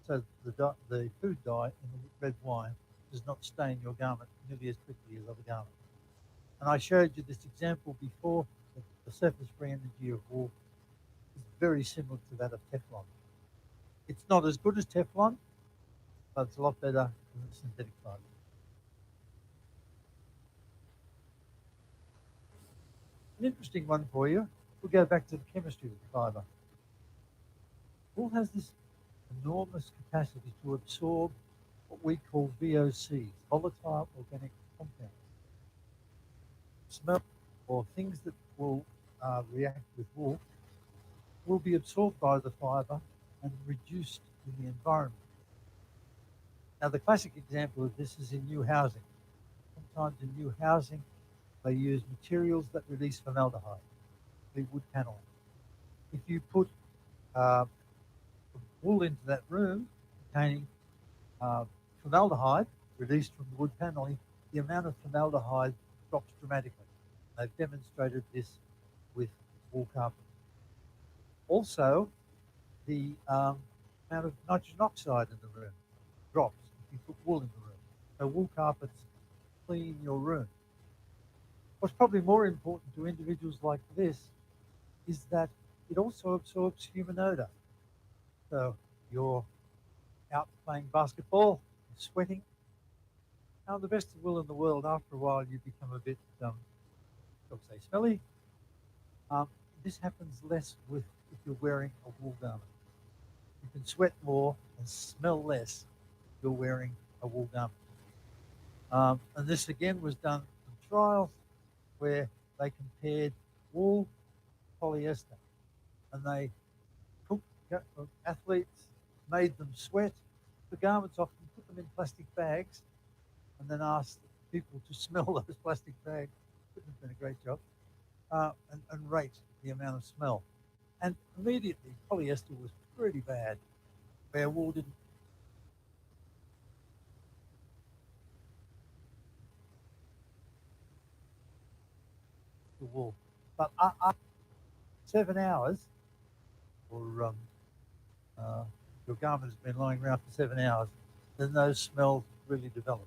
so the food dye in the red wine does not stain your garment nearly as quickly as other garments. And I showed you this example before. The surface free energy of wool is very similar to that of Teflon. It's not as good as Teflon, but it's a lot better than the synthetic fiber. An interesting one for you. We'll go back to the chemistry of the fiber. Wool has this enormous capacity to absorb what we call VOCs, volatile organic compounds. Smell or things that will react with wool will be absorbed by the fiber and reduced in the environment. Now, the classic example of this is in new housing. Sometimes in new housing, they use materials that release formaldehyde, the wood panel. If you put wool into that room containing formaldehyde released from the wood paneling, the amount of formaldehyde drops dramatically. They've demonstrated this with wool carpet. Also, the amount of nitrogen oxide in the room drops if you put wool in the room. So wool carpets clean your room. What's probably more important to individuals like this is that it also absorbs human odor. So you're out playing basketball, you're sweating. Now, the best of will in the world, after a while, you become a bit, shall we say, smelly. This happens less if you're wearing a wool garment. You can sweat more and smell less if you're wearing a wool garment. And this again was done in trials where they compared wool polyester, and they took athletes, made them sweat the garments off and put them in plastic bags, and then asked people to smell those plastic bags. Couldn't have been a great job. And rate the amount of smell. And immediately polyester was pretty bad, where wool didn't. The wool, but after 7 hours, or your garment has been lying around for 7 hours, then those smells really develop,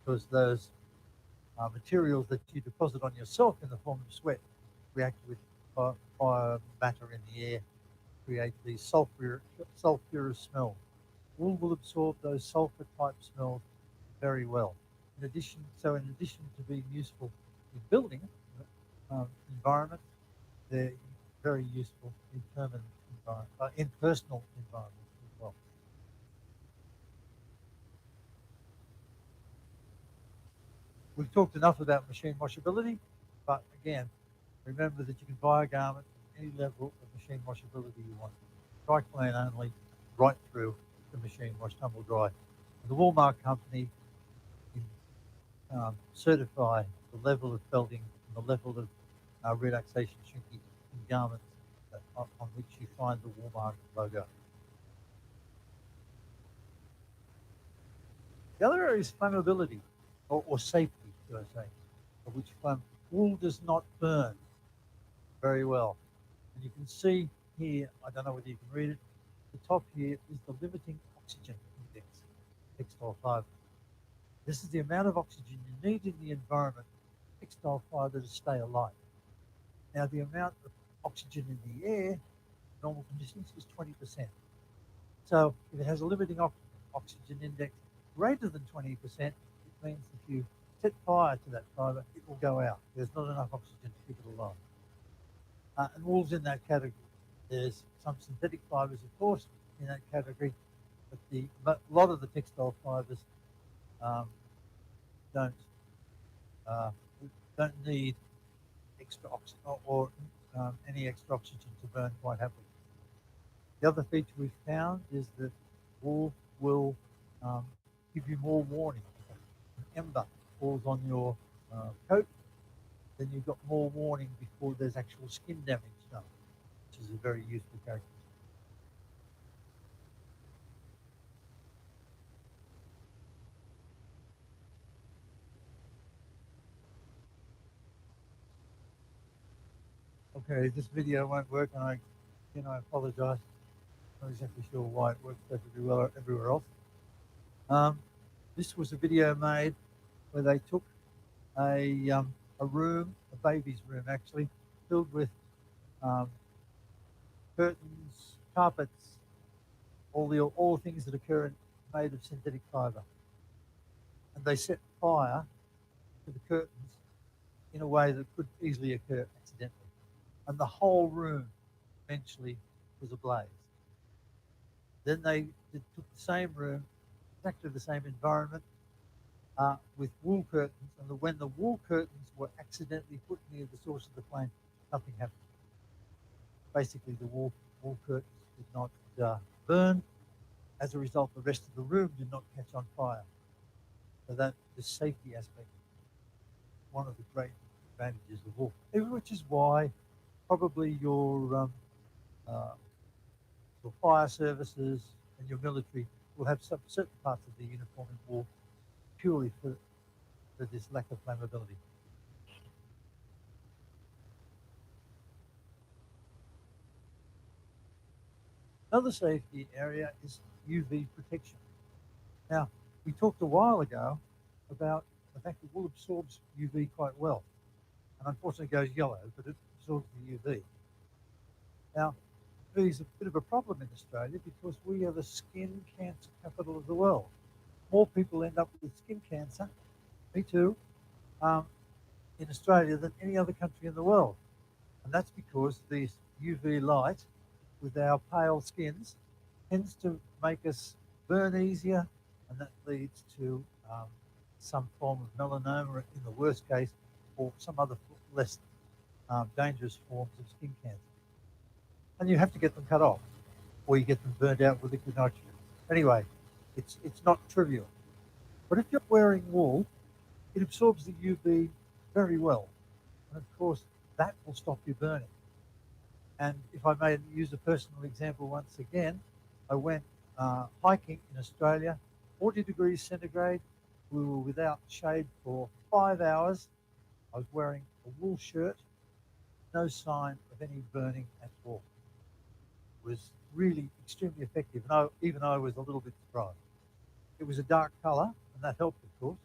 because those materials that you deposit on yourself in the form of sweat react with fire matter in the air, create these sulfurous smells. Wool will absorb those sulfur type smells very well. In addition to being useful in building environments, they're very useful in permanent environment, in personal environments as well. We've talked enough about machine washability, but again, remember that you can buy a garment at any level of machine washability you want. Dry clean only, right through the machine wash, tumble dry. And the Walmart company certify the level of felting and the level of relaxation shrinkage in garments on which you find the Walmart logo. The other area is flammability, or safety, should I say, of which wool does not burn very well. And you can see here, I don't know whether you can read it, the top here is the limiting oxygen index, textile fiber. This is the amount of oxygen you need in the environment for textile fiber to stay alive. Now, the amount of oxygen in the air, in normal conditions, is 20%. So if it has a limiting oxygen index greater than 20%, it means if you set fire to that fiber, it will go out. There's not enough oxygen to keep it alive. And wool's in that category. There's some synthetic fibers, of course, in that category, but a lot of the textile fibers don't need extra oxygen or any extra oxygen to burn quite happily. The other feature we've found is that wool will give you more warning. If an ember falls on your coat, then you've got more warning before there's actual skin damage done, which is a very useful characteristic. Okay, this video won't work, and I apologize. Not exactly sure why it works perfectly well everywhere else. This was a video made where they took a a room, a baby's room actually, filled with curtains, carpets, all the things that occur made of synthetic fibre. And they set fire to the curtains in a way that could easily occur accidentally. And the whole room eventually was ablaze. Then they took the same room, exactly the same environment, with wool curtains, and when the wool curtains were accidentally put near the source of the flame, nothing happened. Basically, the wool curtains did not burn. As a result, the rest of the room did not catch on fire. So that the safety aspect, one of the great advantages of wool, which is why probably your fire services and your military will have some certain parts of the uniform in wool purely for this lack of flammability. Another safety area is UV protection. Now, we talked a while ago about the fact that wool absorbs UV quite well, and unfortunately goes yellow, but it absorbs the UV. Now, UV is a bit of a problem in Australia because we are the skin cancer capital of the world. More people end up with skin cancer, me too, in Australia than any other country in the world. And that's because the UV light with our pale skins tends to make us burn easier, and that leads to some form of melanoma in the worst case, or some other less dangerous forms of skin cancer. And you have to get them cut off, or you get them burned out with liquid nitrogen. Anyway, it's not trivial. But if you're wearing wool, it absorbs the UV very well. And of course, that will stop you burning. And if I may use a personal example once again, I went hiking in Australia, 40 degrees centigrade. We were without shade for 5 hours. I was wearing a wool shirt, no sign of any burning at all. It was really extremely effective. And even I was a little bit surprised. It was a dark colour, and that helped, of course.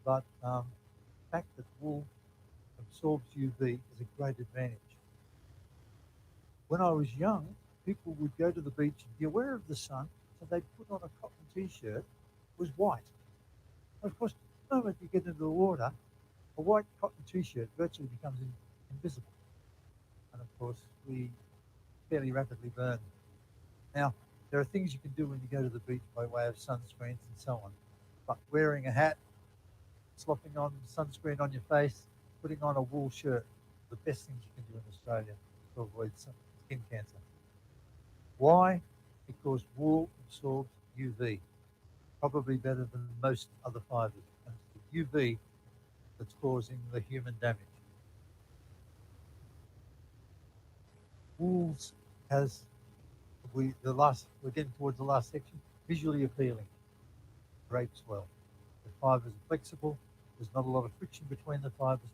But the fact that wool absorbs UV is a great advantage. When I was young, people would go to the beach and be aware of the sun, so they'd put on a cotton t-shirt. It was white. Of course, the moment you get into the water, a white cotton t-shirt virtually becomes invisible. And of course, we fairly rapidly burn. Now, there are things you can do when you go to the beach by way of sunscreens and so on. But wearing a hat, slopping on sunscreen on your face, putting on a wool shirt, the best things you can do in Australia to avoid skin cancer. Why? Because wool absorbs UV, probably better than most other fibers. And it's the UV that's causing the human damage. Wools has, we're getting towards the last section, visually appealing, drapes well. The fibers are flexible, there's not a lot of friction between the fibers,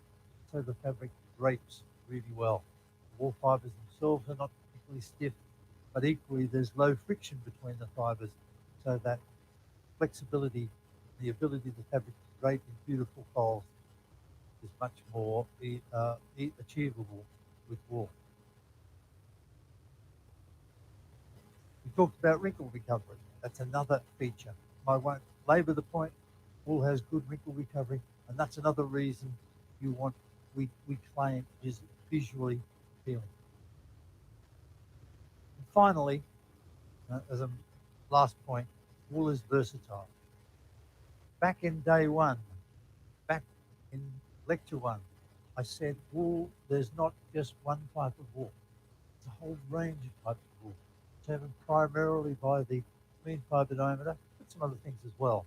so the fabric drapes really well. The wool fibers themselves are not particularly stiff, but equally there's low friction between the fibers, so that flexibility, the ability of the fabric to drape in beautiful folds is much more achievable with wool. We talked about wrinkle recovery. That's another feature. I won't labour the point. Wool has good wrinkle recovery, and that's another reason we claim is visually appealing. And finally, as a last point, wool is versatile. Back in day one, back in lecture one, I said wool, there's not just one type of wool. It's a whole range of types of wool, determined primarily by the mean fibre diameter, but some other things as well,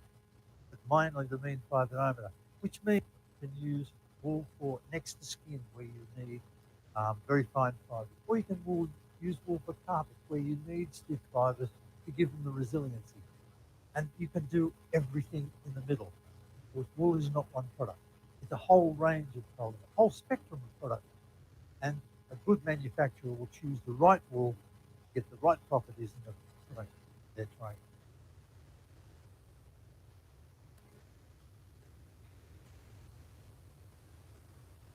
but mainly the mean fibre diameter, which means you can use wool for next to skin where you need very fine fibres, or you can use wool for carpet where you need stiff fibres to give them the resiliency. And you can do everything in the middle. Because wool is not one product. It's a whole range of products, a whole spectrum of products. And a good manufacturer will choose the right wool to get the right properties in the product they're trying.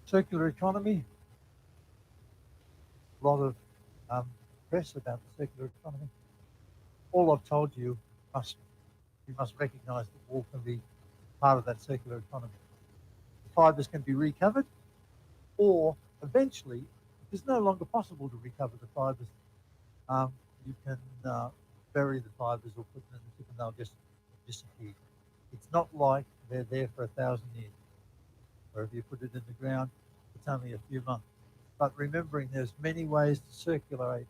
Circular economy, a lot of press about the circular economy. All I've told you you must recognise that wool can be part of that circular economy. The fibres can be recovered, or eventually, if it's no longer possible to recover the fibres, you can bury the fibres or put them in the tip and they'll just disappear. It's not like they're there for 1,000 years, or if you put it in the ground, it's only a few months. But remembering there's many ways to circulate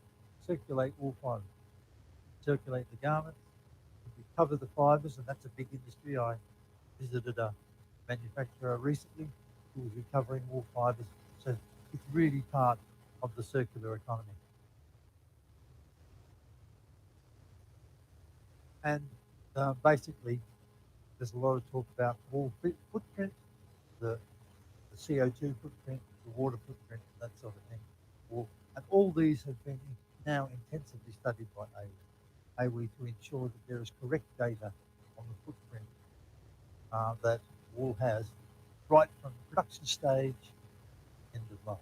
wool fibres. Circulate the garments, recover the fibres, and that's a big industry. I visited a manufacturer recently who was recovering wool fibres. So it's really part of the circular economy. And basically, there's a lot of talk about wool footprint, the CO2 footprint, the water footprint, that sort of thing. Wool. And all these have been now intensively studied by AWE to ensure that there is correct data on the footprint that wool has right from the production stage, end of life.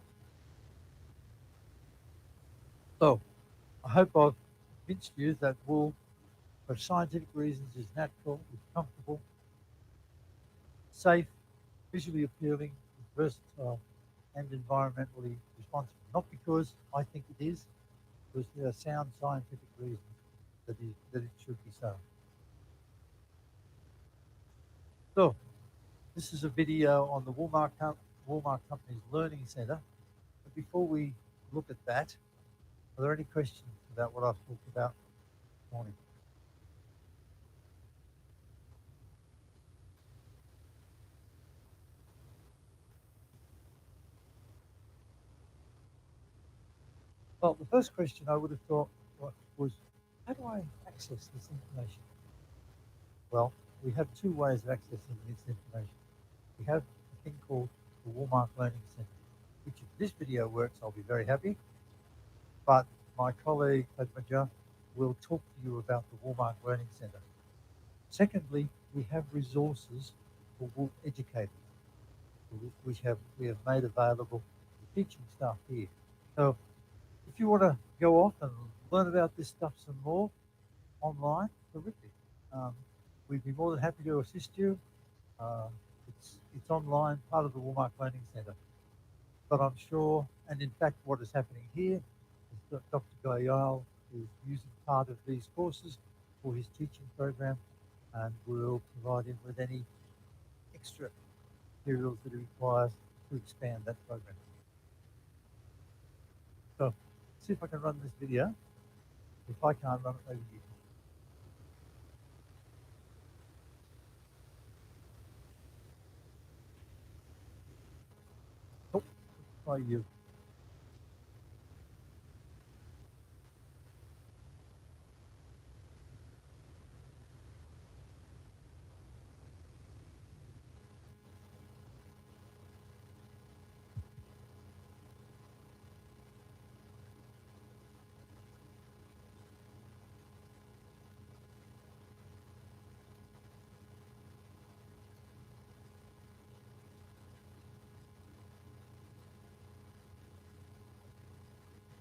So I hope I've convinced you that wool, for scientific reasons, is natural, is comfortable, safe, visually appealing, versatile, and environmentally responsible. Not because I think it is, because there are sound scientific reasons that it should be so. So this is a video on the Woolmark Company's Learning Centre. But before we look at that, are there any questions about what I've talked about this morning? Well, the first question I would have thought was, how do I access this information? Well, we have two ways of accessing this information. We have a thing called the Woolmark Learning Centre, which if this video works, I'll be very happy. But my colleague, Padmaja, will talk to you about the Woolmark Learning Centre. Secondly, we have resources for wool educators, which we have made available to the teaching staff here. So if you want to go off and learn about this stuff some more online, terrific. We'd be more than happy to assist you. It's online, part of the Woolmark Learning Centre. But I'm sure, and in fact what is happening here is that Dr. Gayal is using part of these courses for his teaching program, and we'll provide him with any extra materials that he requires to expand that program. So, see if I can run this video. If I can't run it, maybe you can. Oh, try you.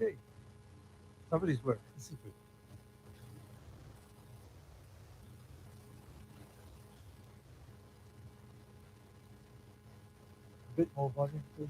Okay. Somebody's work. This is good. A bit more volume, please.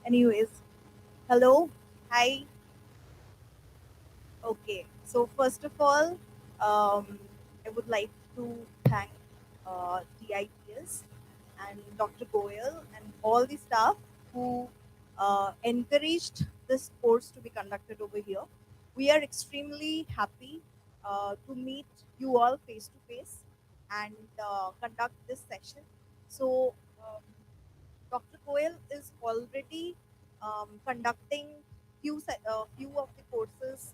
Anyways, hello, hi. Okay, so first of all, I would like to thank TIT&S and Dr. Goyal and all the staff who encouraged this course to be conducted over here. We are extremely happy to meet you all face to face and conduct this session. So, Dr. Goyal is already conducting few of the courses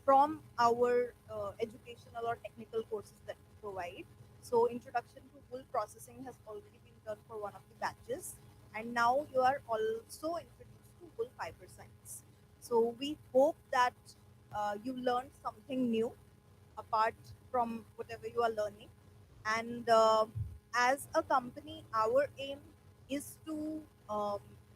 from our educational or technical courses that we provide. So, introduction to wool processing has already been done for one of the batches, and now you are also introduced to wool fiber science. So, we hope that you learned something new apart from whatever you are learning. And as a company, our aim is to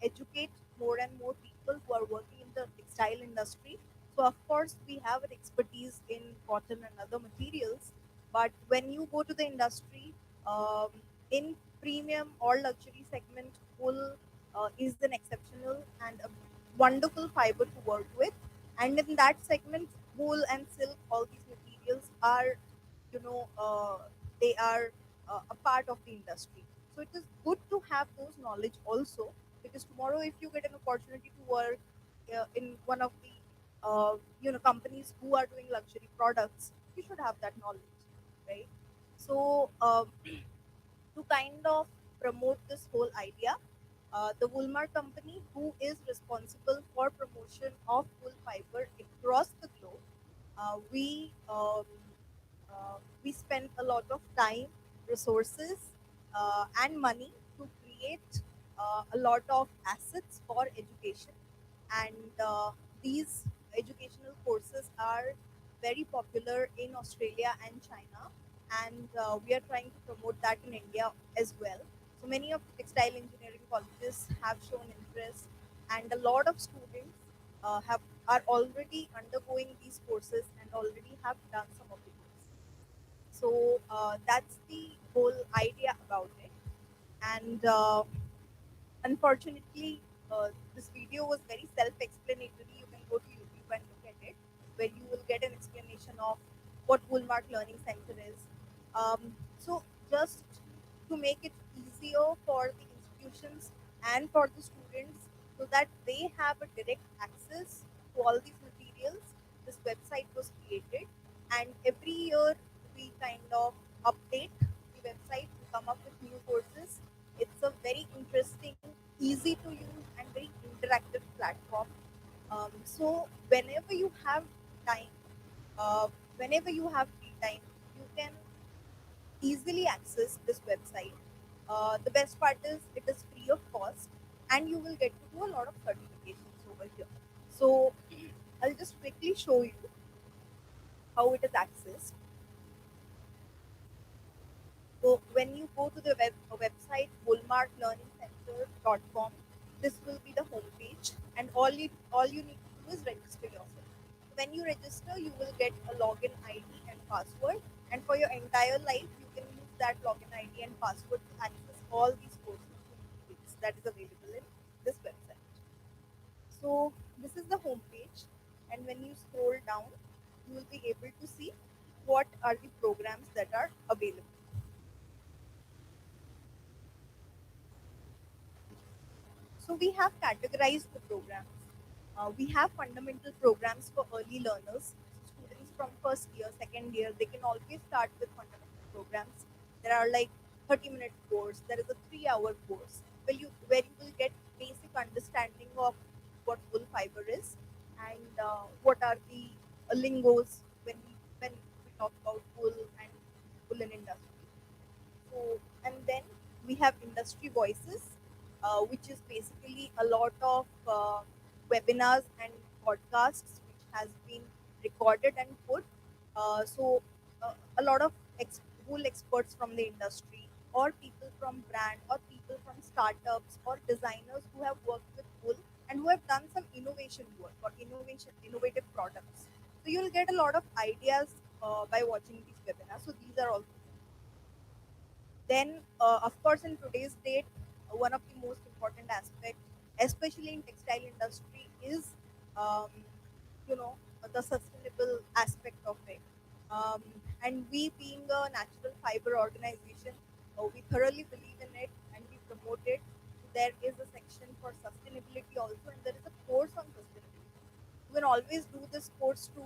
educate more and more people who are working in the textile industry. So, of course, we have an expertise in cotton and other materials. But when you go to the industry, um, in premium or luxury segment, wool is an exceptional and a wonderful fiber to work with. And in that segment, wool and silk, all these materials are, you know, they are a part of the industry. So it is good to have those knowledge also, because tomorrow if you get an opportunity to work in one of the companies who are doing luxury products, you should have that knowledge, right? So to kind of promote this whole idea, the Woolmar company, who is responsible for promotion of wool fiber across the globe, we spend a lot of time, resources, and money to create a lot of assets for education. And these educational courses are very popular in Australia and China, and we are trying to promote that in India as well. So many of the textile engineering colleges have shown interest, and a lot of students have are already undergoing these courses and already have done some of the courses. So that's the whole idea about it. And unfortunately, this video was very self-explanatory. You can go to YouTube and look at it, where you will get an explanation of what Woolmark Learning Center is. So just to make it easier for the institutions and for the students, so that they have a direct access to all these materials, this website was created, and every year we kind of update the website to come up with new courses. It's a very interesting, easy to use, and very interactive platform. So time, uh, whenever you have free time, you can easily access this website. The best part is it is free of cost, and you will get to do a lot of certifications over here. So I'll just quickly show you how it is accessed. So when you go to the website woolmarklearningcenter.com, this will be the homepage, and all you need to do is register yourself. When you register, you will get a login ID and password, and for your entire life, you can use that login ID and password to access all these courses that is available in this website. So this is the homepage, and when you scroll down, you will be able to see what are the programs that are available. So we have categorized the programs. We have fundamental programs for early learners. Students from first year, second year, they can always start with fundamental programs. There are like 30-minute course. There is a 3-hour course where you will get basic understanding of what wool fiber is, and what are the lingos when we talk about wool and woolen industry. So, and then we have industry voices, which is basically a lot of webinars and podcasts which has been recorded and put. A lot of wool experts from the industry, or people from brand, or people from startups, or designers who have worked with wool and who have done some innovation work or innovative products. So you'll get a lot of ideas by watching these webinars. So these are all. Then, of course, in today's date, one of the most important aspects especially in textile industry, is um, you know the sustainable aspect of it. Um, and we, being a natural fiber organization, we thoroughly believe in it and we promote it. There is a section for sustainability also, and there is a course on sustainability. You can always do this course to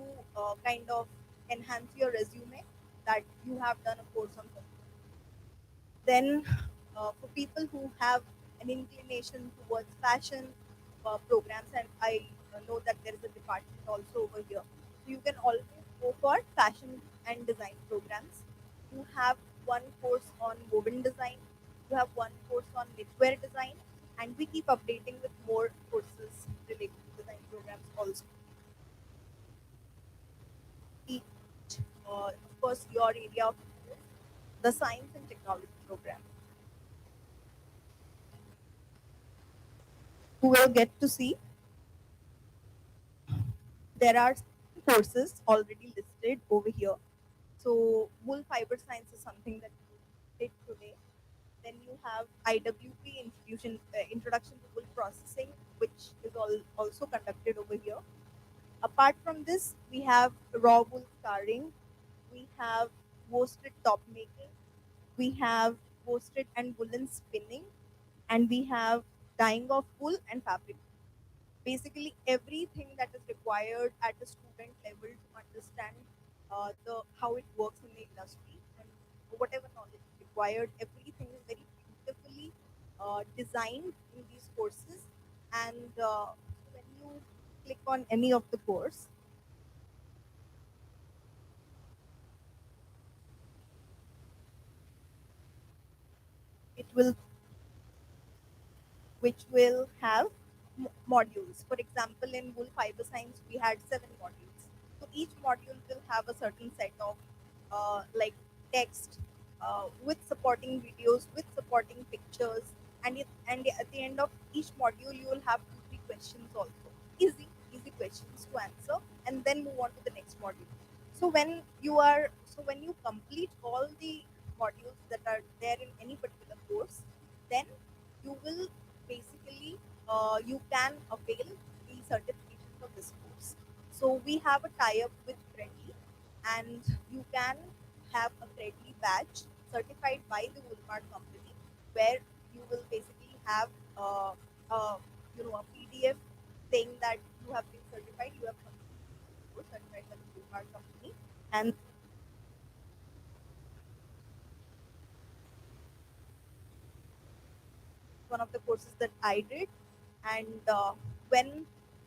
kind of enhance your resume that you have done a course on sustainability. Then, for people who have an inclination towards fashion programs, and I know that there is a department also over here, so you can always go for fashion and design programs. You have one course on woven design, you have one course on knitwear design, and we keep updating with more courses related to design programs also. Each, of course, your area of interest, the science and technology program. You will get to see there are courses already listed over here. So wool fiber science is something that you did today. Then you have IWP introduction to wool processing, which is also conducted over here. Apart from this, we have raw wool scouring, we have worsted top making, we have worsted and woolen spinning, and we have dyeing of wool and fabric. Basically everything that is required at the student level to understand the how it works in the industry, and whatever knowledge is required, everything is very beautifully designed in these courses. And when you click on any of the course, it will which will have modules. For example, in wool fiber science, we had 7 modules. So each module will have a certain set of like text with supporting videos, with supporting pictures, and at the end of each module, you will have 2 3 questions also. Easy questions to answer, and then move on to the next module. So when you complete all the modules that are there in any particular course, then you will basically you can avail the certification for this course. So we have a tie-up with Credly, and you can have a Credly badge certified by the Woolmart company, where you will basically have uh, uh, a PDF saying that you have been certified, you have completed this course certified by the Woolmart company, and one of the courses that I did. And when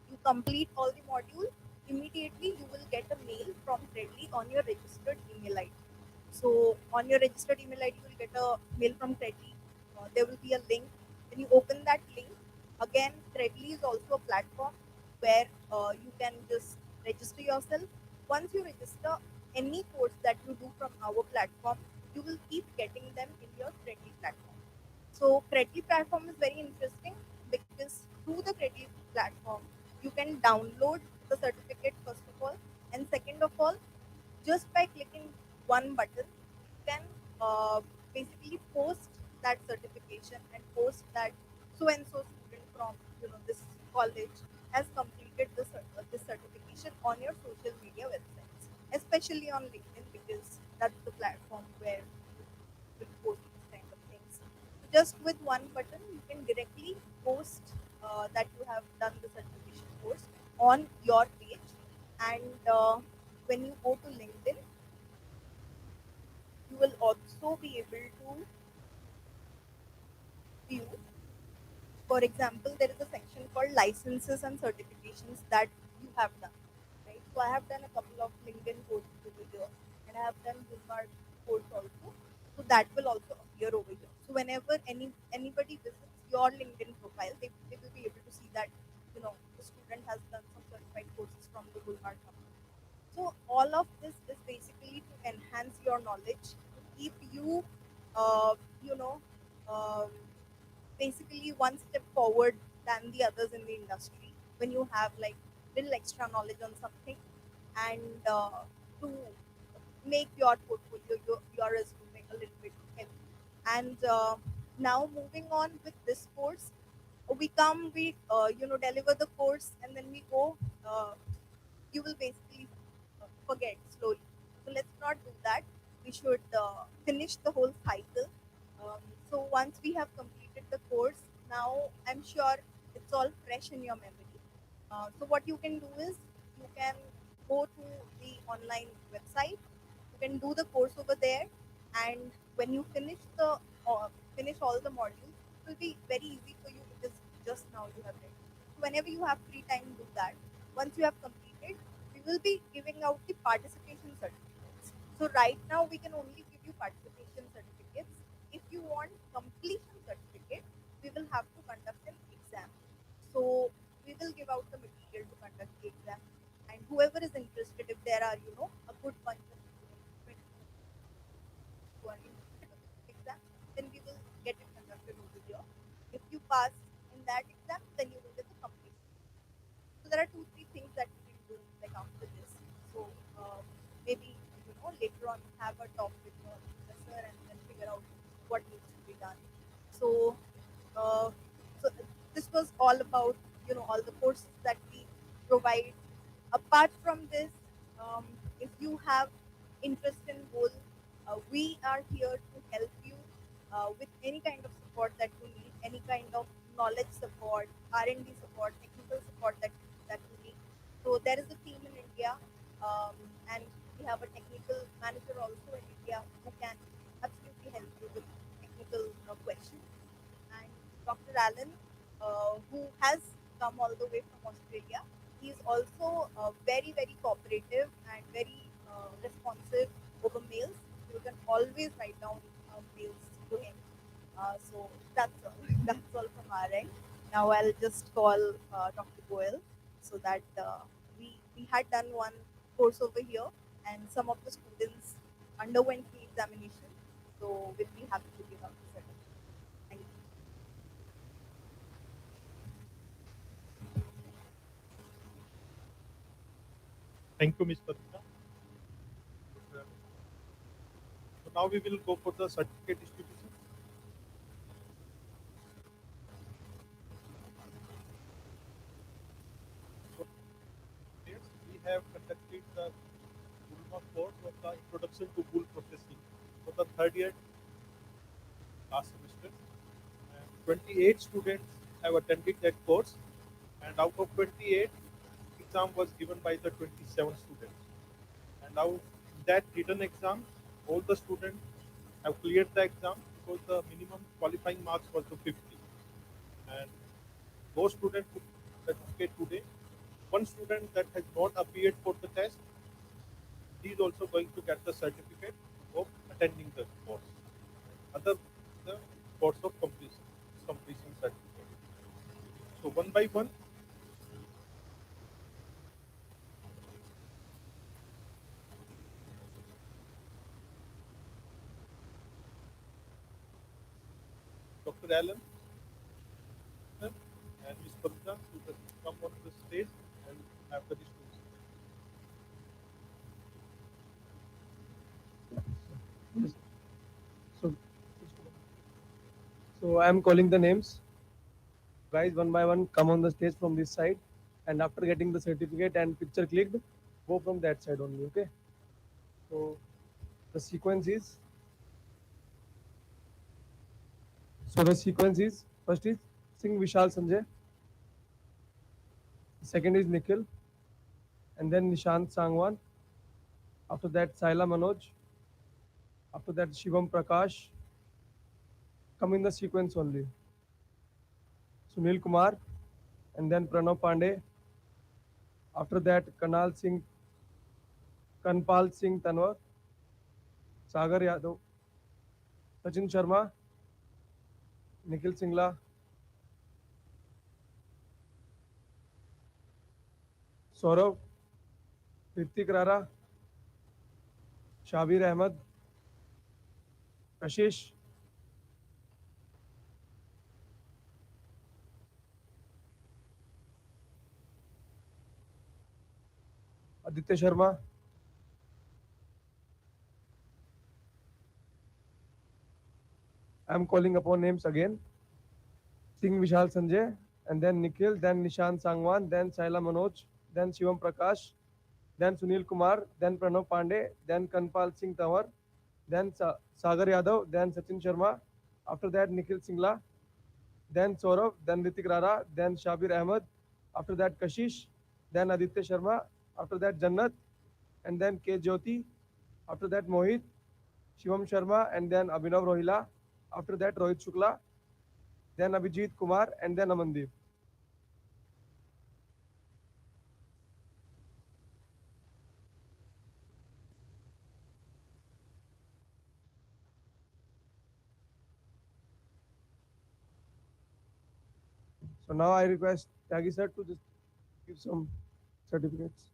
you complete all the module, immediately you will get a mail from Credly on your registered email ID. So on your registered email ID, you will get a mail from Credly. There will be a link. When you open that link, again, Credly is also a platform where you can just register yourself. Once you register any course that you do from our platform, you will keep getting them in your Credly platform. So Credly platform is very interesting because through the Credly platform, you can download the certificate first of all, and second of all, just by clicking one button, you can basically post that certification and post that so and so student from this college has completed this certification on your social media websites, especially on LinkedIn, because that's the platform where you will post these kind of things. So just with one button, you can directly post that you have done the certification course on your page. And when you go to LinkedIn, you will also be able to view. For example, there is a section called licenses and certifications that you have done. Right. So I have done a couple of LinkedIn courses over here, and I have done Bookmark course also. So that will also appear over here. So whenever anybody visits your LinkedIn profile, they will be able to see that the student has done some certified courses from the Bookmark company. So all of this is basically to enhance your knowledge, to keep you, uh, you know, um, basically one step forward than the others in the industry. When you have like little extra knowledge on something, and to make your portfolio, your resume a little bit heavy. And now moving on with this course, we come, we deliver the course, and then we go. You will basically forget slowly. So let's not do that. We should finish the whole cycle. So once we have completed the course, now I'm sure it's all fresh in your memory. So what you can do is you can go to the online website. You can do the course over there, and when you finish all the modules, it will be very easy for you because just now you have read. So whenever you have free time, do that. Once you have completed, we will be giving out the participation certificates. So right now we can only give you participation certificates. If you want completion certificate, we will have to conduct an exam. So we will give out the material to conduct the exam. And whoever is interested, if there are, a good bunch of students who are interested in the exam, then we will get it conducted over here. If you pass in that exam, then you will get the complete. So there are two, three things that you can do like after this. So maybe later on have a talk with your professor and then figure out what needs to be done. So uh, so this was all about all the courses that we provide. Apart from this, if you have interest in goal, we are here to help you with any kind of support that you need, any kind of knowledge support, R&D support, technical support that you need. So there is a team in India, and we have a technical manager also in India who can absolutely help you with technical questions. And Dr. Allen, who has come all the way from Australia, he is also very, very cooperative and very responsive over mails. You can always write down mails to him. So that's all. That's all from our end. Now I'll just call Dr. Goel so that we had done one course over here, and some of the students underwent the examination. So we'll be happy to give out the certificate. Thank you. Thank you, Ms. Patrika. So now we will go for the certificate distribution. So yes, we have conducted the Bulma course of the Introduction to Bull Processing for the third year last semester. And 28 students have attended that course, and out of 28, exam was given by the 27 students. And now in that written exam, all the students have cleared the exam because the minimum qualifying marks was to 50. And those students who certificate today, one student that has not appeared for the test, he is also going to get the certificate of attending the course. Other the course of completion certificate. So one by one, Dr. Allen sir, and Ms. Pavitra to come on the stage and have the discussion. Yes. So, so I'm calling the names. Guys, one by one, come on the stage from this side, and after getting the certificate and picture clicked, go from that side only. Okay. So the sequence is. So the sequence is first is Singh Vishal Sanjay, second is Nikhil, and then Nishant Sangwan. After that, Saila Manoj. After that, Shivam Prakash. Come in the sequence only. Sunil Kumar, and then Pranav Pandey. After that, Kanpal Singh Tanwar, Sagar Yadav, Sachin Sharma, Nikhil Singla, Saurav, Ritik Rara, Shabir Ahmed, Kashish, Aditya Sharma. I am calling upon names again. Singh Vishal Sanjay, and then Nikhil, then Nishant Sangwan, then Saila Manoj, then Shivam Prakash, then Sunil Kumar, then Pranav Pandey, then Kanpal Singh Tawar, then Sagar Yadav, then Sachin Sharma. After that, Nikhil Singla, then Saurav, then Ritik Rara, then Shabir Ahmed. After that, Kashish, then Aditya Sharma. After that, Jannat, and then K. Jyoti. After that, Mohit, Shivam Sharma, and then Abhinav Rohila. After that, Rohit Shukla, then Abhijit Kumar, and then Amandeep. So now I request Tyagi sir to just give some certificates.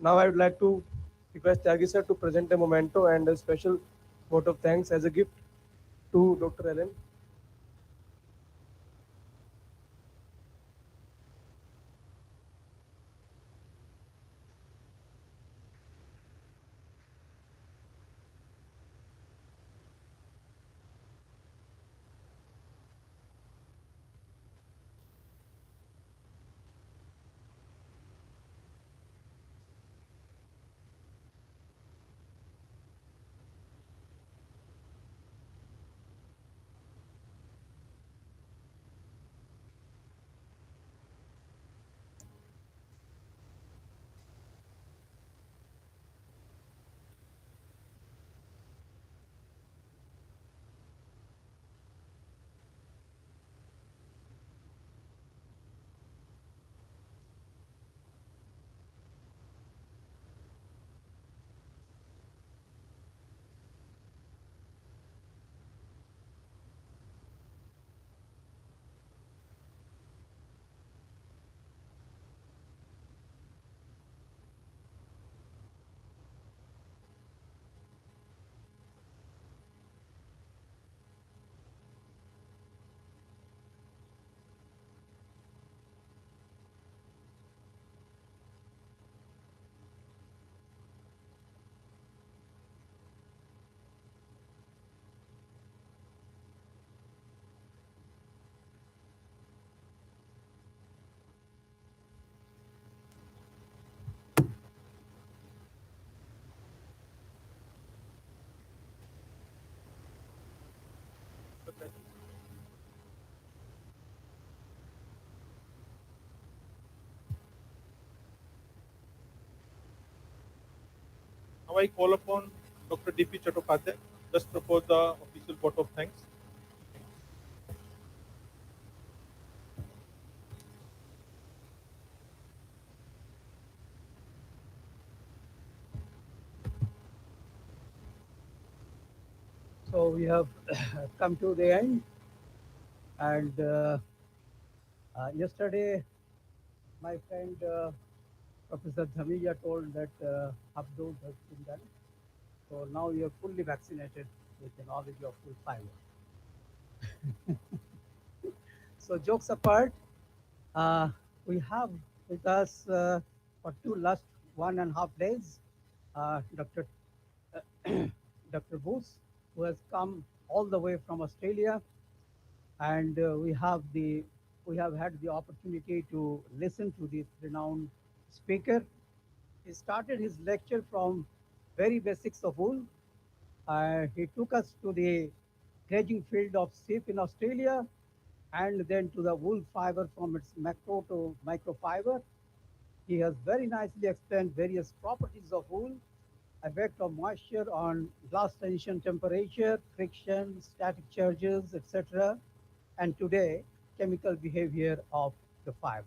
Now I would like to request Tyagi sir to present a memento and a special vote of thanks as a gift to Dr. Ellen. Now I call upon Dr. D.P. Chattopadhyay just propose the official vote of thanks. So we have come to the end, and yesterday my friend Professor Dhamija told that half dose has been done. So now you are fully vaccinated with the knowledge of full fiber. So jokes apart, uh, we have with us for two last 1.5 days, Dr. Dr. Bose, who has come all the way from Australia, and we have had the opportunity to listen to this renowned speaker. He started his lecture from very basics of wool. He took us to the grazing field of sheep in Australia, and then to the wool fiber from its macro to microfiber. He has very nicely explained various properties of wool, effect of moisture on glass transition temperature, friction, static charges, etc. And today, chemical behavior of the fibers.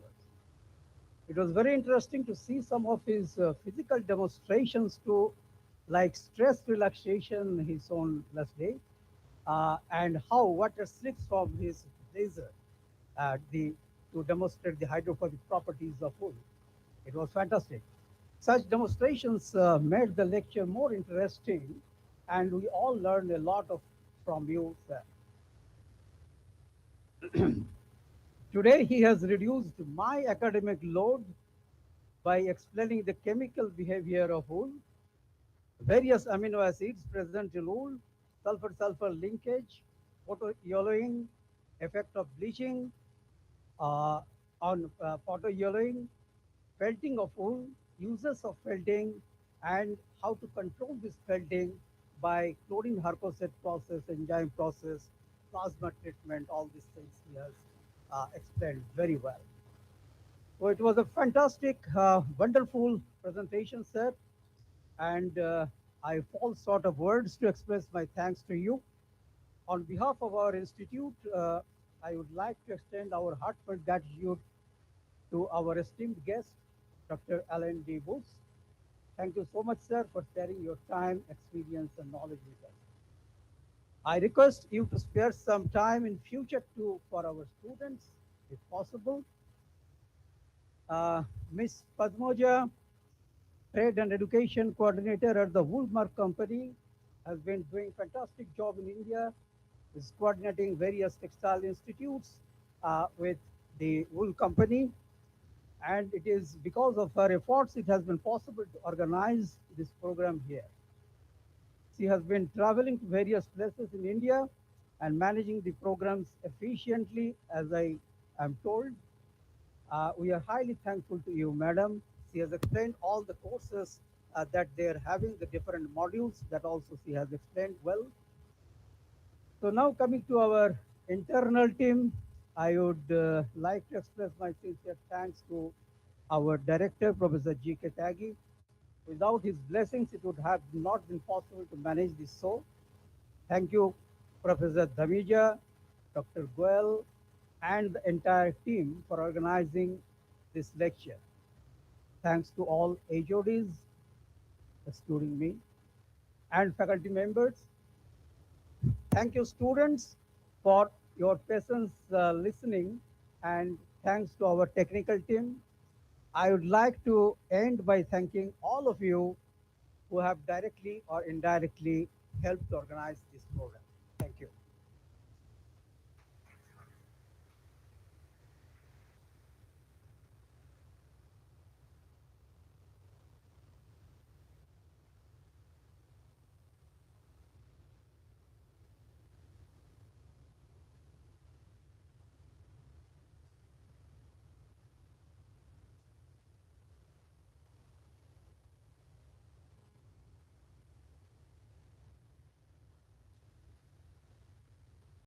It was very interesting to see some of his physical demonstrations too, like stress relaxation his own last day, and how water slips from his laser to demonstrate the hydrophobic properties of wool. It was fantastic. Such demonstrations made the lecture more interesting, and we all learned a lot from you, sir. Today, he has reduced my academic load by explaining the chemical behavior of wool, various amino acids present in wool, sulfur-sulfur linkage, photo-yellowing, effect of bleaching on photo-yellowing, felting of wool, uses of felting, and how to control this felting by chlorine Harcoset process, enzyme process, plasma treatment, all these things he has explained very well. So it was a fantastic, wonderful presentation, sir. And I fall short of words to express my thanks to you. On behalf of our institute, I would like to extend our heartfelt gratitude to our esteemed guest, Dr. Alan D. Booth. Thank you so much, sir, for sharing your time, experience, and knowledge with us. I request you to spare some time in future for our students, if possible. Ms. Padmoja, Trade and Education Coordinator at the Woolmark Company, has been doing fantastic job in India, is coordinating various textile institutes with the wool company. And it is because of her efforts, it has been possible to organize this program here. She has been traveling to various places in India and managing the programs efficiently, as I am told. We are highly thankful to you, madam. She has explained all the courses that they are having, the different modules that also she has explained well. So now coming to our internal team, I would like to express my sincere thanks to our director, Professor G.K. Taggi. Without his blessings, it would have not been possible to manage this show. Thank you, Professor Dhamija, Dr. Goel, and the entire team for organizing this lecture. Thanks to all HODs, excluding me, and faculty members. Thank you, students, for your patience listening, and thanks to our technical team. I would like to end by thanking all of you who have directly or indirectly helped organize this program.